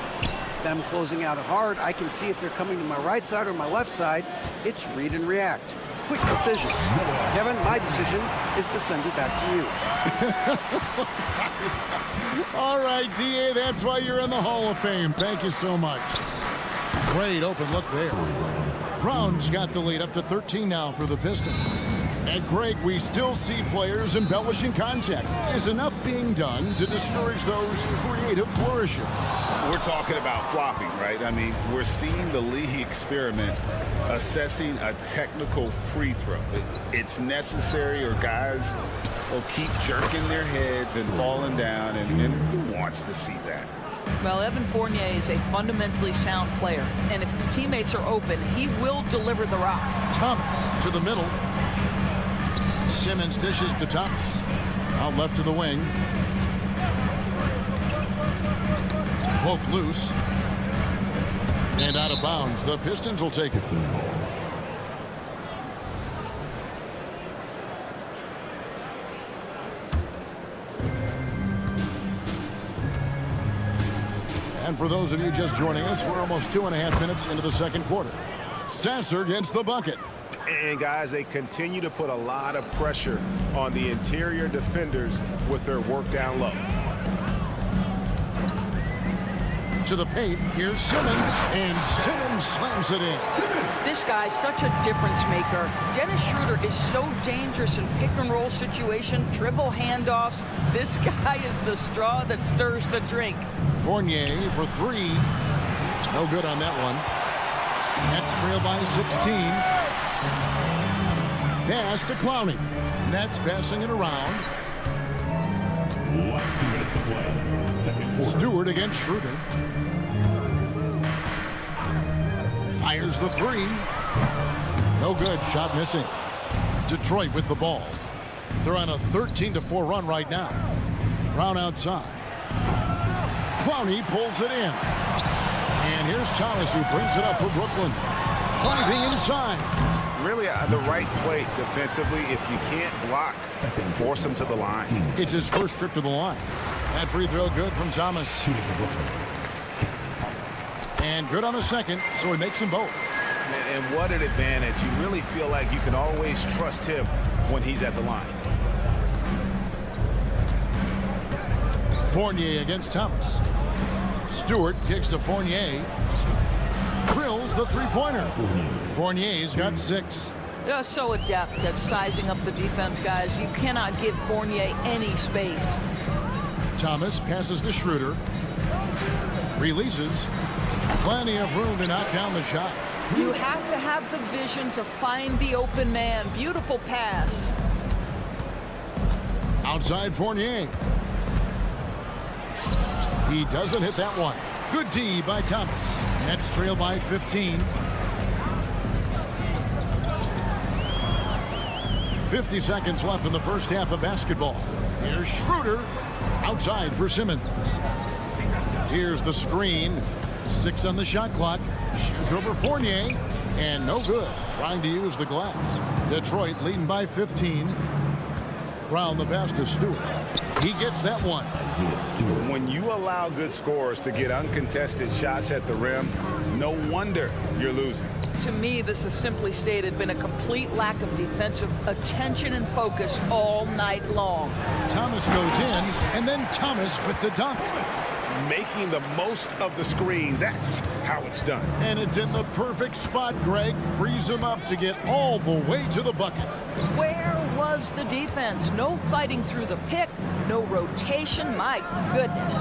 If I'm closing out hard, I can see if they're coming to my right side or my left side. It's read and react. Quick decisions. Kevin, my decision is to send it back to you. All right, D.A., that's why you're in the Hall of Fame. Thank you so much. Great open look there. Brown's got the lead up to 13 now for the Pistons. And Greg, we still see players embellishing contact. Is enough being done to discourage those creative flourishes? We're talking about flopping, right? I mean, we're seeing the league experiment assessing a technical free throw. It's necessary, or guys will keep jerking their heads and falling down, and who wants to see that? Well, Evan Fournier is a fundamentally sound player, and if his teammates are open, he will deliver the rock. Thomas to the middle. Simmons dishes to Thomas. Out left to the wing. Poke loose. And out of bounds. The Pistons will take it. And for those of you just joining us, we're almost 2.5 minutes into the second quarter. Sasser gets the bucket. And guys, they continue to put a lot of pressure on the interior defenders with their work down low. To the paint, here's Simmons, and Simmons slams it in. This guy's such a difference maker. Dennis Schroeder is so dangerous in pick-and-roll situation, dribble handoffs. This guy is the straw that stirs the drink. Fournier for 3. No good on that one. Nets trail by 16. Pass to Clowney. Nets passing it around. Stewart against Schroeder. Fires the three. No good. Shot missing. Detroit with the ball. They're on a 13-4 run right now. Brown outside. Clowney pulls it in. And here's Thomas, who brings it up for Brooklyn. Driving inside. Really the right play defensively. If you can't block, force him to the line. It's his first trip to the line. That free throw good from Thomas. And good on the second, so he makes them both. And what an advantage. You really feel like you can always trust him when he's at the line. Fournier against Thomas. Stewart kicks to Fournier. Drills the three-pointer. Fournier's got 6. They're so adept at sizing up the defense, guys. You cannot give Fournier any space. Thomas passes to Schroeder. Releases. Plenty of room to knock down the shot. You have to have the vision to find the open man. Beautiful pass. Outside Fournier. He doesn't hit that one. Good D by Thomas. Nets trail by 15. 50 seconds left in the first half of basketball. Here's Schroeder. Outside for Simmons. Here's the screen. 6 on the shot clock. Shoots over Fournier. And no good. Trying to use the glass. Detroit leading by 15. Brown the pass to Stewart. He gets that one. When you allow good scorers to get uncontested shots at the rim, no wonder you're losing. To me, this has simply stated been a complete lack of defensive attention and focus all night long. Thomas goes in, and then Thomas with the dunk. Making the most of the screen. That's how it's done. And it's in the perfect spot, Greg. Frees him up to get all the way to the bucket. Where was the defense? No fighting through the pick, no rotation. My goodness.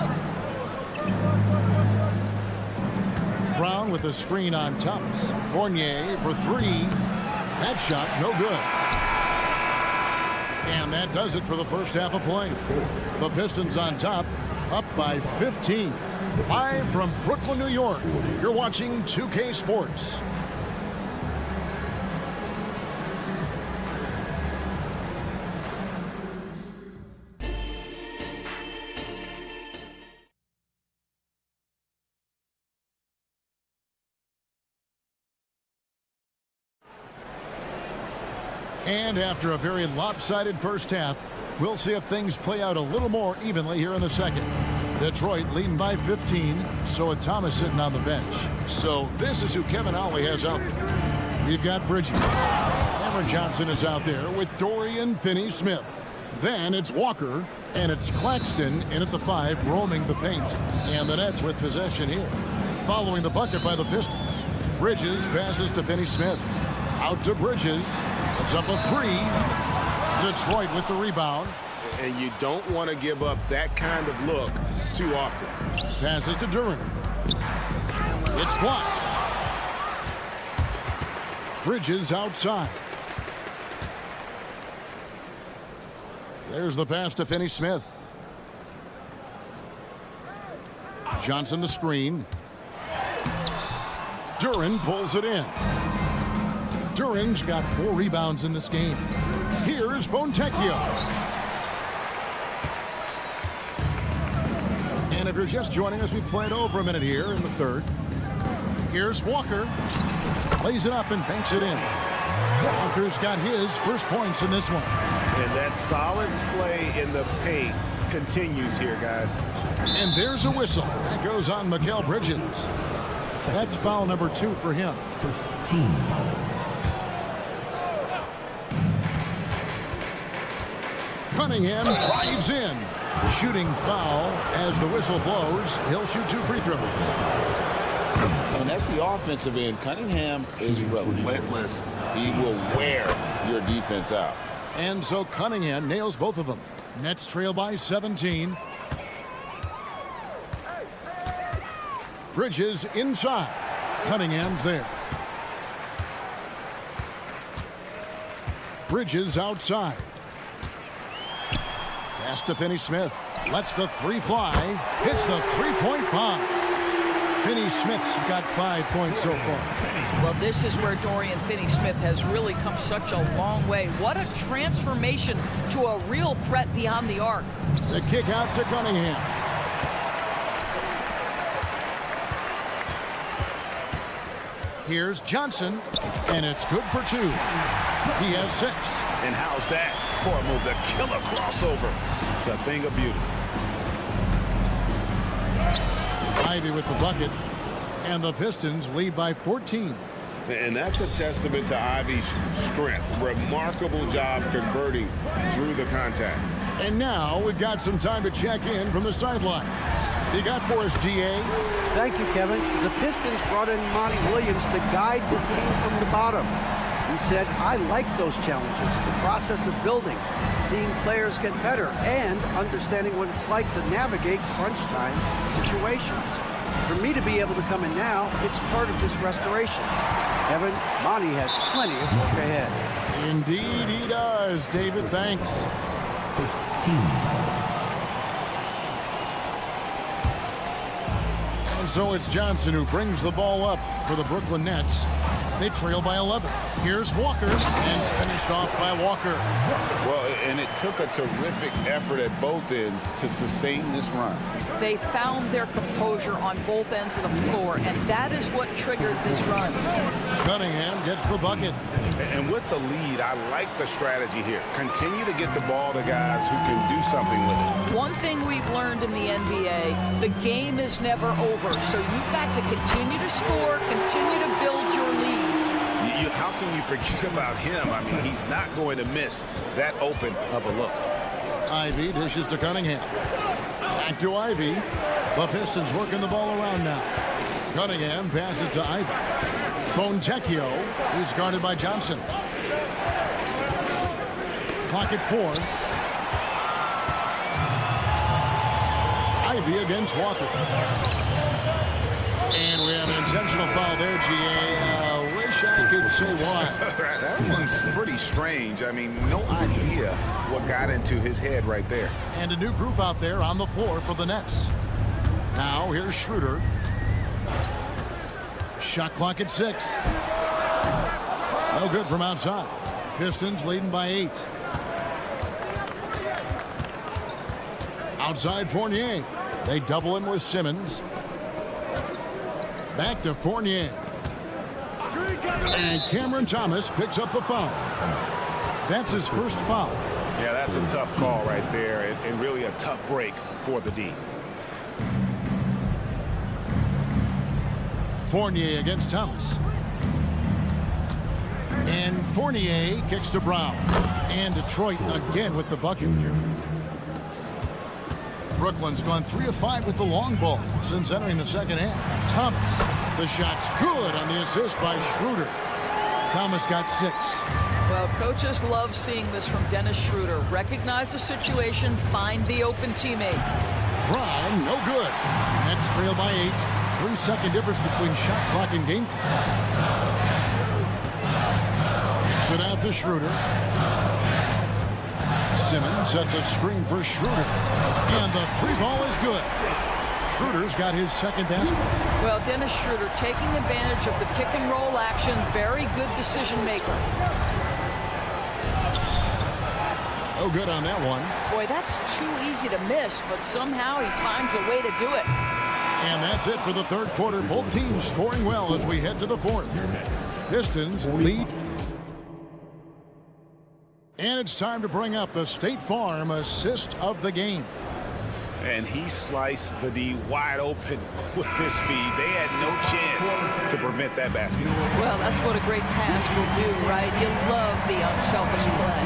Brown with the screen on Thomas. Fournier for 3. That shot, no good. And that does it for the first half of play. The Pistons on top, up by 15. Live from Brooklyn, New York. You're watching 2K Sports. And after a very lopsided first half, we'll see if things play out a little more evenly here in the second. Detroit leading by 15, so with Thomas sitting on the bench. So this is who Kevin Ollie has out there. We've got Bridges. Cameron Johnson is out there with Dorian Finney-Smith. Then it's Walker, and it's Claxton in at the 5, roaming the paint. And the Nets with possession here. Following the bucket by the Pistons. Bridges passes to Finney-Smith. Out to Bridges. It's up a 3. Detroit with the rebound. And you don't want to give up that kind of look too often. Passes to Duran. It's blocked. Bridges outside. There's the pass to Finney-Smith. Johnson the screen. Duran pulls it in. Duran's got 4 rebounds in this game. Here's Fontecchio. And if you're just joining us, we played over a minute here in the third. Here's Walker. Lays it up and banks it in. Walker's got his first points in this one. And that solid play in the paint continues here, guys. And there's a whistle. That goes on Mikal Bridges. That's foul number 2 for him. First team foul. Cunningham drives in. Shooting foul as the whistle blows. He'll shoot 2 free throws. And at the offensive end, Cunningham is relentless. He will wear your defense out. And so Cunningham nails both of them. Nets trail by 17. Bridges inside. Cunningham's there. Bridges outside. Pass to Finney-Smith. Lets the 3 fly. Hits the 3-point bomb. Finney-Smith's got 5 points so far. Well, this is where Dorian Finney-Smith has really come such a long way. What a transformation to a real threat beyond the arc. The kick out to Cunningham. Here's Johnson, and it's good for 2. He has 6. And how's that for a move? The killer crossover. It's a thing of beauty. Ivy with the bucket, and the Pistons lead by 14. And that's a testament to Ivy's strength. Remarkable job converting through the contact. And now we've got some time to check in from the sideline. You got for us, DA? Thank you, Kevin. The Pistons brought in Monty Williams to guide this team from the bottom. He said, I like those challenges, the process of building, seeing players get better, and understanding what it's like to navigate crunch time situations. For me to be able to come in now, it's part of this restoration. Kevin, Monty has plenty of work ahead. Indeed he does, David. Thanks. And so it's Johnson who brings the ball up for the Brooklyn Nets. They trail by 11. Here's Walker, and finished off by Walker. Well, and it took a terrific effort at both ends to sustain this run. They found their composure on both ends of the floor, and that is what triggered this run. Cunningham gets the bucket. And with the lead, I like the strategy here. Continue to get the ball to guys who can do something with it. One thing we've learned in the NBA, the game is never over. So you've got to continue to score, continue to build your lead. How can you forget about him? I mean, he's not going to miss that open of a look. Ivy dishes to Cunningham. Back to Ivy. The Pistons working the ball around now. Cunningham passes to Ivy. Fontecchio is guarded by Johnson. Clock at 4. Ivy against Walker. And we have an intentional foul there, GA. Wish I could say why. That one's pretty strange. I mean, no idea what got into his head right there. And a new group out there on the floor for the Nets. Now here's Schroeder. Shot clock at 6. No good from outside. Pistons leading by 8. Outside Fournier. They double him with Simmons. Back to Fournier. And Cameron Thomas picks up the foul. That's his first foul. Yeah, that's a tough call right there, and really a tough break for the D. Fournier against Thomas. And Fournier kicks to Brown. And Detroit again with the bucket. Brooklyn's gone 3 of 5 with the long ball since entering the second half. Thomas, the shot's good on the assist by Schroeder. Thomas got 6. Well, coaches love seeing this from Dennis Schroeder. Recognize the situation, find the open teammate. Brown, no good. Nets trail by 8. 3-second difference between shot clock and game clock. Sit out to Schroeder. Simmons sets a screen for Schroeder. And the 3-ball is good. Schroeder's got his second basket. Well, Dennis Schroeder taking advantage of the pick and roll action. Very good decision maker. No good on that one. Boy, that's too easy to miss, but somehow he finds a way to do it. And that's it for the third quarter. Both teams scoring well as we head to the fourth. Pistons lead. And it's time to bring up the State Farm assist of the game. And he sliced the D wide open with his feed. They had no chance to prevent that basket. Well, that's what a great pass will do, right? You love the unselfish play.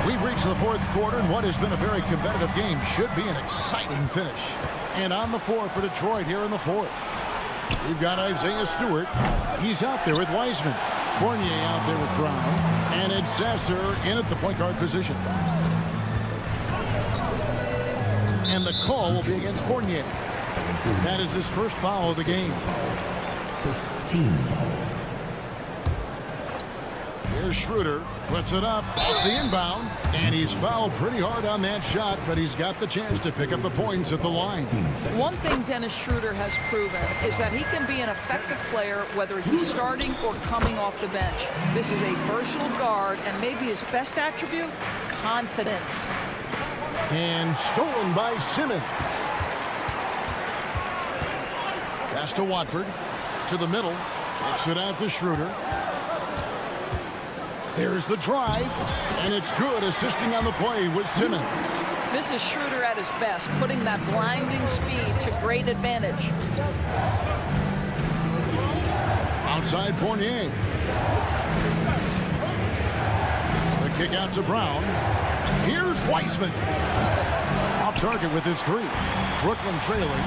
We've reached the fourth quarter, and what has been a very competitive game should be an exciting finish. And on the floor for Detroit here in the fourth. We've got Isaiah Stewart. He's out there with Wiseman. Fournier out there with Brown. And it's Sasser in at the point guard position. And the call will be against Fournier. That is his first foul of the game. Here's Schroeder, puts it up off the inbound, and he's fouled pretty hard on that shot, but he's got the chance to pick up the points at the line. One thing Dennis Schroeder has proven is that he can be an effective player whether he's starting or coming off the bench. This is a versatile guard, and maybe his best attribute, confidence. And stolen by Simmons. Pass to Watford, to the middle, kicks it out to Schroeder. There's the drive, and it's good, assisting on the play with Simmons. This is Schroeder at his best, putting that blinding speed to great advantage. Outside Fournier. The kick out to Brown. Here's Wiseman. Off target with his three. Brooklyn trailing.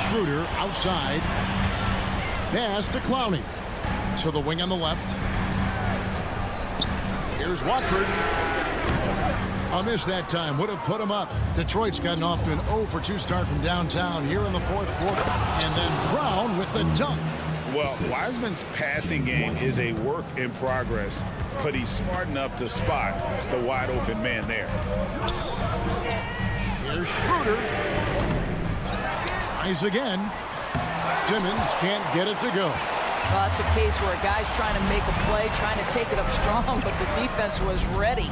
Schroeder outside. Pass to Clowney. To the wing on the left. Here's Watford. A miss that time would have put him up. Detroit's gotten off to an 0 for 2 start from downtown here in the fourth quarter. And then Brown with the dunk. Well, Wiseman's passing game is a work in progress, but he's smart enough to spot the wide open man there. Here's Schroeder. Tries again. Simmons can't get it to go. Well, that's a case where a guy's trying to make a play, trying to take it up strong, but the defense was ready.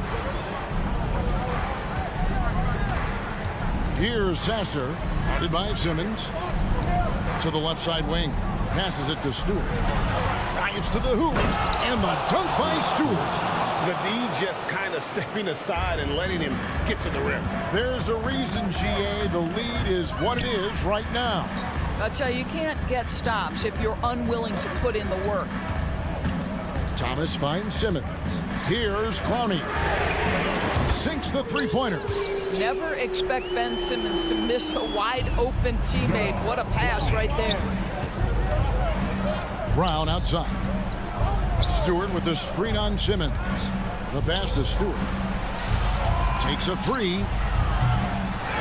Here's Sasser, guarded by Simmons. To the left side wing. Passes it to Stewart. Drives to the hoop. And the dunk by Stewart. The D just kind of stepping aside and letting him get to the rim. There's a reason, GA. The lead is what it is right now. I'll tell you, you can't get stops if you're unwilling to put in the work. Thomas finds Simmons. Here's Clowney. Sinks the three-pointer. Never expect Ben Simmons to miss a wide-open teammate. What a pass right there. Brown outside. Stewart with the screen on Simmons. The pass to Stewart. Takes a three.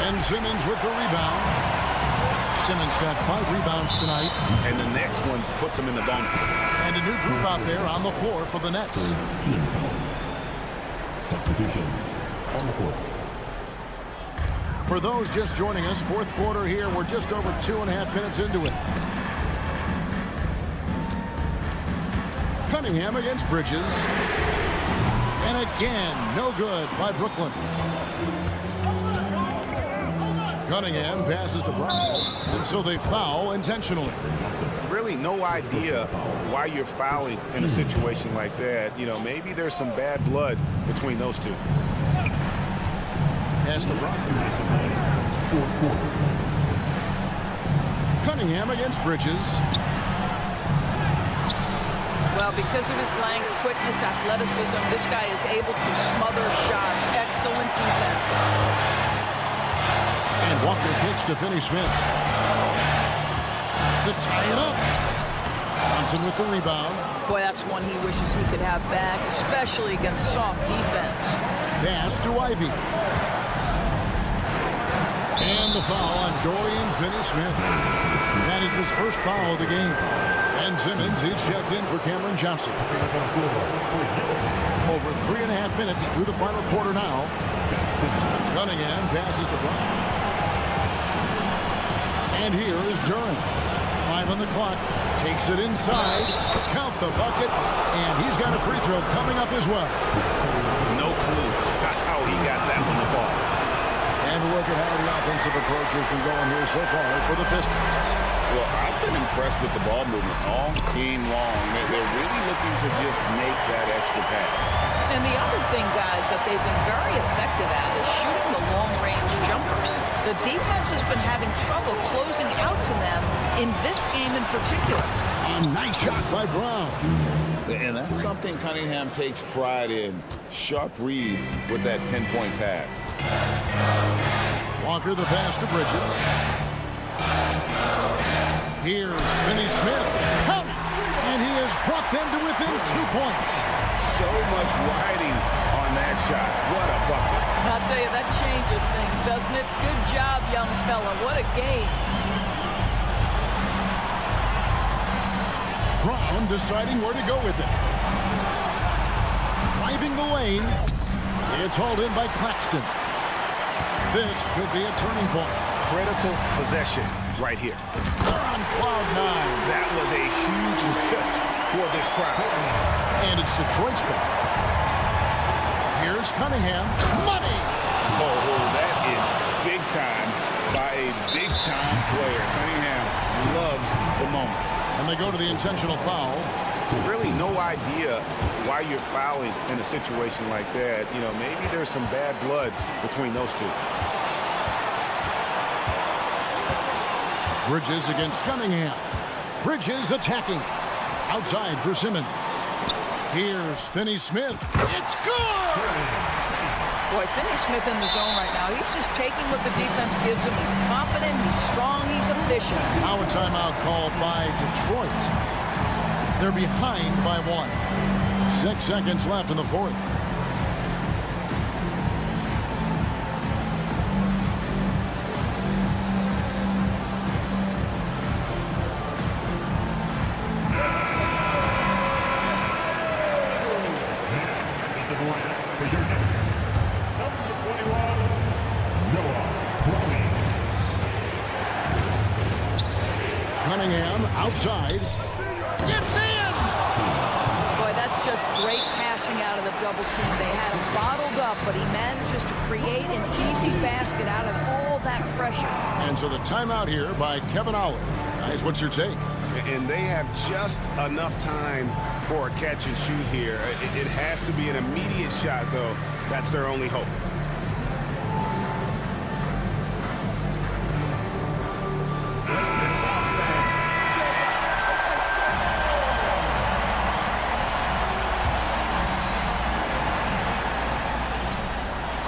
And Simmons with the rebound. Simmons got 5 rebounds tonight. And the next one puts him in the bonus. And a new group out there on the floor for the Nets. Substitutions on the court. For those just joining us, fourth quarter here. We're just over 2.5 minutes into it. Cunningham against Bridges. And again, no good by Brooklyn. Cunningham passes to Brown. And so they foul intentionally. Really no idea why you're fouling in a situation like that. You know, maybe there's some bad blood between those two. Pass to Brown. Cunningham against Bridges. Well, because of his length, quickness, athleticism, this guy is able to smother shots. Excellent defense. And Walker kicks to Finney-Smith. To tie it up. Thompson with the rebound. Boy, that's one he wishes he could have back, especially against soft defense. Pass to Ivy. And the foul on Dorian Finney-Smith. That is his first foul of the game. And Simmons, he's checked in for Cameron Johnson. Over 3.5 minutes through the final quarter now. Cunningham passes to Brown. And here is Duran. 5 on the clock. Takes it inside. Count the bucket. And he's got a free throw coming up as well. No clue how he got that one to fall. And look at how the offensive approach has been going here so far for the Pistons. Well, I've been impressed with the ball movement all game long. They're really looking to just make that extra pass. And the other thing, guys, that they've been very effective at is shooting the long-range jumpers. The defense has been having trouble closing out to them in this game in particular. And nice shot by Brown. And that's something Cunningham takes pride in. Sharp read with that pinpoint pass. Walker the pass to Bridges. Here's Finney-Smith. Count it! And he has brought them to within 2 points. So much riding on that shot. What a bucket. I'll tell you, that changes things, doesn't it? Good job, young fella. What a game. Brown deciding where to go with it. Driving the lane. It's hauled in by Claxton. This could be a turning point. Critical possession right here. They're on cloud 9. That was a huge lift for this crowd. And it's Detroit's ball. Here's Cunningham. Money! Oh, that is big time by a big-time player. Cunningham loves the moment. And they go to the intentional foul. Really no idea why you're fouling in a situation like that. You know, maybe there's some bad blood between those two. Bridges against Cunningham. Bridges attacking. Outside for Simmons. Here's Finney-Smith. It's good! Boy, Finney-Smith in the zone right now. He's just taking what the defense gives him. He's confident, he's strong, he's efficient. Now a timeout called by Detroit. They're behind by 1. 6 seconds left in the fourth. Cunningham outside. It's in! Boy, that's just great passing out of the double team. They had him bottled up, but he manages to create an easy basket out of all that pressure. And so the timeout here by Kevin Ollie. Guys, what's your take? And they have just enough time for a catch and shoot here. It has to be an immediate shot, though. That's their only hope.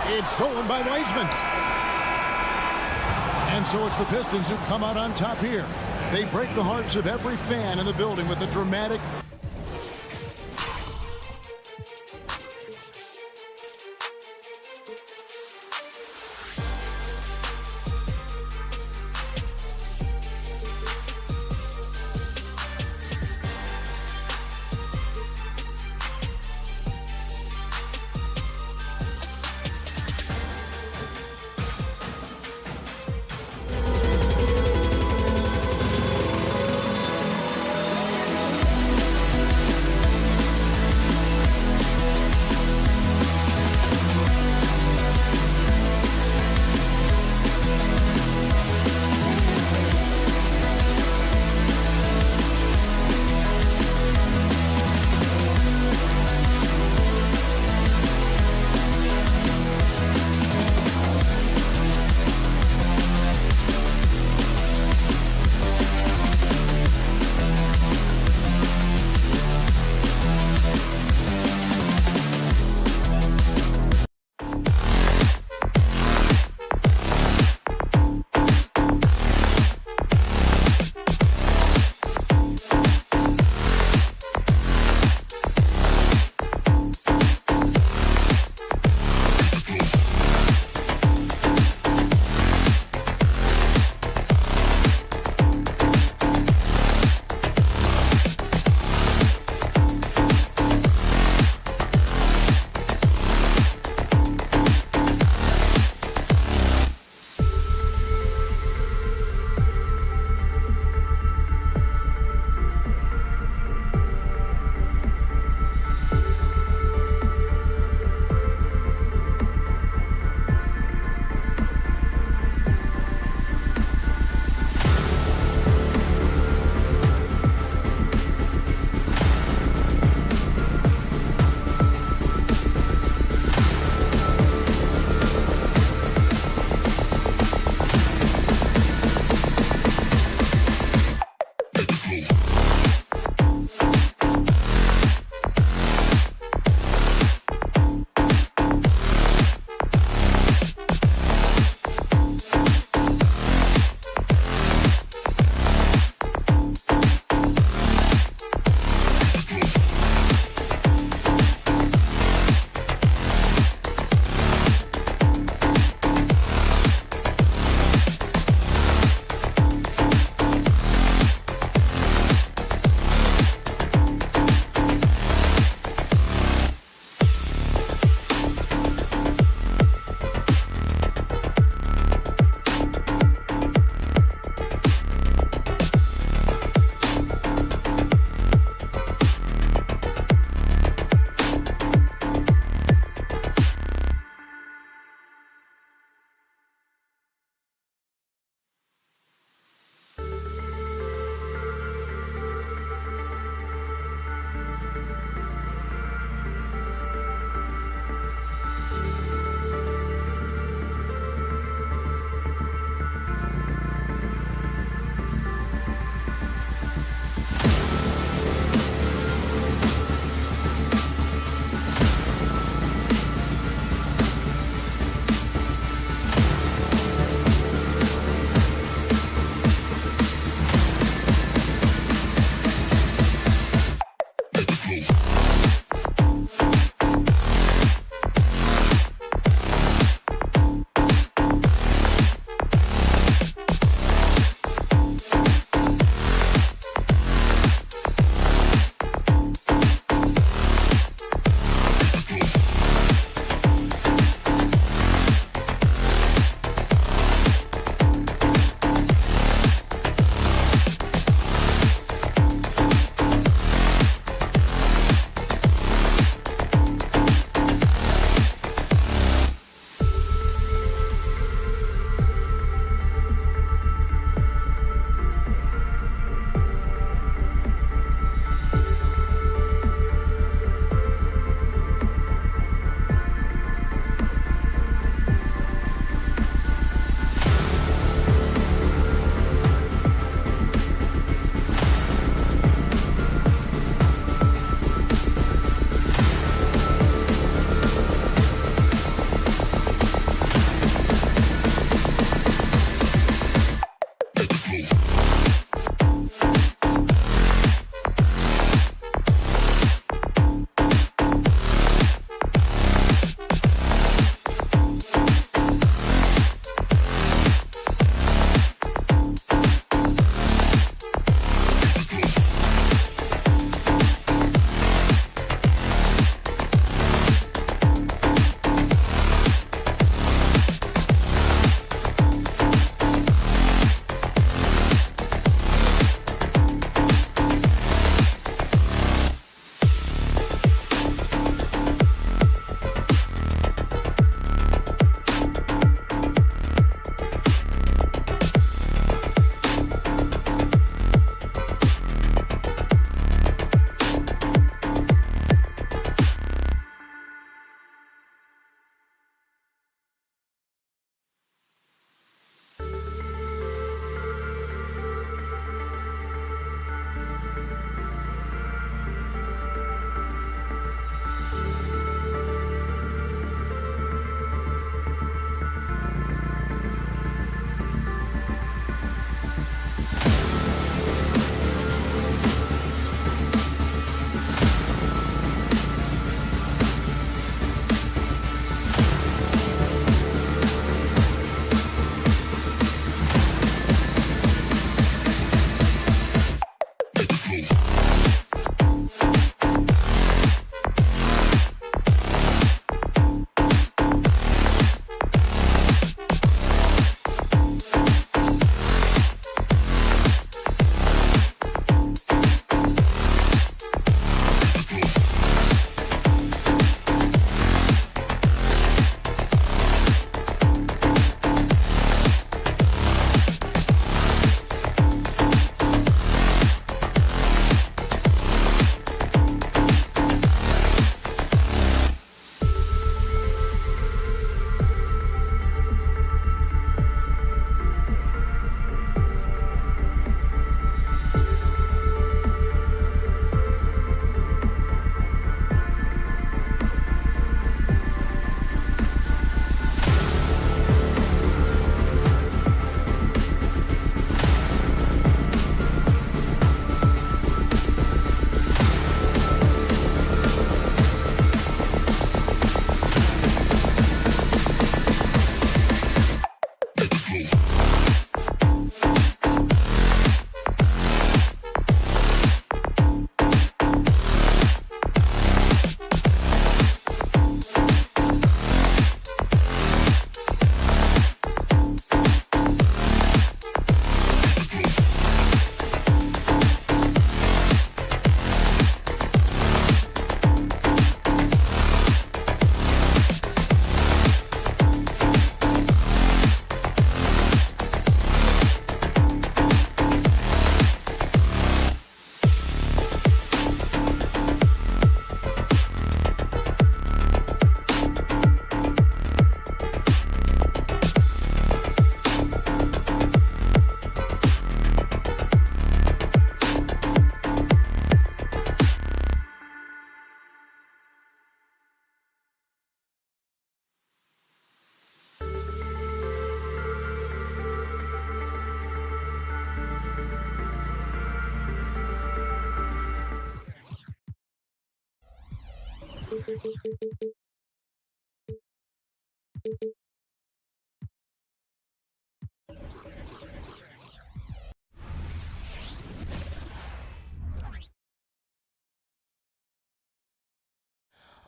It's stolen by Weisman. And so it's the Pistons who come out on top here. They break the hearts of every fan in the building with a dramatic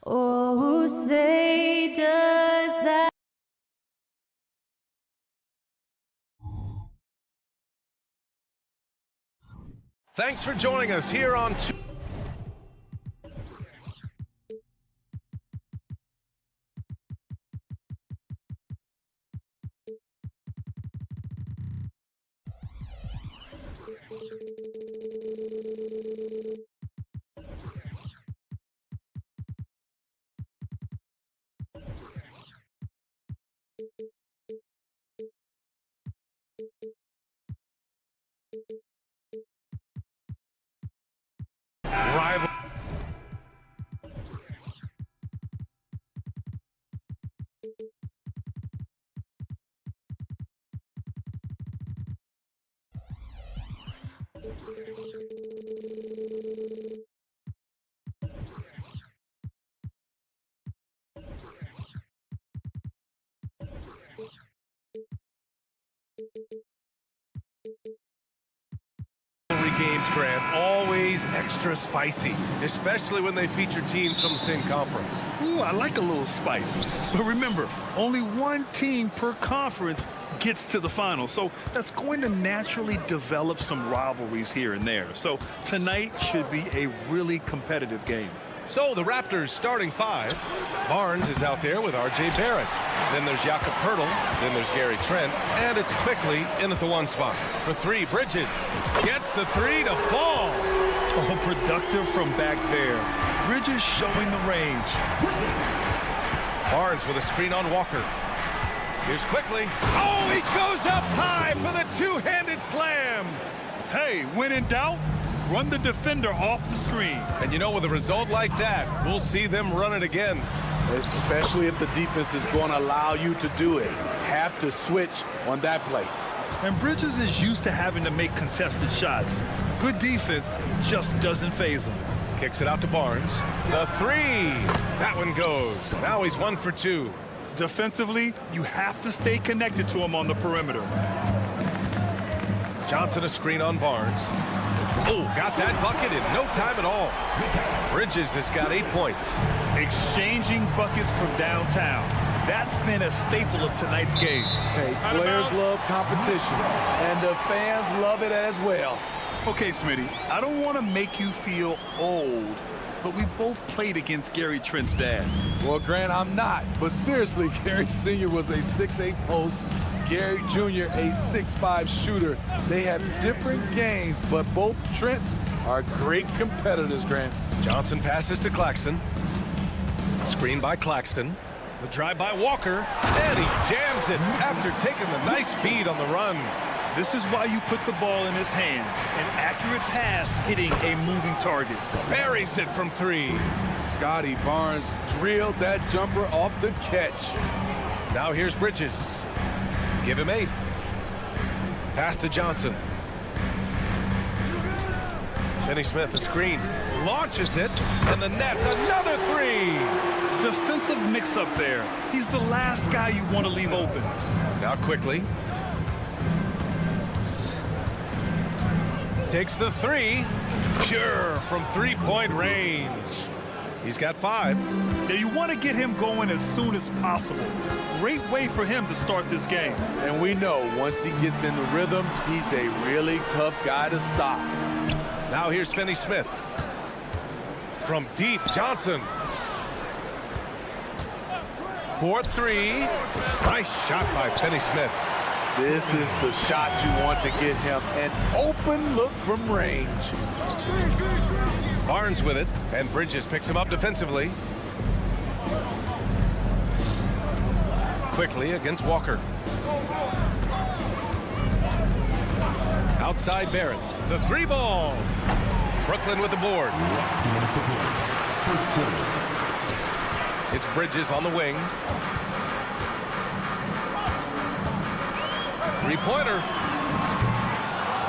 Oh, say does that. Thanks for joining us here on rival. Games, Grant, always extra spicy, especially when they feature teams from the same conference. Ooh, I like a little spice. But remember, only one team per conference gets to the final. So that's going to naturally develop some rivalries here and there. So tonight should be a really competitive game. So the Raptors starting five. Barnes is out there with R.J. Barrett. Then there's Jakob Poeltl. Then there's Gary Trent. And it's quickly in at the one spot. For three, Bridges gets the three to fall. Oh, productive from back there. Bridges showing the range. Barnes with a screen on Walker. Here's quickly. Oh, he goes up high for the two-handed slam. Hey, when in doubt, run the defender off the screen. And you know, with a result like that, we'll see them run it again. Especially if the defense is going to allow you to do it. Have to switch on that play. And Bridges is used to having to make contested shots. Good defense just doesn't faze him. Kicks it out to Barnes. The three. That one goes. Now he's 1 for 2. Defensively, you have to stay connected to him on the perimeter. Johnson a screen on Barnes. Oh, got that bucket in no time at all. Bridges has got 8 points. Exchanging buckets from downtown. That's been a staple of tonight's game. Hey, players love competition, and the fans love it as well. Okay, Smitty, I don't want to make you feel old, but we both played against Gary Trent's dad. Well, Grant, I'm not. But seriously, Gary Sr. was a 6'8" post. Gary Jr. a 6'5" shooter. They have different games, but both Trents are great competitors, Grant. Johnson passes to Claxton. Screen by Claxton. The drive by Walker. And he jams it after taking the nice feed on the run. This is why you put the ball in his hands. An accurate pass hitting a moving target. Buries it from 3. Scotty Barnes drilled that jumper off the catch. Now here's Bridges. Give him 8. Pass to Johnson. Finney Smith, a screen. Launches it, and the net's another 3. Defensive mix-up there. He's the last guy you want to leave open. Now quickly. Takes the 3. Pure from 3-point range. He's got 5. Now you want to get him going as soon as possible. Great way for him to start this game. And we know once he gets in the rhythm, he's a really tough guy to stop. Now here's Finney Smith. From deep, Johnson. 4-3. Nice shot by Finney Smith. This is the shot you want to get him. An open look from range. Barnes with it, and Bridges picks him up defensively. Quickly against Walker. Outside Barrett. The 3 ball. Brooklyn with the board. It's Bridges on the wing. 3-pointer.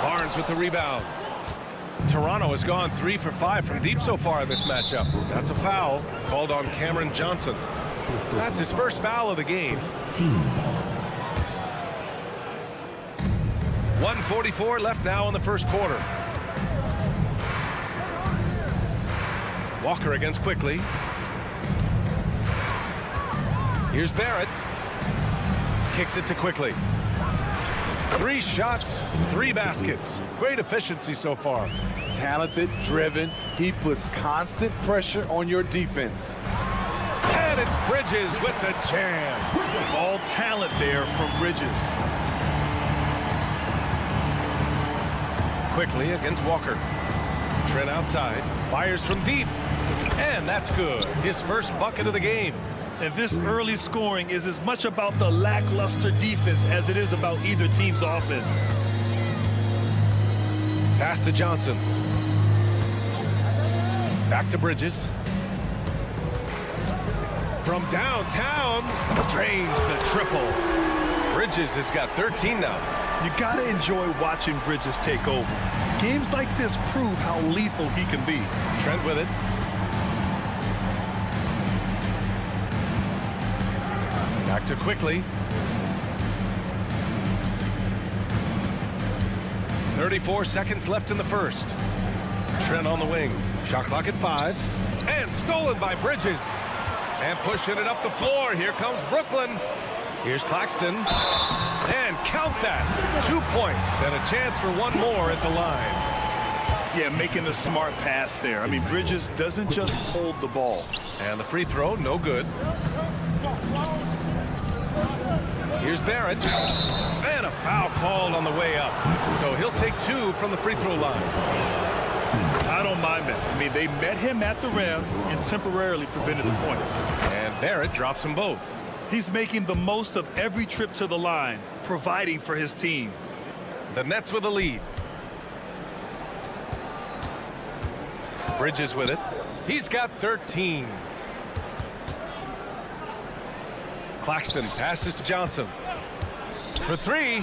Barnes with the rebound. Toronto has gone 3 for 5 from deep so far in this matchup. That's a foul called on Cameron Johnson. That's his first foul of the game. 1:44 left now in the first quarter. Walker against Quickly. Here's Barrett. Kicks it to Quickly. 3 shots, 3 baskets. Great efficiency so far. Talented, driven. He puts constant pressure on your defense. And it's Bridges with the jam. All talent there from Bridges. Quickly against Walker. Trent outside. Fires from deep. And that's good. His first bucket of the game. And this early scoring is as much about the lackluster defense as it is about either team's offense. Pass to Johnson. Back to Bridges. From downtown, drains the triple. Bridges has got 13 now. You gotta enjoy watching Bridges take over. Games like this prove how lethal he can be. Trent with it. Back to Quickly. 34 seconds left in the first. Trent on the wing. Shot clock at 5. And stolen by Bridges. And pushing it up the floor. Here comes Brooklyn. Here's Claxton. And count that. 2 points and a chance for one more at the line. Yeah, making the smart pass there. I mean, Bridges doesn't just hold the ball. And the free throw, no good. Here's Barrett. And a foul called on the way up. So he'll take 2 from the free throw line. I don't mind that. I mean, they met him at the rim and temporarily prevented the points. And Barrett drops them both. He's making the most of every trip to the line, providing for his team. The Nets with a lead. Bridges with it. He's got 13. Claxton passes to Johnson. For 3.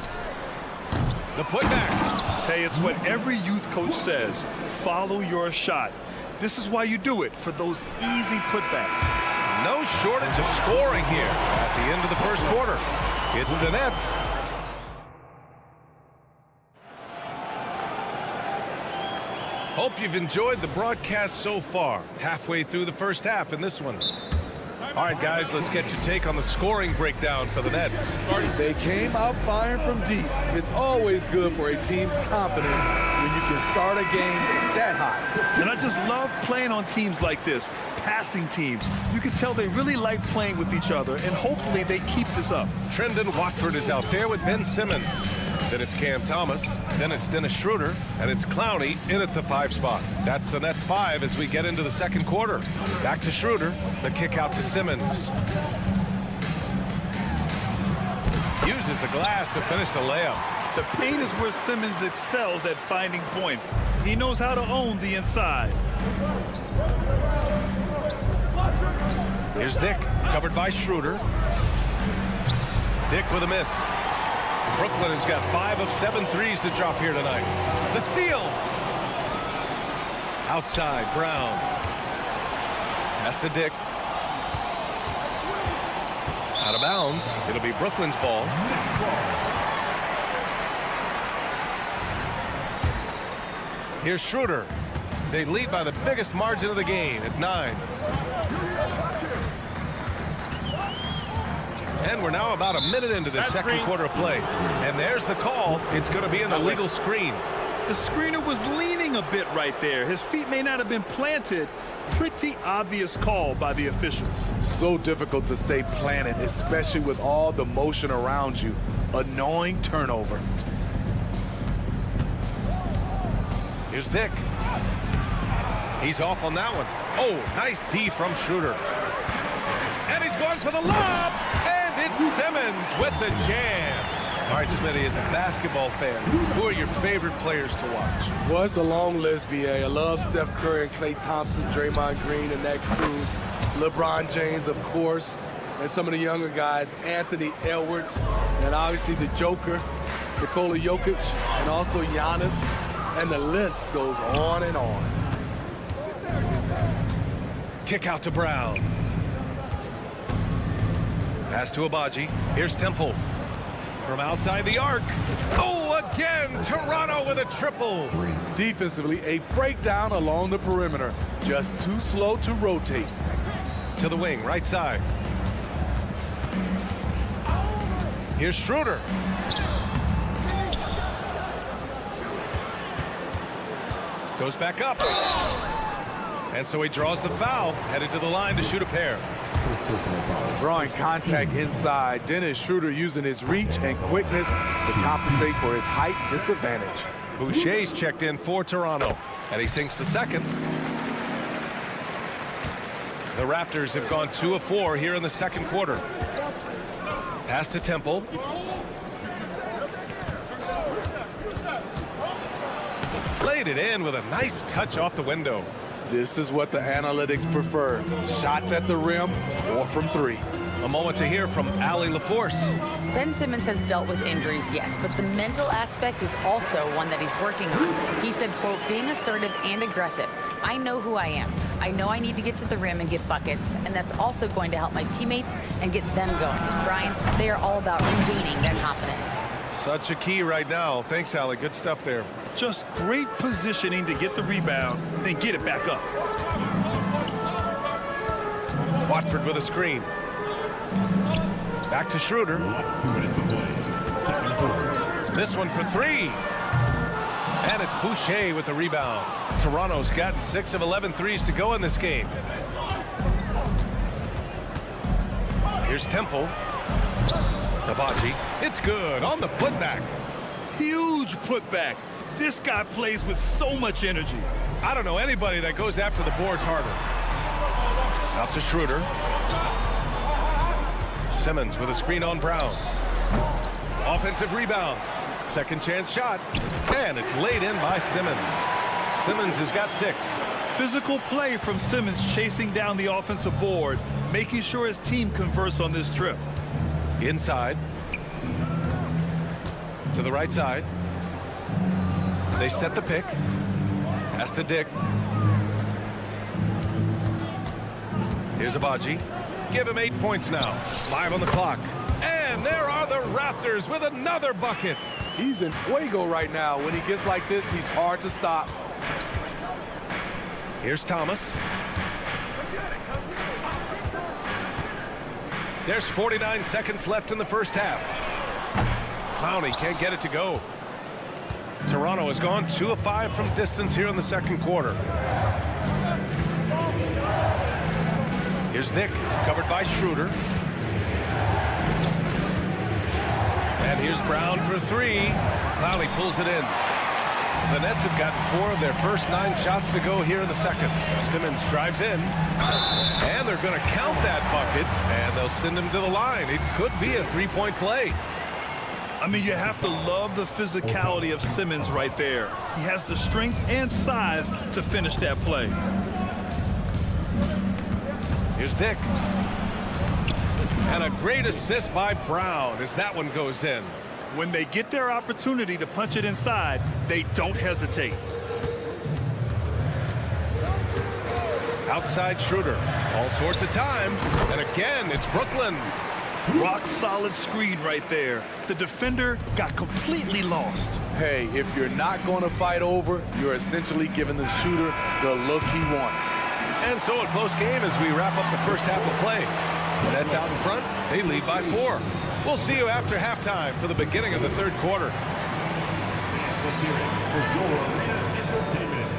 The putback. Hey, it's what every youth coach says. Follow your shot. This is why you do it, for those easy putbacks. No shortage of scoring here at the end of the first quarter. It's the Nets. Hope you've enjoyed the broadcast so far. Halfway through the first half in this one. All right, guys, let's get your take on the scoring breakdown for the Nets. They came out firing from deep. It's always good for a team's confidence when you can start a game that hot. And I just love playing on teams like this, passing teams. You can tell they really like playing with each other, and hopefully they keep this up. Trendon Watford is out there with Ben Simmons. Then it's Cam Thomas. Then it's Dennis Schroeder. And it's Clowney in at the 5 spot. That's the Nets 5 as we get into the second quarter. Back to Schroeder. The kick out to Simmons. Uses the glass to finish the layup. The paint is where Simmons excels at finding points. He knows how to own the inside. Here's Dick, covered by Schroeder. Dick with a miss. Brooklyn has got 5 of 7 threes to drop here tonight. The steal. Outside, Brown. Pass to Dick. Out of bounds. It'll be Brooklyn's ball. Here's Schroeder. They lead by the biggest margin of the game at 9. And we're now about a minute into the second quarter of play. And there's the call. It's going to be an illegal screen. The screener was leaning a bit right there. His feet may not have been planted. Pretty obvious call by the officials. So difficult to stay planted, especially with all the motion around you. Annoying turnover. Here's Dick. He's off on that one. Oh, nice D from Schroeder. And he's going for the lob. And it's Simmons with the jam. All right, Smitty, as a basketball fan, who are your favorite players to watch? Well, it's a long list, B.A. I love Steph Curry and Klay Thompson, Draymond Green, and that crew. LeBron James, of course, and some of the younger guys, Anthony Edwards, and obviously the Joker, Nikola Jokic, and also Giannis. and the list goes on and on. Kick out to Brown. Pass to Abaji. Here's Temple. From outside the arc. Oh, again, Toronto with a triple. Defensively, a breakdown along the perimeter. Just too slow to rotate. To the wing, right side. Here's Schroeder. Goes back up. And so he draws the foul, headed to the line to shoot a pair. Drawing contact inside. Dennis Schroeder using his reach and quickness to compensate for his height disadvantage. Boucher's checked in for Toronto, and he sinks the second. The Raptors have gone 2 of 4 here in the second quarter. Pass to Temple. Laid it in with a nice touch off the window. This is what the analytics prefer. Shots at the rim or from 3. A moment to hear from Allie LaForce. Ben Simmons has dealt with injuries, yes, but the mental aspect is also one that he's working on. He said, quote, being assertive and aggressive. I know who I am. I know I need to get to the rim and get buckets, and that's also going to help my teammates and get them going. Brian, they are all about regaining their confidence. Such a key right now. Thanks, Allie. Good stuff there. Just great positioning to get the rebound, then get it back up. Watford with a screen. Back to Schroeder. This one for 3. And it's Boucher with the rebound. Toronto's gotten 6 of 11 threes to go in this game. Here's Temple. Abaji. It's good on the putback. Huge putback. This guy plays with so much energy. I don't know anybody that goes after the boards harder. Out to Schroeder. Simmons with a screen on Brown. Offensive rebound. Second chance shot. And it's laid in by Simmons. Simmons has got 6. Physical play from Simmons chasing down the offensive board, making sure his team converts on this trip. Inside. To the right side. They set the pick. Pass to Dick. Here's Abaji. Give him 8 points now. 5 on the clock. And there are the Raptors with another bucket. He's in fuego right now. When he gets like this, he's hard to stop. Here's Thomas. There's 49 seconds left in the first half. Clowney can't get it to go. Toronto has gone 2 of 5 from distance here in the second quarter. Here's Dick, covered by Schroeder. And here's Brown for 3. Clowney pulls it in. The Nets have gotten 4 of their first 9 shots to go here in the second. Simmons drives in. And they're going to count that bucket. And they'll send him to the line. It could be a 3-point play. I mean, you have to love the physicality of Simmons right there. He has the strength and size to finish that play. Here's Dick. And a great assist by Brown as that one goes in. When they get their opportunity to punch it inside, they don't hesitate. Outside Schroeder. All sorts of time. And again, it's Brooklyn. Rock solid screen right there. The defender got completely lost. Hey, if you're not going to fight over, you're essentially giving the shooter the look he wants. And so a close game as we wrap up the first half of play. The Nets out in front. They lead by 4. We'll see you after halftime for the beginning of the third quarter. Let's hear it for your Arena Entertainment.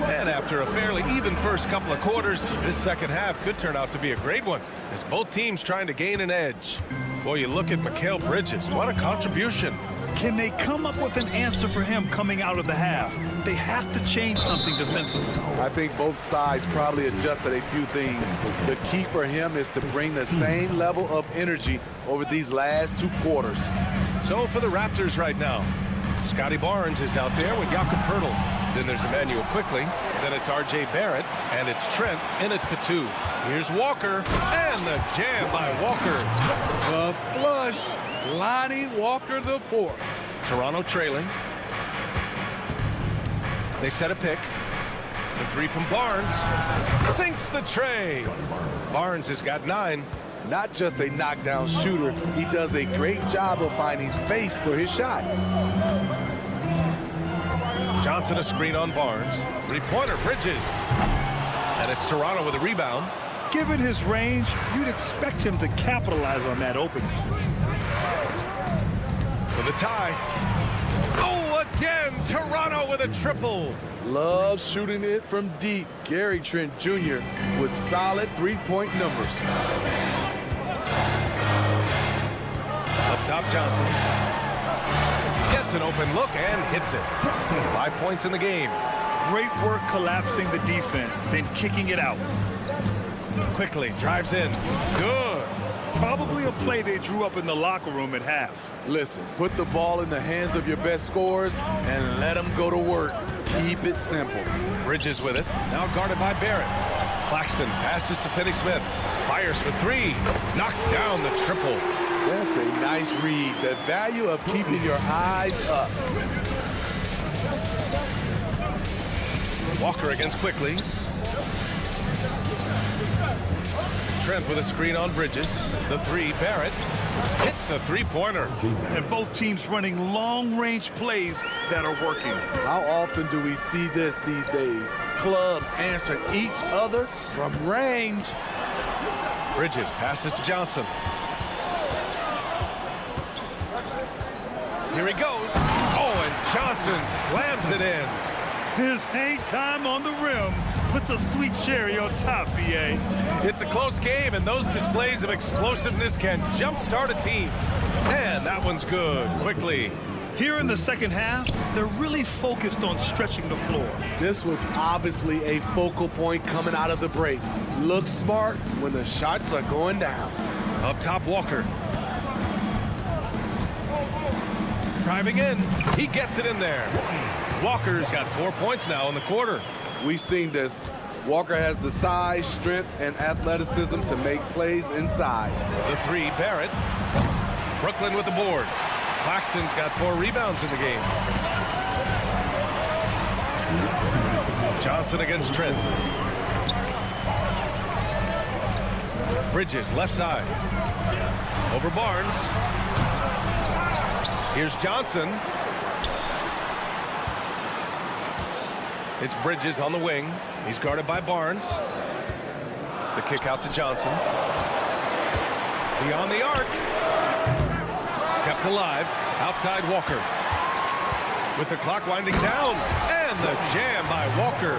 And after a fairly even first couple of quarters, this second half could turn out to be a great one as both teams trying to gain an edge. Boy, you look at Mikal Bridges. What a contribution. Can they come up with an answer for him coming out of the half? They have to change something defensively. I think both sides probably adjusted a few things. The key for him is to bring the same level of energy over these last 2 quarters. So for the Raptors right now, Scotty Barnes is out there with Jakob Poeltl. Then there's Emmanuel quickly. Then it's R.J. Barrett, and it's Trent in at the 2. Here's Walker, and the jam by Walker. The flush. Lonnie Walker the 4th. Toronto trailing. They set a pick. The 3 from Barnes. Sinks the tray. Barnes has got 9. Not just a knockdown shooter, he does a great job of finding space for his shot. Johnson a screen on Barnes. 3-pointer, Bridges. And it's Toronto with a rebound. Given his range, you'd expect him to capitalize on that opening. For the tie. Oh, again, Toronto with a triple. Loves shooting it from deep. Gary Trent Jr. with solid 3-point numbers. Up top, Johnson. Gets an open look and hits it. 5 points in the game. Great work collapsing the defense, then kicking it out. Quickly drives in. Good. Probably a play they drew up in the locker room at half. Listen, put the ball in the hands of your best scorers and let them go to work. Keep it simple. Bridges with it. Now guarded by Barrett. Claxton passes to Finney-Smith. Fires for 3. Knocks down the triple. That's a nice read. The value of keeping your eyes up. Walker against quickly. Trent with a screen on Bridges. The 3, Barrett. Hits a 3-pointer. And both teams running long-range plays that are working. How often do we see this these days? Clubs answering each other from range. Bridges passes to Johnson. Here he goes. Oh, and Johnson slams it in. His hang time on the rim puts a sweet cherry on top, B.A. It's a close game, and those displays of explosiveness can jumpstart a team. And that one's good. Quickly. Here in the second half, they're really focused on stretching the floor. This was obviously a focal point coming out of the break. Look smart when the shots are going down. Up top, Walker. Driving in. He gets it in there. Walker's got 4 points now in the quarter. We've seen this. Walker has the size, strength, and athleticism to make plays inside. The 3, Barrett. Brooklyn with the board. Claxton's got 4 rebounds in the game. Johnson against Trent. Bridges, left side. Over Barnes. Here's Johnson. It's Bridges on the wing. He's guarded by Barnes. The kick out to Johnson. Beyond the arc. Kept alive. Outside Walker. With the clock winding down. And the jam by Walker.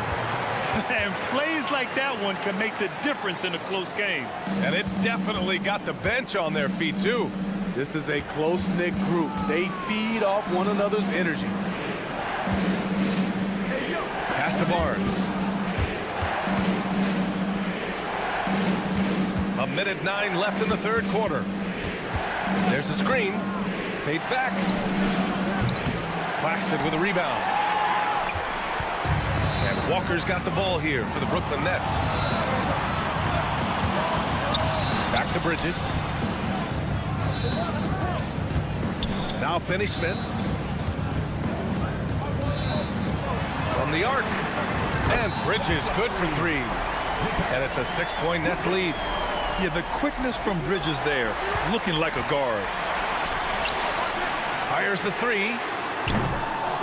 And plays like that one can make the difference in a close game. And it definitely got the bench on their feet, too. This is a close-knit group. They feed off one another's energy. Pass to Barnes. 1:09 left in the third quarter. There's a screen. Fades back. Claxton with a rebound. And Walker's got the ball here for the Brooklyn Nets. Back to Bridges. Now Finney-Smith. From the arc. And Bridges good for 3. And it's a 6-point Nets lead. Yeah, the quickness from Bridges there, looking like a guard. Fires the 3.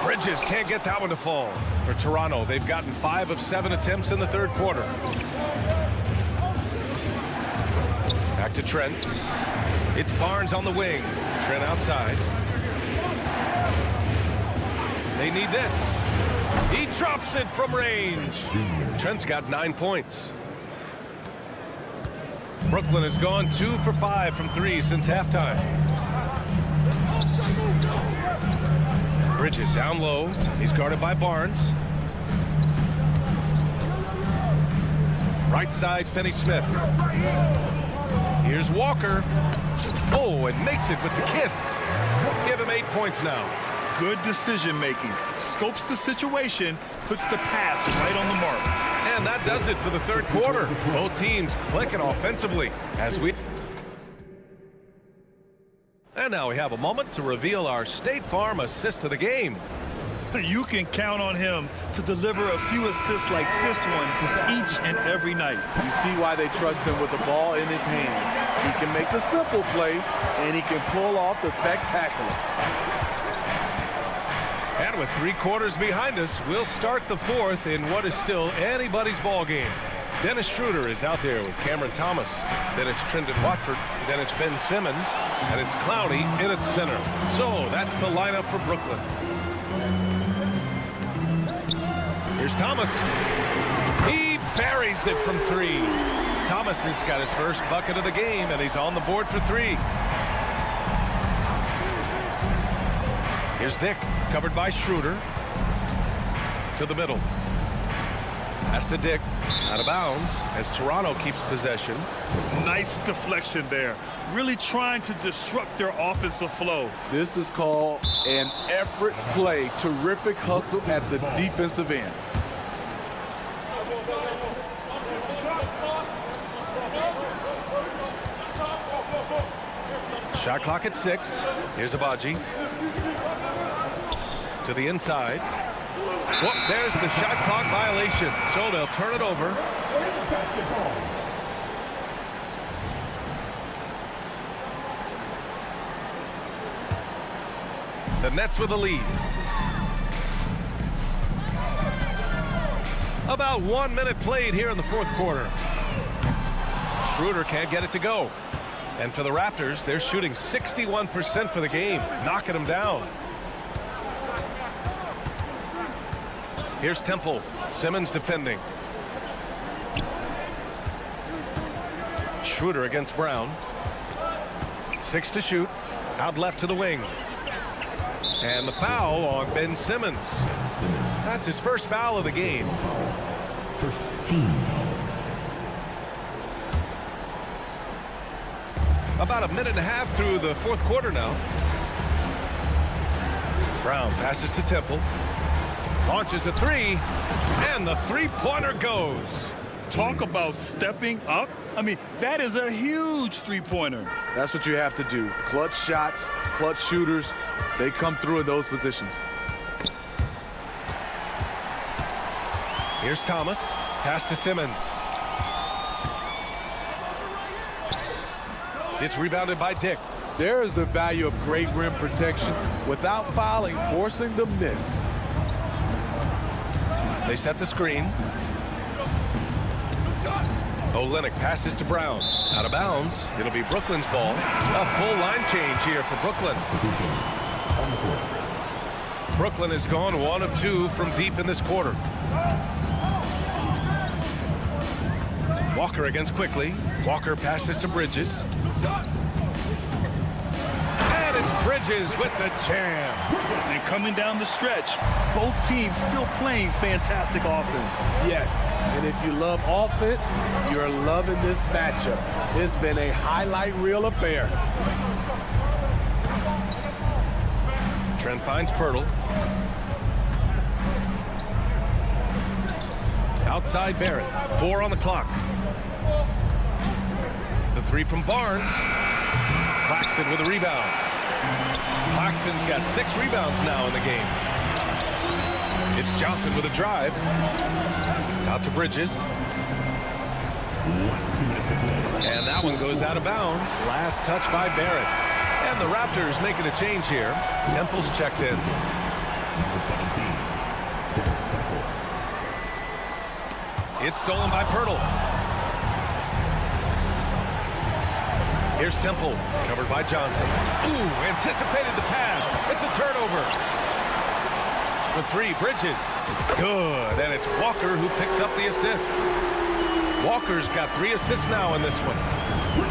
Bridges can't get that one to fall. For Toronto, they've gotten 5 of 7 attempts in the third quarter. Back to Trent. It's Barnes on the wing. Trent outside. They need this. He drops it from range. Trent's got 9 points. Brooklyn has gone 2 for 5 from 3 since halftime. Bridges down low. He's guarded by Barnes. Right side, Finney-Smith. Here's Walker. Oh, and makes it with the kiss. Give him 8 points now. Good decision-making. Scopes the situation, puts the pass right on the mark. And that does it for the third quarter. Both teams clicking offensively as we... And now we have a moment to reveal our State Farm assist of the game. You can count on him to deliver a few assists like this one each and every night. You see why they trust him with the ball in his hands. He can make the simple play, and he can pull off the spectacular. And with 3 quarters behind us, we'll start the fourth in what is still anybody's ball game. Dennis Schroeder is out there with Cameron Thomas. Then it's Trendon Watford. Then it's Ben Simmons. And it's Clowney in at center. So that's the lineup for Brooklyn. Here's Thomas. He buries it from 3. Thomas has got his first bucket of the game, and he's on the board for 3. Here's Dick, covered by Schroeder. To the middle. Pass to Dick. Out of bounds as Toronto keeps possession. Nice deflection there. Really trying to disrupt their offensive flow. This is called an effort play. Terrific hustle at the defensive end. Shot clock at 6. Here's Abaji. To the inside. Whoop, there's the shot clock violation. So they'll turn it over. The Nets with a lead. About 1 minute played here in the fourth quarter. Schroeder can't get it to go. And for the Raptors, they're shooting 61% for the game, knocking them down. Here's Temple. Simmons defending. Schroeder against Brown. 6 to shoot. Out left to the wing. And the foul on Ben Simmons. That's his first foul of the game. First team. About a minute and a half through the fourth quarter now. Brown passes to Temple. Launches a 3. And the three-pointer goes. Talk about stepping up. I mean, that is a huge three-pointer. That's what you have to do. Clutch shots, clutch shooters. They come through in those positions. Here's Thomas. Pass to Simmons. It's rebounded by Dick. There is the value of great rim protection without fouling, forcing the miss. They set the screen. Olynyk passes to Brown. Out of bounds. It'll be Brooklyn's ball. A full line change here for Brooklyn. Brooklyn has gone 1 of 2 from deep in this quarter. Walker against Quickly. Walker passes to Bridges. And it's Bridges with the jam. And coming down the stretch, both teams still playing fantastic offense. Yes, and if you love offense, you're loving this matchup. It's been a highlight reel affair. Trent finds Pirtle. Outside Barrett. 4 on the clock. The 3 from Barnes. Claxton with a rebound. Claxton's got 6 rebounds now in the game. It's Johnson with a drive. Out to Bridges. And that one goes out of bounds. Last touch by Barrett. And the Raptors making a change here. Temple's checked in. It's stolen by Pirtle. Here's Temple, covered by Johnson. Ooh, anticipated the pass. It's a turnover. For 3, Bridges. Good, and it's Walker who picks up the assist. Walker's got 3 assists now in this one.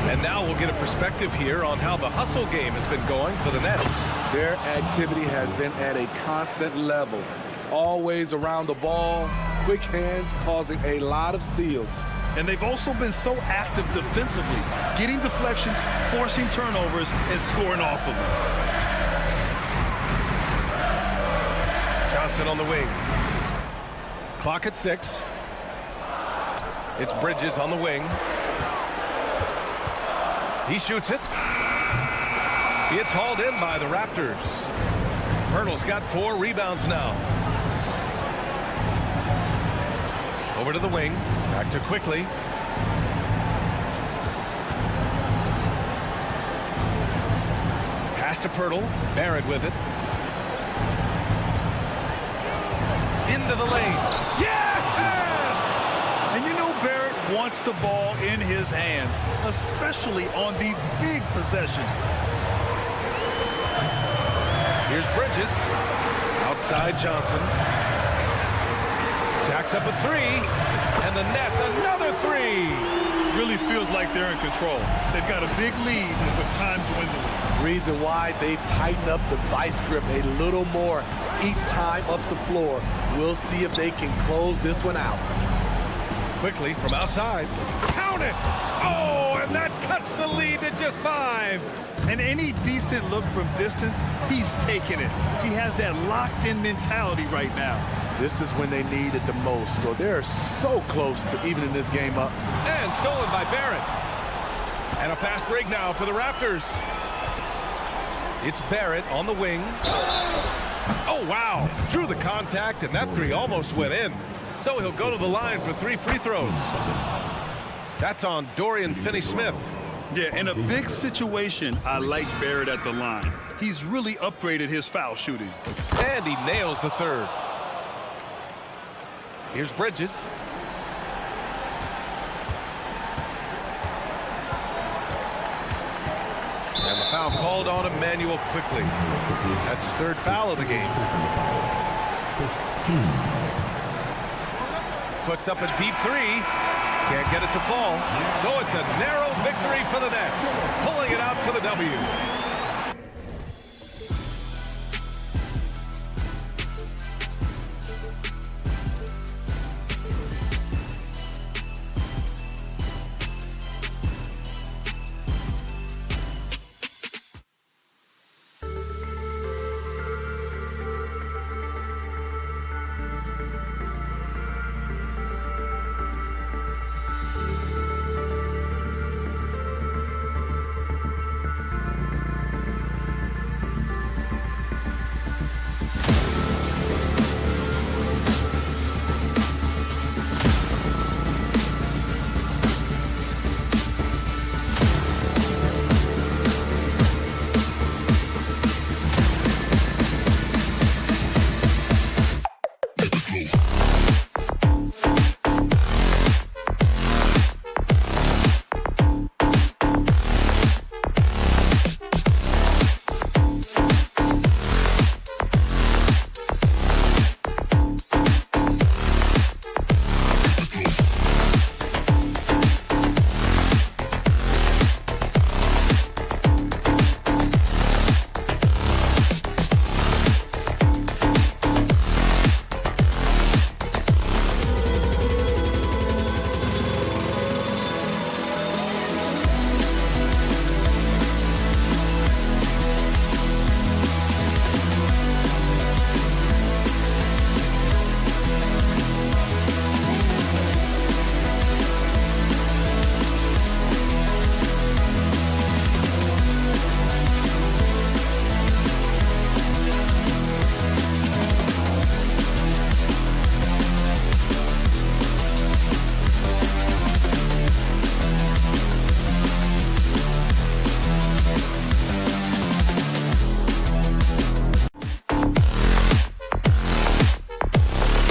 And now we'll get a perspective here on how the hustle game has been going for the Nets. Their activity has been at a constant level. Always around the ball, quick hands causing a lot of steals. And they've also been so active defensively, getting deflections, forcing turnovers, and scoring off of them. Johnson on the wing. Clock at 6. It's Bridges on the wing. He shoots it. It's hauled in by the Raptors. Pirtle's got 4 rebounds now. Over to the wing. Back to Quickly. Pass to Pirtle. Barrett with it. Into the lane. Yes! And you know Barrett wants the ball in his hands, especially on these big possessions. Here's Bridges. Outside Johnson. Jacks up a 3. And the Nets another 3. Really feels like they're in control. They've got a big lead with time dwindling. Reason why they've tightened up the vice grip a little more each time up the floor. We'll see if they can close this one out. Quickly from outside. Count it! Oh, and that cuts the lead to just 5. And any decent look from distance, he's taking it. He has that locked-in mentality right now. This is when they need it the most, so they're so close to evening this game up. And stolen by Barrett. And a fast break now for the Raptors. It's Barrett on the wing. Oh, wow. Drew the contact, and that 3 almost went in. So he'll go to the line for 3 free throws. That's on Dorian Finney-Smith. Yeah, in a big situation, I like Barrett at the line. He's really upgraded his foul shooting. And he nails the 3rd. Here's Bridges. And the foul called on Emmanuel Quickly. That's his 3rd foul of the game. Puts up a deep 3. Can't get it to fall. So it's a narrow victory for the Nets. Pulling it out for the W.